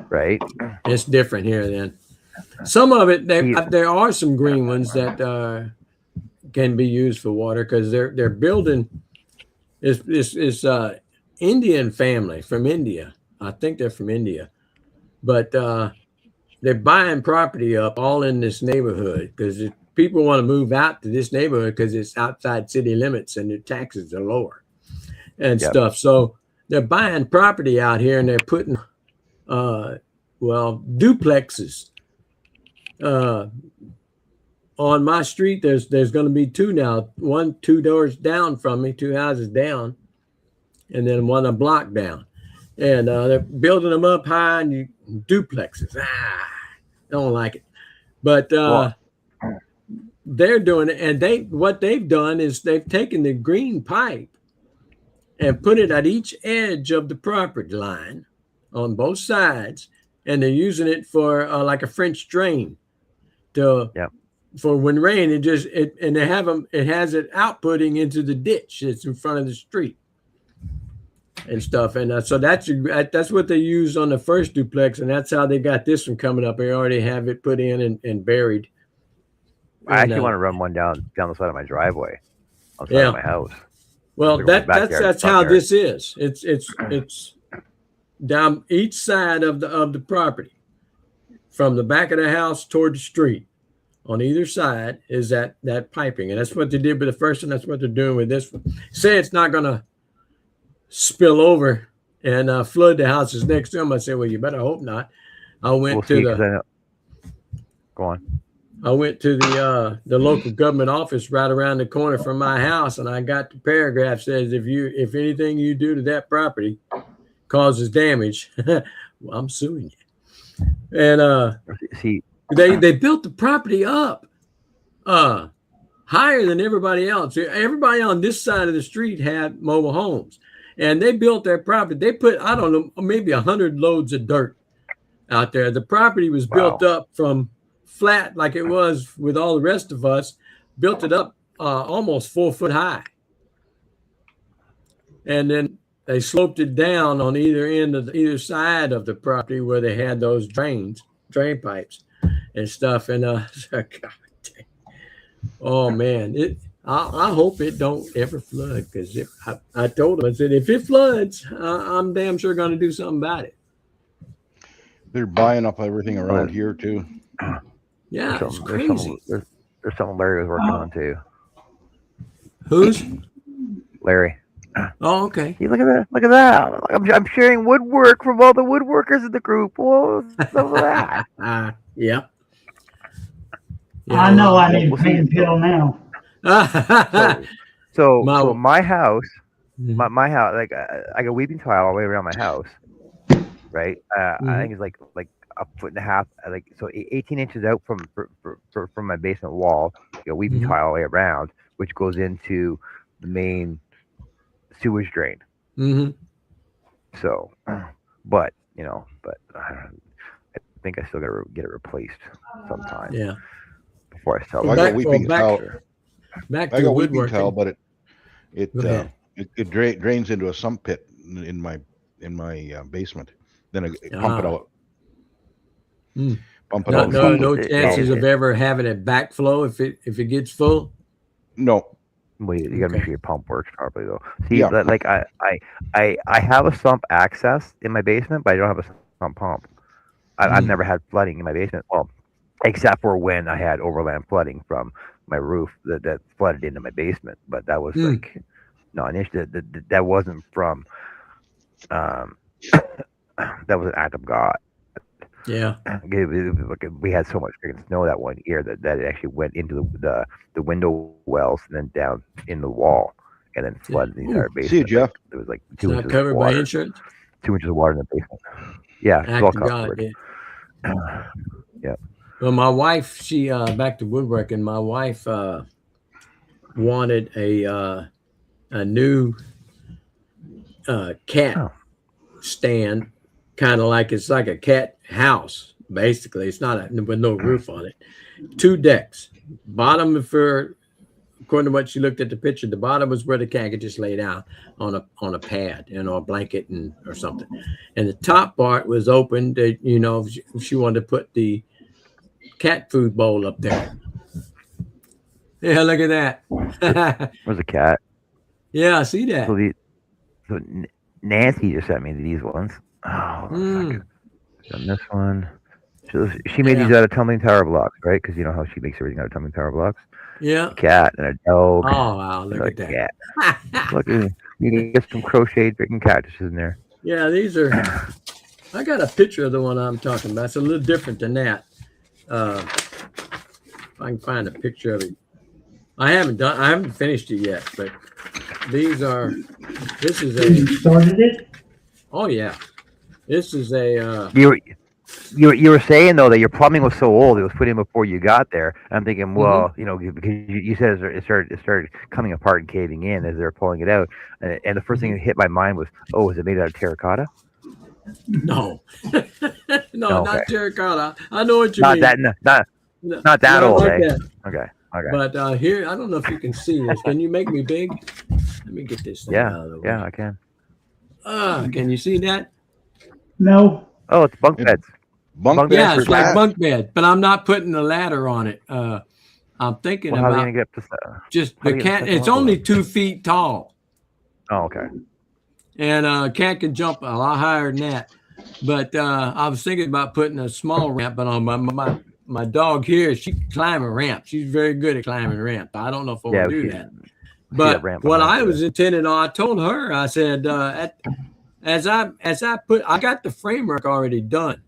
right? It's different here then. Some of it, there are some green ones that can be used for water because they're building. It's Indian family from India. I think they're from India, but they're buying property up all in this neighborhood because people want to move out to this neighborhood because it's outside city limits and the taxes are lower and stuff. So they're buying property out here and they're putting, duplexes. On my street, there's going to be 2 now. 2 doors down from me, 2 houses down, and then 1 a block down. And they're building them up high and duplexes. Don't like it. But they're doing it. And what they've done is they've taken the green pipe and put it at each edge of the property line on both sides. And they're using it for like a French drain for when rain. It has it outputting into the ditch that's in front of the street and stuff. And so that's what they used on the first duplex, and that's how they got this one coming up. They already have it put in and buried. I actually want to run one down the side of my driveway, on the side of my house. Well, that's how this is. It's down each side of the property, from the back of the house toward the street. On either side is that piping, and that's what they did with the first one. That's what they're doing with this one. Say it's not going to spill over and flood the houses next to them. I said, well, you better hope not. I went to the local government office right around the corner from my house, and I got the paragraph says if anything you do to that property causes damage, well, I'm suing you. And They built the property up higher than everybody else. Everybody on this side of the street had mobile homes, and they built their property. They put, I don't know, maybe 100 loads of dirt out there. The property was built up from flat like it was with all the rest of us, built it up almost 4 foot high. And then they sloped it down on either side of the property where they had those drain pipes and stuff. And God, oh man, I hope it don't ever flood, because I told them, I said, if it floods, I'm damn sure going to do something about it. They're buying up everything around here too. Yeah, it's There's crazy. there's something Larry was working on too. Who's? Larry. Oh, okay. See, look at that! Look at that! I'm sharing woodwork from all the woodworkers in the group. Whoa, some of that. Yeah. I know I need a pain pill now. So My- my house, Mhm. my house, like I got weeping tile all the way around my house, right? I think it's like a foot and a half, like so 18 inches out from my basement wall. You got weeping Mhm. tile all the way around, which goes into the main sewage drain. Mm-hmm. So, but I think I still got to get it replaced sometime Yeah. before I sell Well, it. I got weeping tile. Back I to got weeping woodworking. tile, but it Go ahead. drains into a sump pit in my basement. Then I pump it out. Hmm. Pump it No, out. no It- chances of ever having it backflow if it gets full. No. Well, you gotta make Okay. sure your pump works properly though. See, Yeah. like I have a sump access in my basement, but I don't have a sump pump. I've Mm. never had flooding in my basement. Well, except for when I had overland flooding from my roof that flooded into my basement. But that was like not an issue. That wasn't from that was an act of God. Yeah. We had so much freaking snow that one year that it actually went into the window wells and then down in the wall and then flooded the entire basement. See you, Jeff. There was like It's 2 not inches covered of by water. insurance. 2 inches of water in the basement. Yeah, it's all Act of God. covered. Yeah. Yeah. Well, my wife, she back to woodworking. My wife wanted a new cat stand, kind of like it's like a cat house. Basically, it's not with no roof on it. 2 decks. Bottom for, according to what she looked at the picture, the bottom was where the cat could just lay down on a pad, a blanket or something. And the top part was open. To, if she wanted to put the cat food bowl up there. Yeah, look at that. There's a cat. Yeah, I see that. So Nancy just sent me these ones. Oh, hold on a second. And this one. So she made these out of tumbling tower blocks, right? Because you know how she makes everything out of tumbling tower blocks. Yeah. A cat and a dog. Oh wow, look and at a that. cat. Look, you can get some crocheted freaking cactuses in there. Yeah, these are. I got a picture of the one I'm talking about. It's a little different than that. If I can find a picture of it. I haven't finished it yet, but these are. This is You a. started it? Oh yeah, this is a. You were saying though that your plumbing was so old; it was put in before you got there. I'm thinking, well, because you said it started coming apart and caving in as they were pulling it out, and the first thing that hit my mind was, oh, is it made out of terracotta? No, no, Okay. not terracotta. I know what you Not mean. that, not that Not old, like eh? that. Okay. But here, I don't know if you can see this. Can you make me big? Let me get this thing out of the way. Yeah, I can. Can you see that? No. Oh, it's bunk It- beds. Bunk Yeah, Yeah, beds it's for like cats. bunk bed, but I'm not putting a ladder on it. I'm thinking Well, how are you about gonna get up to? just how the do you get cat. the second It's level only up? 2 feet tall, Oh, okay. and cat can jump a lot higher than that. But I was thinking about putting a small ramp, but on my dog here, she can climb a ramp. She's very good at climbing ramp. I don't know if I want to do that. But ramp what behind I you. was intending on, I told her, I said, as I got the framework already done,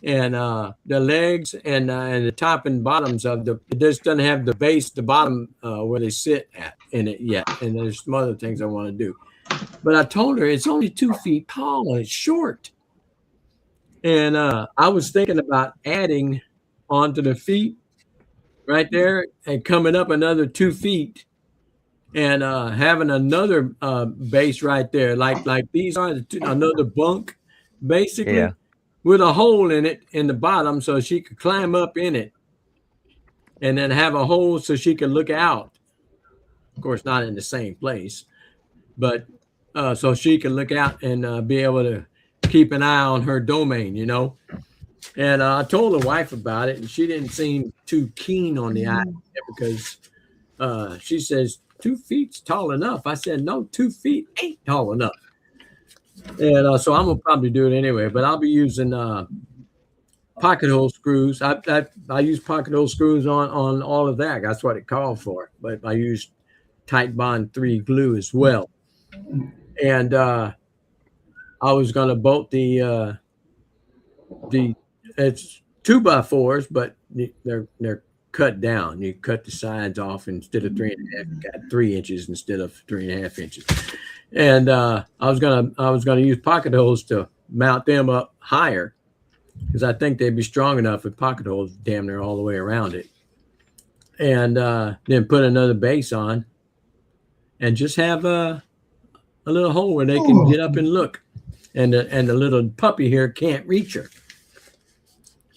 and the legs and the top and bottoms of it just doesn't have the base, the bottom where they sit at in it yet. And there's some other things I want to do. But I told her it's only 2 feet tall and it's short. And I was thinking about adding onto the feet right there and coming up another 2 feet and having another base right there, like these are another bunk, basically, Yeah. with a hole in it in the bottom so she could climb up in it, and then have a hole so she could look out. Of course, not in the same place, but so she could look out and be able to keep an eye on her domain, you know. And I told the wife about it, and she didn't seem too keen on the idea because she says 2 feet's tall enough. I said, no, 2 feet ain't tall enough. And so I'm gonna probably do it anyway, but I'll be using pocket hole screws. I use pocket hole screws on all of that. That's what it called for. But I use Titebond 3 glue as well. And I was gonna bolt the it's 2x4s, but they're cut down. You cut the sides off instead of 3.5. You got 3 inches instead of 3.5 inches. And I was gonna use pocket holes to mount them up higher because I think they'd be strong enough with pocket holes damn near all the way around it. And then put another base on, and just have a little hole where they can get up and look, and the little puppy here can't reach her.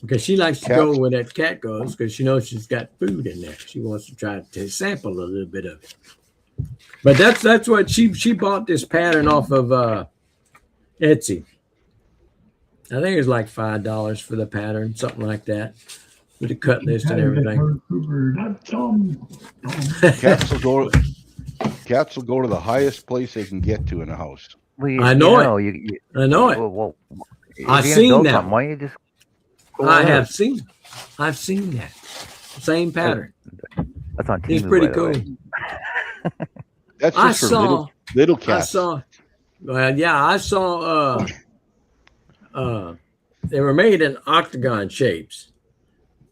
Because she likes to go where that cat goes because she knows she's got food in there. She wants to try to sample a little bit of it. But that's what she bought this pattern off of Etsy. I think it was like $5 for the pattern, something like that, with the cut list and everything. Cats will go to the highest place they can get to in a house. Well, I know it. I know it. Well, I've seen that. Why don't you just I've seen that same pattern. That's on TV. It's pretty cool. That's just for little cats. I saw they were made in octagon shapes,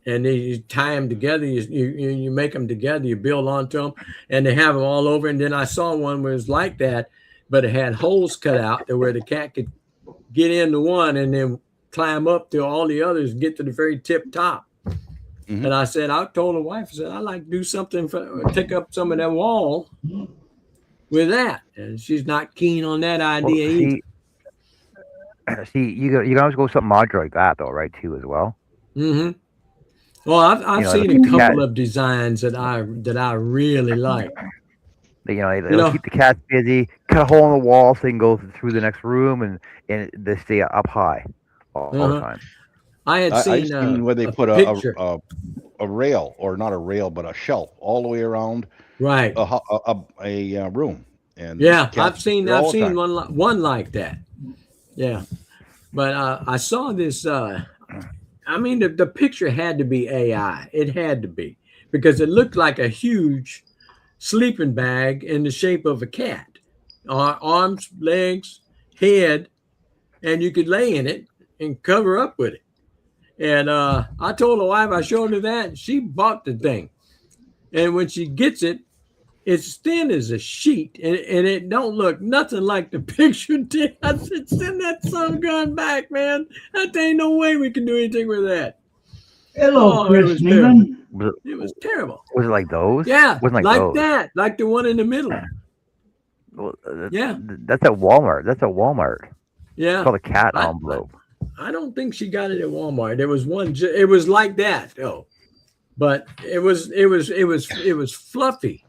and you tie them together. You make them together. You build onto them, and they have them all over. And then I saw one where it was like that, but it had holes cut out to where the cat could get into one and then climb up to all the others and get to the very tip top. Mm-hmm. And I told the wife, I said, I'd like to do something take up some of that wall with that. And she's not keen on that idea either. See, you can always go something modular like that though, right? Too, as well. Mm-hmm. Well, I've seen a couple of designs that I really like. They'll keep the cats busy. Cut a hole in the wall so they can go through the next room, and they stay up high all the time. I've seen where they put a rail, or not a rail, but a shelf all the way around, right? A room. And yeah, I've seen one like that. Yeah, but I saw this. I mean, the picture had to be AI. It had to be, because it looked like a huge sleeping bag in the shape of a cat, arms, legs, head, and you could lay in it and cover up with it. And I told the wife, I showed her that, and she bought the thing. And when she gets it, it's thin as a sheet, and it don't look nothing like the picture did. I said, send that son gun back, man. That ain't no way we can do anything with that. Hello, Chris Neiman. It was terrible. Was it like those? Yeah, wasn't like those. that, like the one in the middle. Well, yeah, that's at Walmart. Yeah, it's called a cat envelope. I don't think she got it at Walmart. There was one. It was like that, though, but it was fluffy.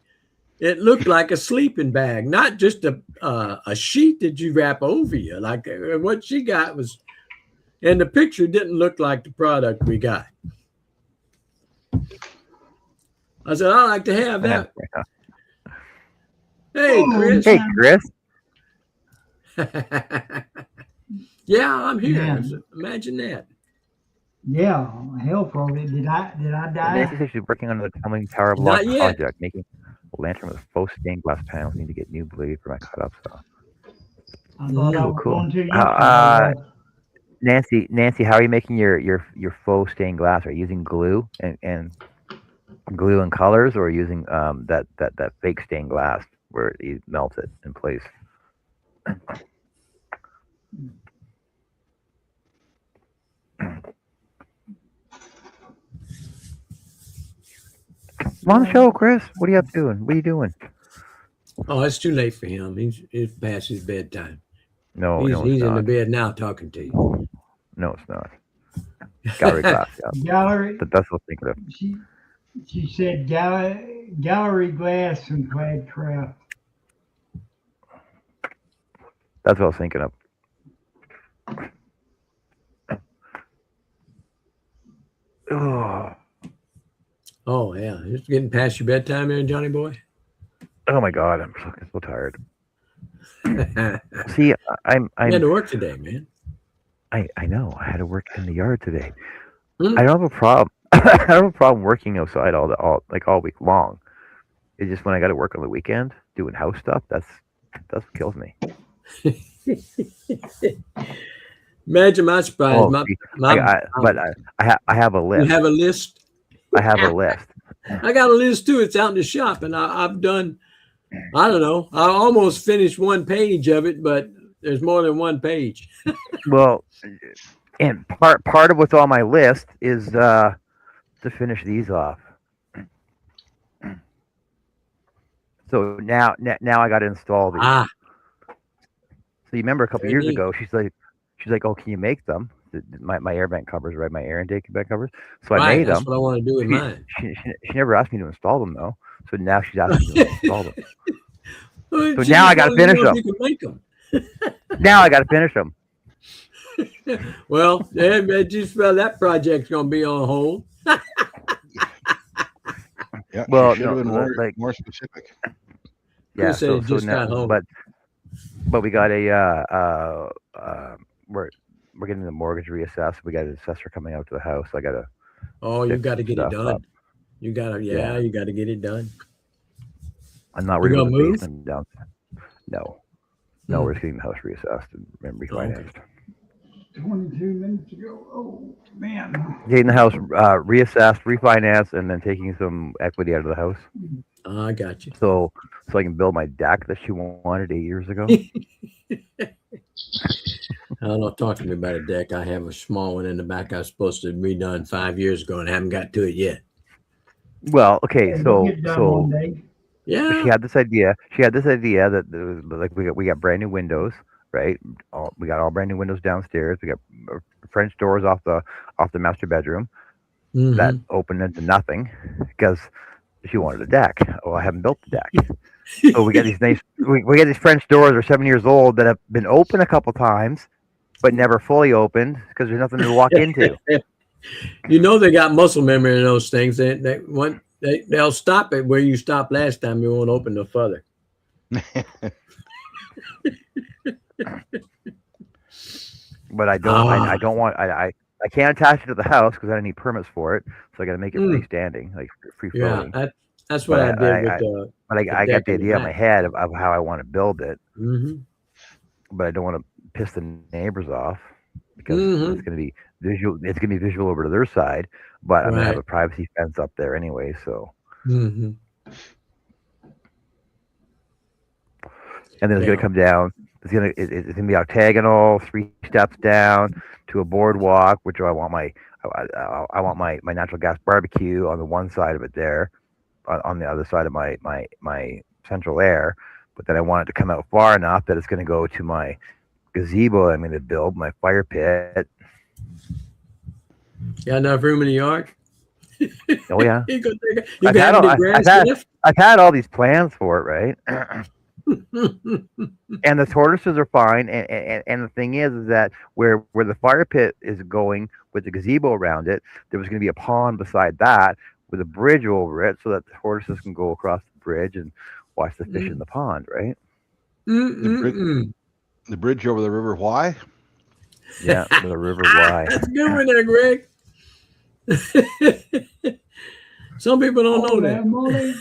It looked like a sleeping bag, not just a sheet that you wrap over you. Like what she got was, and the picture didn't look like the product we got. I said, I'd like to have that. Hey, Chris. Hey, Chris. Yeah, I'm here. Yeah. Imagine that. Yeah, hell for it. Did I die? Nancy says she's working on the tumbling tower block project, making a lantern with faux stained glass panels. Need to get new blade for my cut up. So. Cool. Nancy, how are you making your faux stained glass? Are you using glue and glue and colors, or using that fake stained glass where you melt it in place? Come on the show, Chris. What are you up to? What are you doing? Oh, it's too late for him. It's past his bedtime. No, He's no, it's in the not. bed now talking to you. No, it's not. Gallery class, yeah. Gallery. That's what I'm thinking of. She said gallery glass and clad craft. That's what I was thinking of. Oh, Oh yeah, it's getting past your bedtime, there, Johnny boy. oh my God, I'm fucking so tired. You See, I'm had to work today, man. I know. I had to work in the yard today. Hmm. I don't have a problem. I don't have a problem working outside all week long. It's just when I got to work on the weekend doing house stuff. That's what kills me. Imagine my surprise. Oh, My, see, my, I have a you list. have a list. I have a list. I got a list too. It's out in the shop, and I've done. I don't know. I almost finished one page of it, but there's more than one page. Well, and part of what's on my list is to finish these off. So now I got to install these. Ah, So you remember a couple very years neat. ago, she's like, oh, can you make them? My air vent covers, right? My air intake vent covers. So I Right, made that's them. what I want to do with She, mine. she never asked me to install them though. So now she's asking me to install them. Well, So she now just I got to wanted to finish know if them. you can make them. Now I got to finish them. Well, just about that project's gonna be on hold. Yeah, Well, she should have no, been more, like more specific. yeah. Chris said So it just got now, home. but we got we're getting the mortgage reassessed. We got an assessor coming out to the house. I got to Oh, you fix got to some get it stuff done. up. You gotta, Yeah. you got to get it done. I'm not You ready gonna with the move? basement down. No, Hmm. we're just getting the house reassessed and refinanced. 22 minutes ago. Oh man. Getting the house reassessed, refinanced, and then taking some equity out of the house, I got you. so I can build my deck that she wanted 8 years ago. I don't know. Talk to me about a deck. I have a small one in the back. I was supposed to be done 5 years ago and haven't got to it yet. Well, okay, We'll get done one so day. she Yeah. had this idea. She had this idea that there was, like we got brand new windows, right? We got all brand new windows downstairs. We got French doors off the master bedroom that Mhm. opened into nothing because she wanted a deck. Well, I haven't built the deck. So we got these nice. We got these French doors that are 7 years old that have been open a couple times, but never fully opened because there's nothing to walk into. You know they got muscle memory in those things. They'll stop it where you stopped last time. You won't open no further. But I don't. I don't want. I can't attach it to the house because I don't need permits for it. So I got to make it Mm. freestanding, like free Yeah, floating. that's what I But did with the. But I deck got the in the idea in my back. head of how I want to build it, Mm-hmm. but I don't want to piss the neighbors off because Mhm. it's going to be visual. It's going to be visual over to their side, but I'm going to have Right. a privacy fence up there anyway. So, Mm-hmm. and then it's going Yeah. to come down. It's going to be octagonal, 3 steps down to a boardwalk, which I want I want my natural gas barbecue on the one side of it there, on the other side of my central air. But then I want it to come out far enough that it's going to go to my gazebo I'm going to build, my fire pit. Got enough room in the yard? Oh yeah, You can take I've you had got all- any grass I've had- left? I've had all these plans for it, right? And the tortoises are fine. And the thing is that where the fire pit is going with the gazebo around it, there was going to be a pond beside that with a bridge over it, so that the tortoises can go across the bridge and watch the fish in the pond, right? Mm-mm-mm. The bridge over the river. Why? Yeah, with a river Wye. That's a good one there, Greg. Some people don't know that. Money.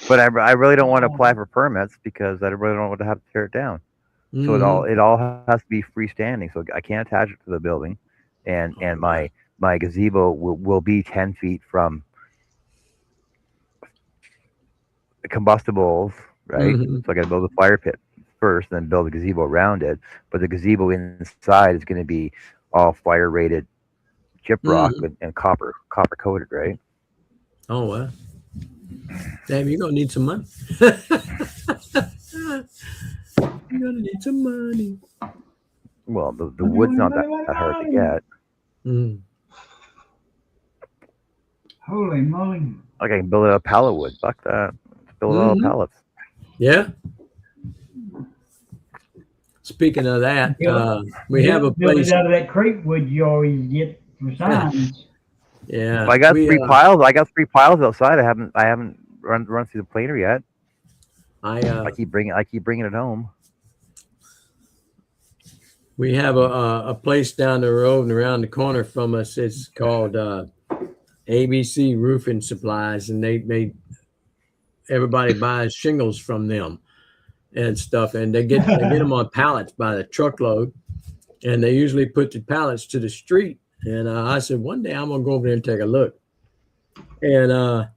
But I really don't want to apply for permits because I really don't want to have to tear it down. So Mhm. it all has to be freestanding. So I can't attach it to the building, and my gazebo will be 10 feet from the combustibles, right? Mhm. So I got to build a fire pit first, then build a gazebo around it. But the gazebo inside is going to be all fire rated gyprock and copper coated, right? Oh well. Damn, you're gonna need some money. You're gonna need some money. Well, the wood's not that hard to get. Mm. Holy moly. Like I can build it out of pallet wood. Fuck that. Build it out of Mhm. pallets. Yeah. Speaking of that, Yeah. we have a Build place. it out of that crepe wood you always get for signs. Yeah. I got we, 3 piles. I got 3 piles outside. I haven't run through the planer yet. I keep bringing it home. We have a place down the road and around the corner from us. It's called ABC Roofing Supplies, and everybody buys shingles from them and stuff, and they get them on pallets by the truckload, and they usually put the pallets to the street. And I said one day I'm gonna go over there and take a look. And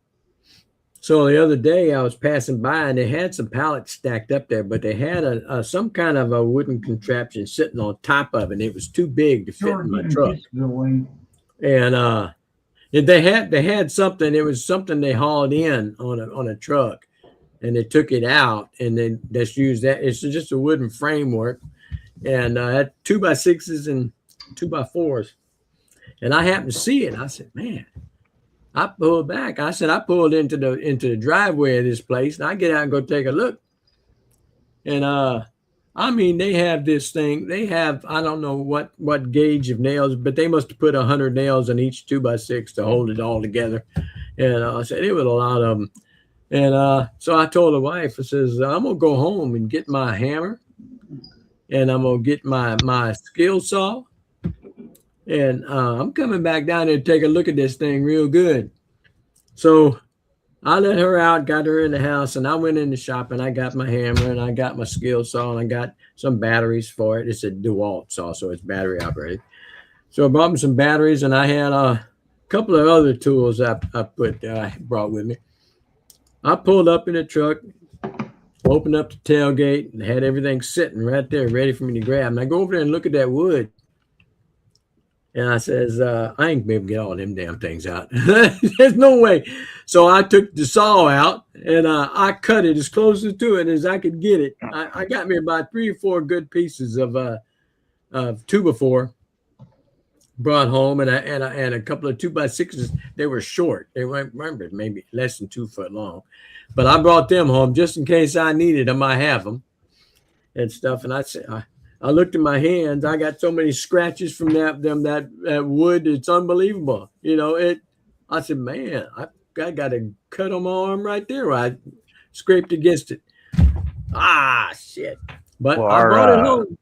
so the other day I was passing by and they had some pallets stacked up there, but they had some kind of a wooden contraption sitting on top of it. And it was too big to fit Sure, in my getting truck. this away. And they had something. It was something they hauled in on a truck, and they took it out and then just used that. It's just a wooden framework, and had 2x6s and 2x4s. And I happened to see it. And I said, man. I pulled back. I said, I pulled into the driveway of this place, and I get out and go take a look. And I mean, they have this thing. They have, I don't know what gauge of nails, but they must have put 100 nails in each 2x6 to hold it all together. And I said, it was a lot of them. And so I told the wife, I says, I'm gonna go home and get my hammer, and I'm gonna get my skill saw. And I'm coming back down there to take a look at this thing real good. So I let her out, got her in the house, and I went in the shop and I got my hammer and I got my skill saw and I got some batteries for it. It's a DeWalt saw, so it's battery operated. So I brought me some batteries and I had a couple of other tools I brought with me. I pulled up in the truck, opened up the tailgate, and had everything sitting right there ready for me to grab. And I go over there and look at that wood. And I says, I ain't gonna be able to get all them damn things out. There's no way. So I took the saw out and I cut it as close to it as I could get it. I got me about 3 or 4 good pieces of 2x4 brought home, and a couple of 2x6s. They were short. They weren't, remember, maybe less than 2 foot long. But I brought them home just in case I needed them. I have them and stuff. And I said, I looked at my hands. I got so many scratches from that wood. It's unbelievable. You know, I said, man, I got a cut on my arm right there where I scraped against it. Ah, shit. But Well, I brought it home.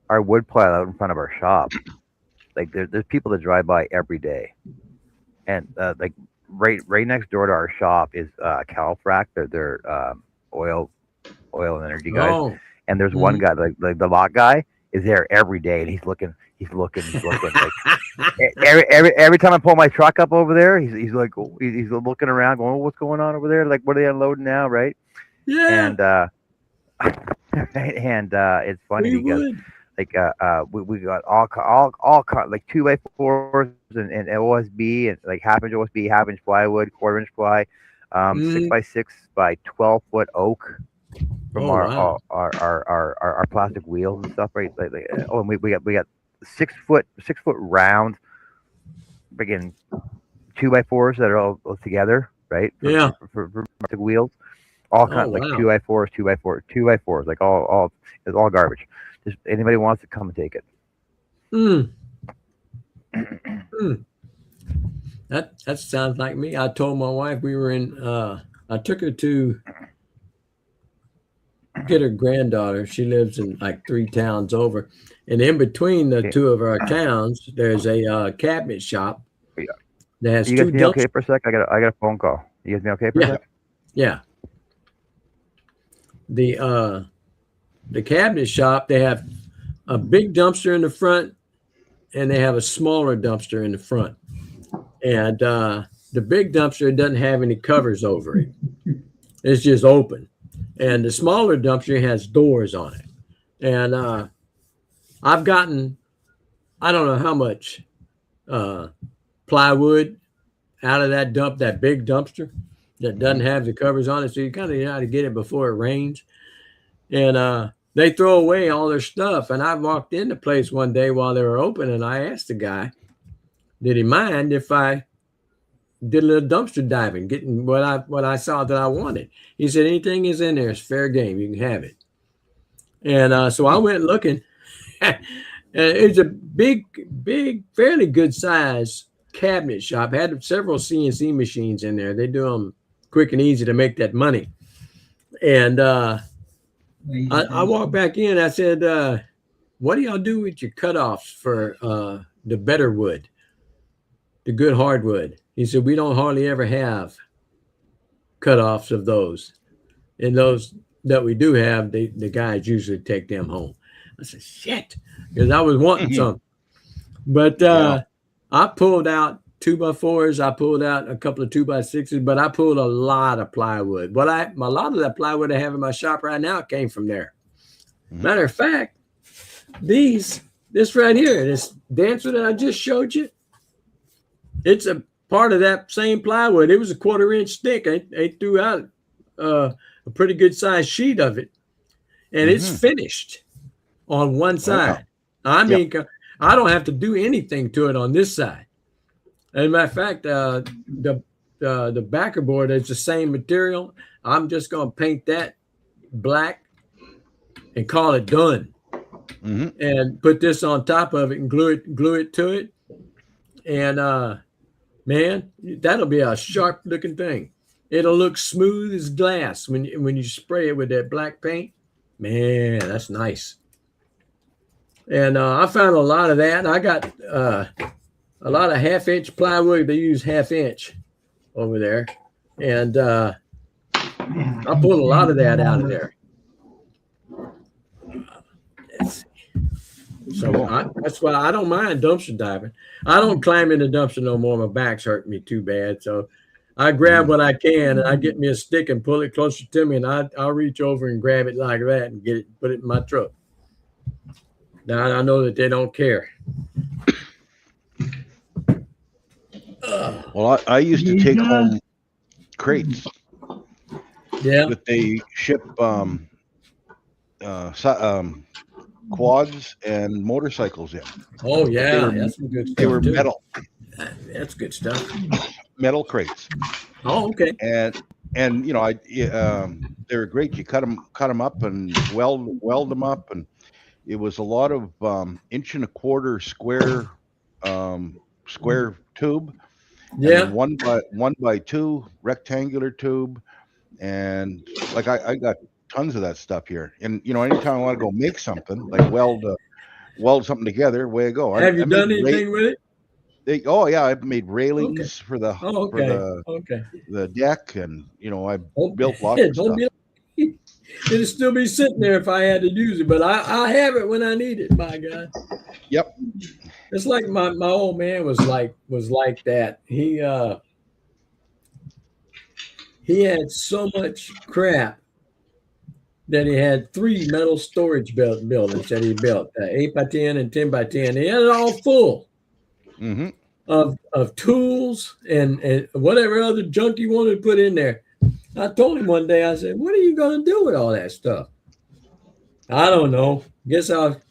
Our wood pile out in front of our shop, like there's people that drive by every day, and like right next door to our shop is Calfrac. They're oil and energy guys. Oh, And there's one guy, like the lot guy, is there every day, and he's looking. Like every time I pull my truck up over there, he's like, he's looking around, going, oh, what's going on over there? Like, what are they unloading now, right? yeah. And it's funny because we got all like 2x4s and OSB and like half-inch OSB, half-inch plywood, quarter-inch ply, 6x6 by 12-foot oak. From our plastic wheels and stuff, right? And we got 6 foot round, friggin' 2x4s that are all together, right? For plastic wheels, all kinds like 2x4s, like all it's all garbage. Just anybody wants to come and take it. That sounds like me. I told my wife we were in. I took her to get her granddaughter. She lives in like 3 towns over, and in between the 2 of our towns, there's a cabinet shop that has you 2 guys be okay for a sec? I got a phone call. You guys be okay for a sec? Yeah. The cabinet shop, they have a big dumpster in the front, and they have a smaller dumpster in the front. And the big dumpster doesn't have any covers over it. It's just open. And the smaller dumpster has doors on it. And I've gotten, I don't know how much plywood out of that that big dumpster that doesn't have the covers on it. So you kind of know how to get it before it rains. And they throw away all their stuff. And I walked in the place one day while they were open, and I asked the guy, did he mind if I did a little dumpster diving, getting what I saw that I wanted? He said, anything is in there, it's fair game. You can have it. And so I went looking. And it's a big, fairly good size cabinet shop. Had several CNC machines in there. They do them quick and easy to make that money. And I walked back in. I said, what do y'all do with your cutoffs for the better wood, the good hardwood? He said, we don't hardly ever have cutoffs of those. And those that we do have, the guys usually take them home. I said, shit, because I was wanting some. But I pulled out 2x4s. I pulled out a couple of 2x6s, but I pulled a lot of plywood. A lot of that plywood I have in my shop right now came from there. Matter of fact, this right here, this dancer that I just showed you, it's a part of that same plywood. It was a 1/4-inch stick. I threw out a pretty good sized sheet of it, and it's finished on one side. I mean, I don't have to do anything to it on this side. As a matter of fact, the backer board is the same material. I'm just going to paint that black and call it done. And put this on top of it and glue it to it. And man, that'll be a sharp looking thing. It'll look smooth as glass when you spray it with that black paint. Man, that's nice. And I found a lot of that. I got a lot of 1/2-inch plywood. They use 1/2-inch over there. And I pulled a lot of that out of there. So that's why I don't mind dumpster diving. I don't climb in the dumpster no more. My back's hurting me too bad. So I grab what I can, and I get me a stick and pull it closer to me, and I'll reach over and grab it like that and get it, put it in my truck. Now I know that they don't care. Well, I used to take home crates that they ship quads and motorcycles in. Oh yeah, that's some good stuff. They were metal. That's good stuff. Metal crates. Oh, okay. And you know, they were great. You cut them up and weld them up, and it was a lot of 1.25 square tube. Yeah. And 1x2 rectangular tube, and like I got tons of that stuff here. And you know, anytime I want to go make something, like weld something together, away I go. Have you done anything with it? I've made railings for the the deck, and you know, I built lots of stuff. It'd still be sitting there if I had to use it, but I have it when I need it. My God. Yep. It's like my old man was like that. He had so much crap that he had 3 metal storage buildings that he built, 8x10 and 10x10. He had it all full of tools and whatever other junk he wanted to put in there. I told him one day, I said, what are you going to do with all that stuff? I don't know. Guess I'll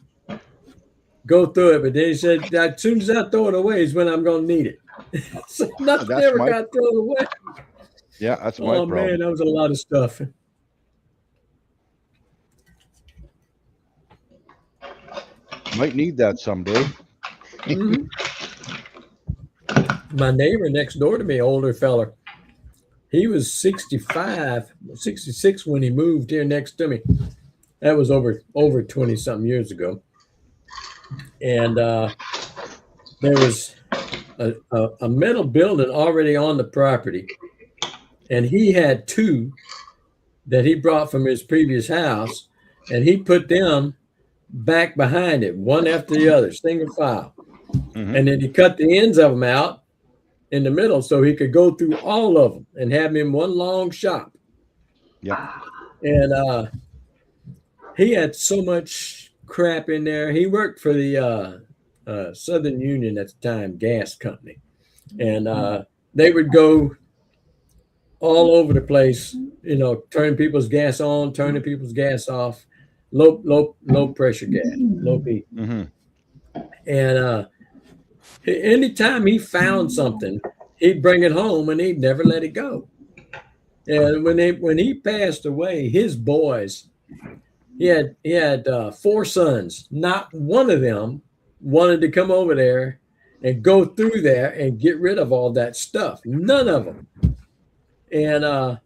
go through it. But they said, as soon as I throw it away is when I'm going to need it. So nothing ever got thrown away. Yeah, that's my problem. Oh, man, that was a lot of stuff. Might need that someday. My neighbor next door to me, older feller, he was 66 when he moved here next to me. That was over 20-something years ago. And there was a metal building already on the property. And he had 2 that he brought from his previous house. And he put them back behind it, one after the other, single file. And then he cut the ends of them out in the middle so he could go through all of them and have them in one long shop. Yeah. And he had so much crap in there. He worked for the Southern Union at the time, gas company. And they would go all over the place, you know, turning people's gas on, turning people's gas off, low pressure gas, low heat. Mm-hmm. And anytime he found something, he'd bring it home and he'd never let it go. And when he passed away, his boys, he had 4 sons. Not one of them wanted to come over there and go through there and get rid of all that stuff. None of them. And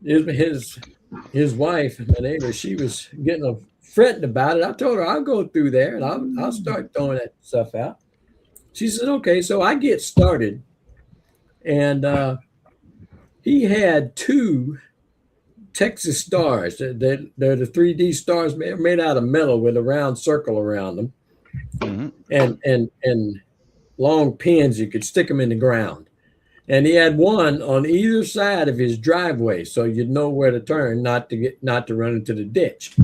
his wife, my neighbor, she was getting fretting about it. I told her I'll go through there and I'll start throwing that stuff out. She said, okay. So I get started, and he had 2 Texas stars. They're the 3D stars made out of metal with a round circle around them, Mm-hmm. and long pins. You could stick them in the ground. And he had one on either side of his driveway, so you'd know where to turn, not to run into the ditch.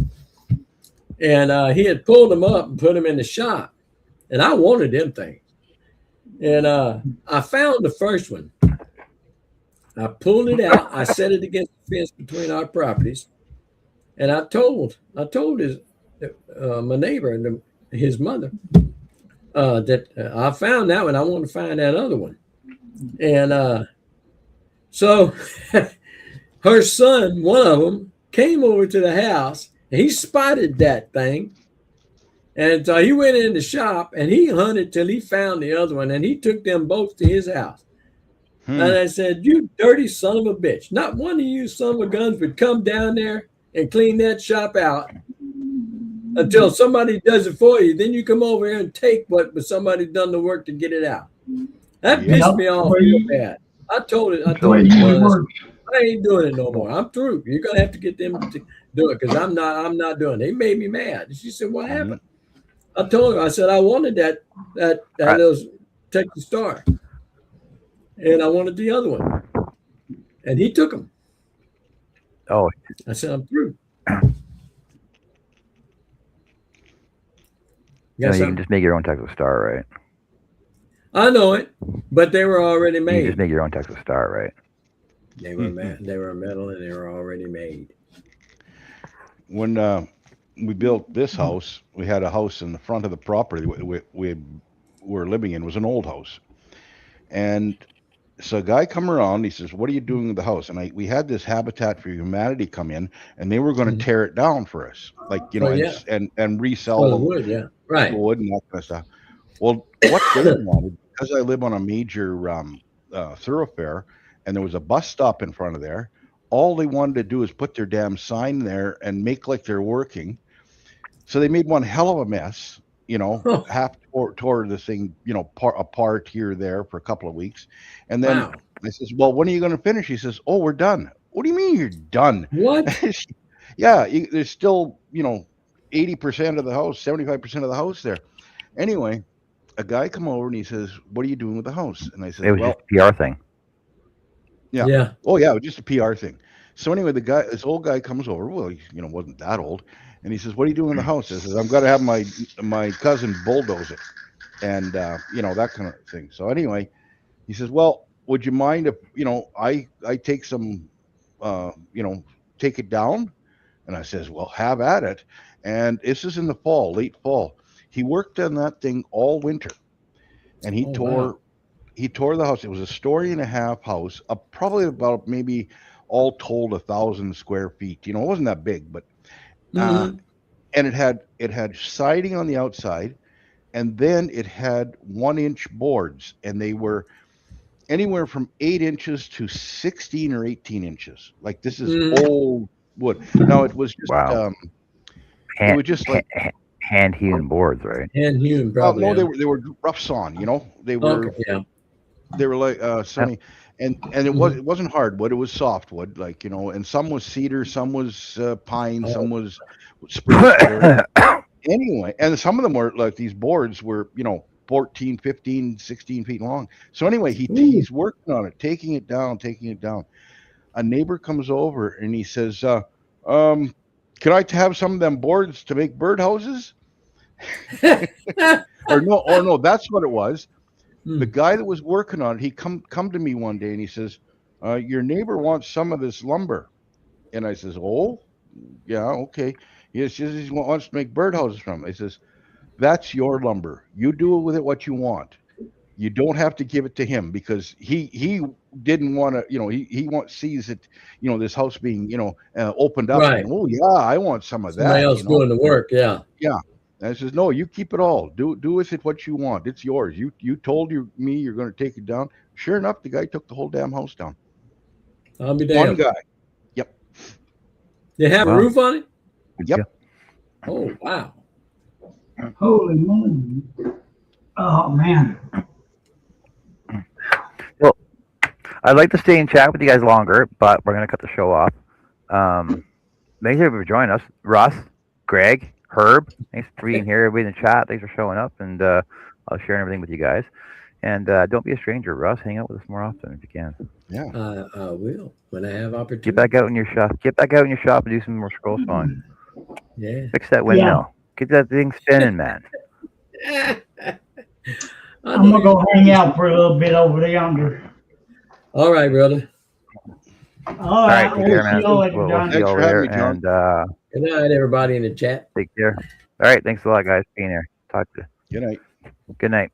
And he had pulled them up and put them in the shop, and I wanted them things. And I found the first one. I pulled it out. I set it against the fence between our properties, and I told his my neighbor and his mother that I found that one. I want to find that other one. And so her son, one of them, came over to the house and he spotted that thing. And so he went in the shop and he hunted till he found the other one, and he took them both to his house. And I said, you dirty son of a bitch. Not one of you son of a guns would come down there and clean that shop out until somebody does it for you. Then you come over here and take what somebody done the work to get it out. That pissed me off real bad. I told him, I ain't doing it no more. I'm through. You're gonna have to get them to do it because I'm not doing it. They made me mad. And she said, what happened? I told her, I said I wanted that little Texas Star. And I wanted the other one. And he took them. Oh, I said, I'm through. you can just make your own Texas Star, right? I know it, but they were already You made. can just make your own Texas Star, right? They were metal and they were already made. When we built this house, we had a house in the front of the property we were living in. It was an old house. And so a guy come around, he says, what are you doing with the house? And we had this Habitat for Humanity come in, and they were going to tear it down for us, like, you know, and resell the wood, right. wood and that kind of stuff. Well, what they wanted, because I live on a major thoroughfare, and there was a bus stop in front of there, all they wanted to do is put their damn sign there and make like they're working. So they made one hell of a mess, you know, half tore the thing, you know, apart here or there for a couple of weeks. And then I says, well, when are you going to finish? He says, oh, we're done. What do you mean you're done? What? Yeah, there's still, you know, 80% of the house, 75% of the house there. Anyway, a guy come over and he says, what are you doing with the house? And I said, it was just a PR thing. Yeah. Oh, yeah, it was just a PR thing. So anyway, this old guy comes over. Well, he, you know, wasn't that old. And he says, what are you doing in the house? I says, I'm going to have my cousin bulldoze it. And, you know, that kind of thing. So anyway, he says, well, would you mind if, you know, I take some, you know, take it down? And I says, well, have at it. And this is in the fall, late fall. He worked on that thing all winter. And he tore the house. It was a 1.5-story house, probably about maybe all told 1,000 square feet. You know, it wasn't that big, but and it had siding on the outside, and then it had 1-inch boards, and they were anywhere from 8 inches to 16 or 18 inches. Like, this is old wood. Now it was just it was just like hand hewn boards, right? Hand hewn, probably. No, they were rough sawn. You know, they were they were like semi, and it wasn't hardwood. It was softwood, like, you know. And some was cedar, some was pine, some was spruce. Anyway, and some of them were like, these boards were, you know, 14, 15, 16 feet long. So anyway, he's working on it, taking it down. A neighbor comes over and he says, can I have some of them boards to make birdhouses? or no, that's what it was. The guy that was working on it, he come to me one day and he says, your neighbor wants some of this lumber. And I says, oh, yeah, okay. He says he wants to make birdhouses from it. I says, that's your lumber. You do with it what you want. You don't have to give it to him because he didn't want to, he sees it, this house being, opened up. Right. And, oh yeah, I want some of Somebody that. else doing the work. Yeah. Yeah. And I says, no, you keep it all. Do with it what you want. It's yours. You told me you're going to take it down. Sure enough, the guy took the whole damn house down. I'll be One damned. guy. Yep. They have a Wow. roof on it? Yep. Oh, wow. Holy moly. Oh, man. I'd like to stay in chat with you guys longer, but we're gonna cut the show off. Thanks everybody for joining us. Russ, Greg, Herb, thanks for being here. Everybody in the chat, thanks for showing up, and I was sharing everything with you guys. And don't be a stranger, Russ. Hang out with us more often if you can. Yeah. I will when I have opportunity. Get back out in your shop. Get back out in your shop and do some more scroll sawing. Yeah. Fix that windmill. Get that thing spinning, man. I'm going to go hang out for a little bit over yonder. All right, brother. All right, right. take care, man. We'll see you later, We'll John. see you all Thanks for later. having me, And Good night, everybody in the chat. take care. All right. Thanks a lot, guys, for being here. Talk to you. Good night. Good night.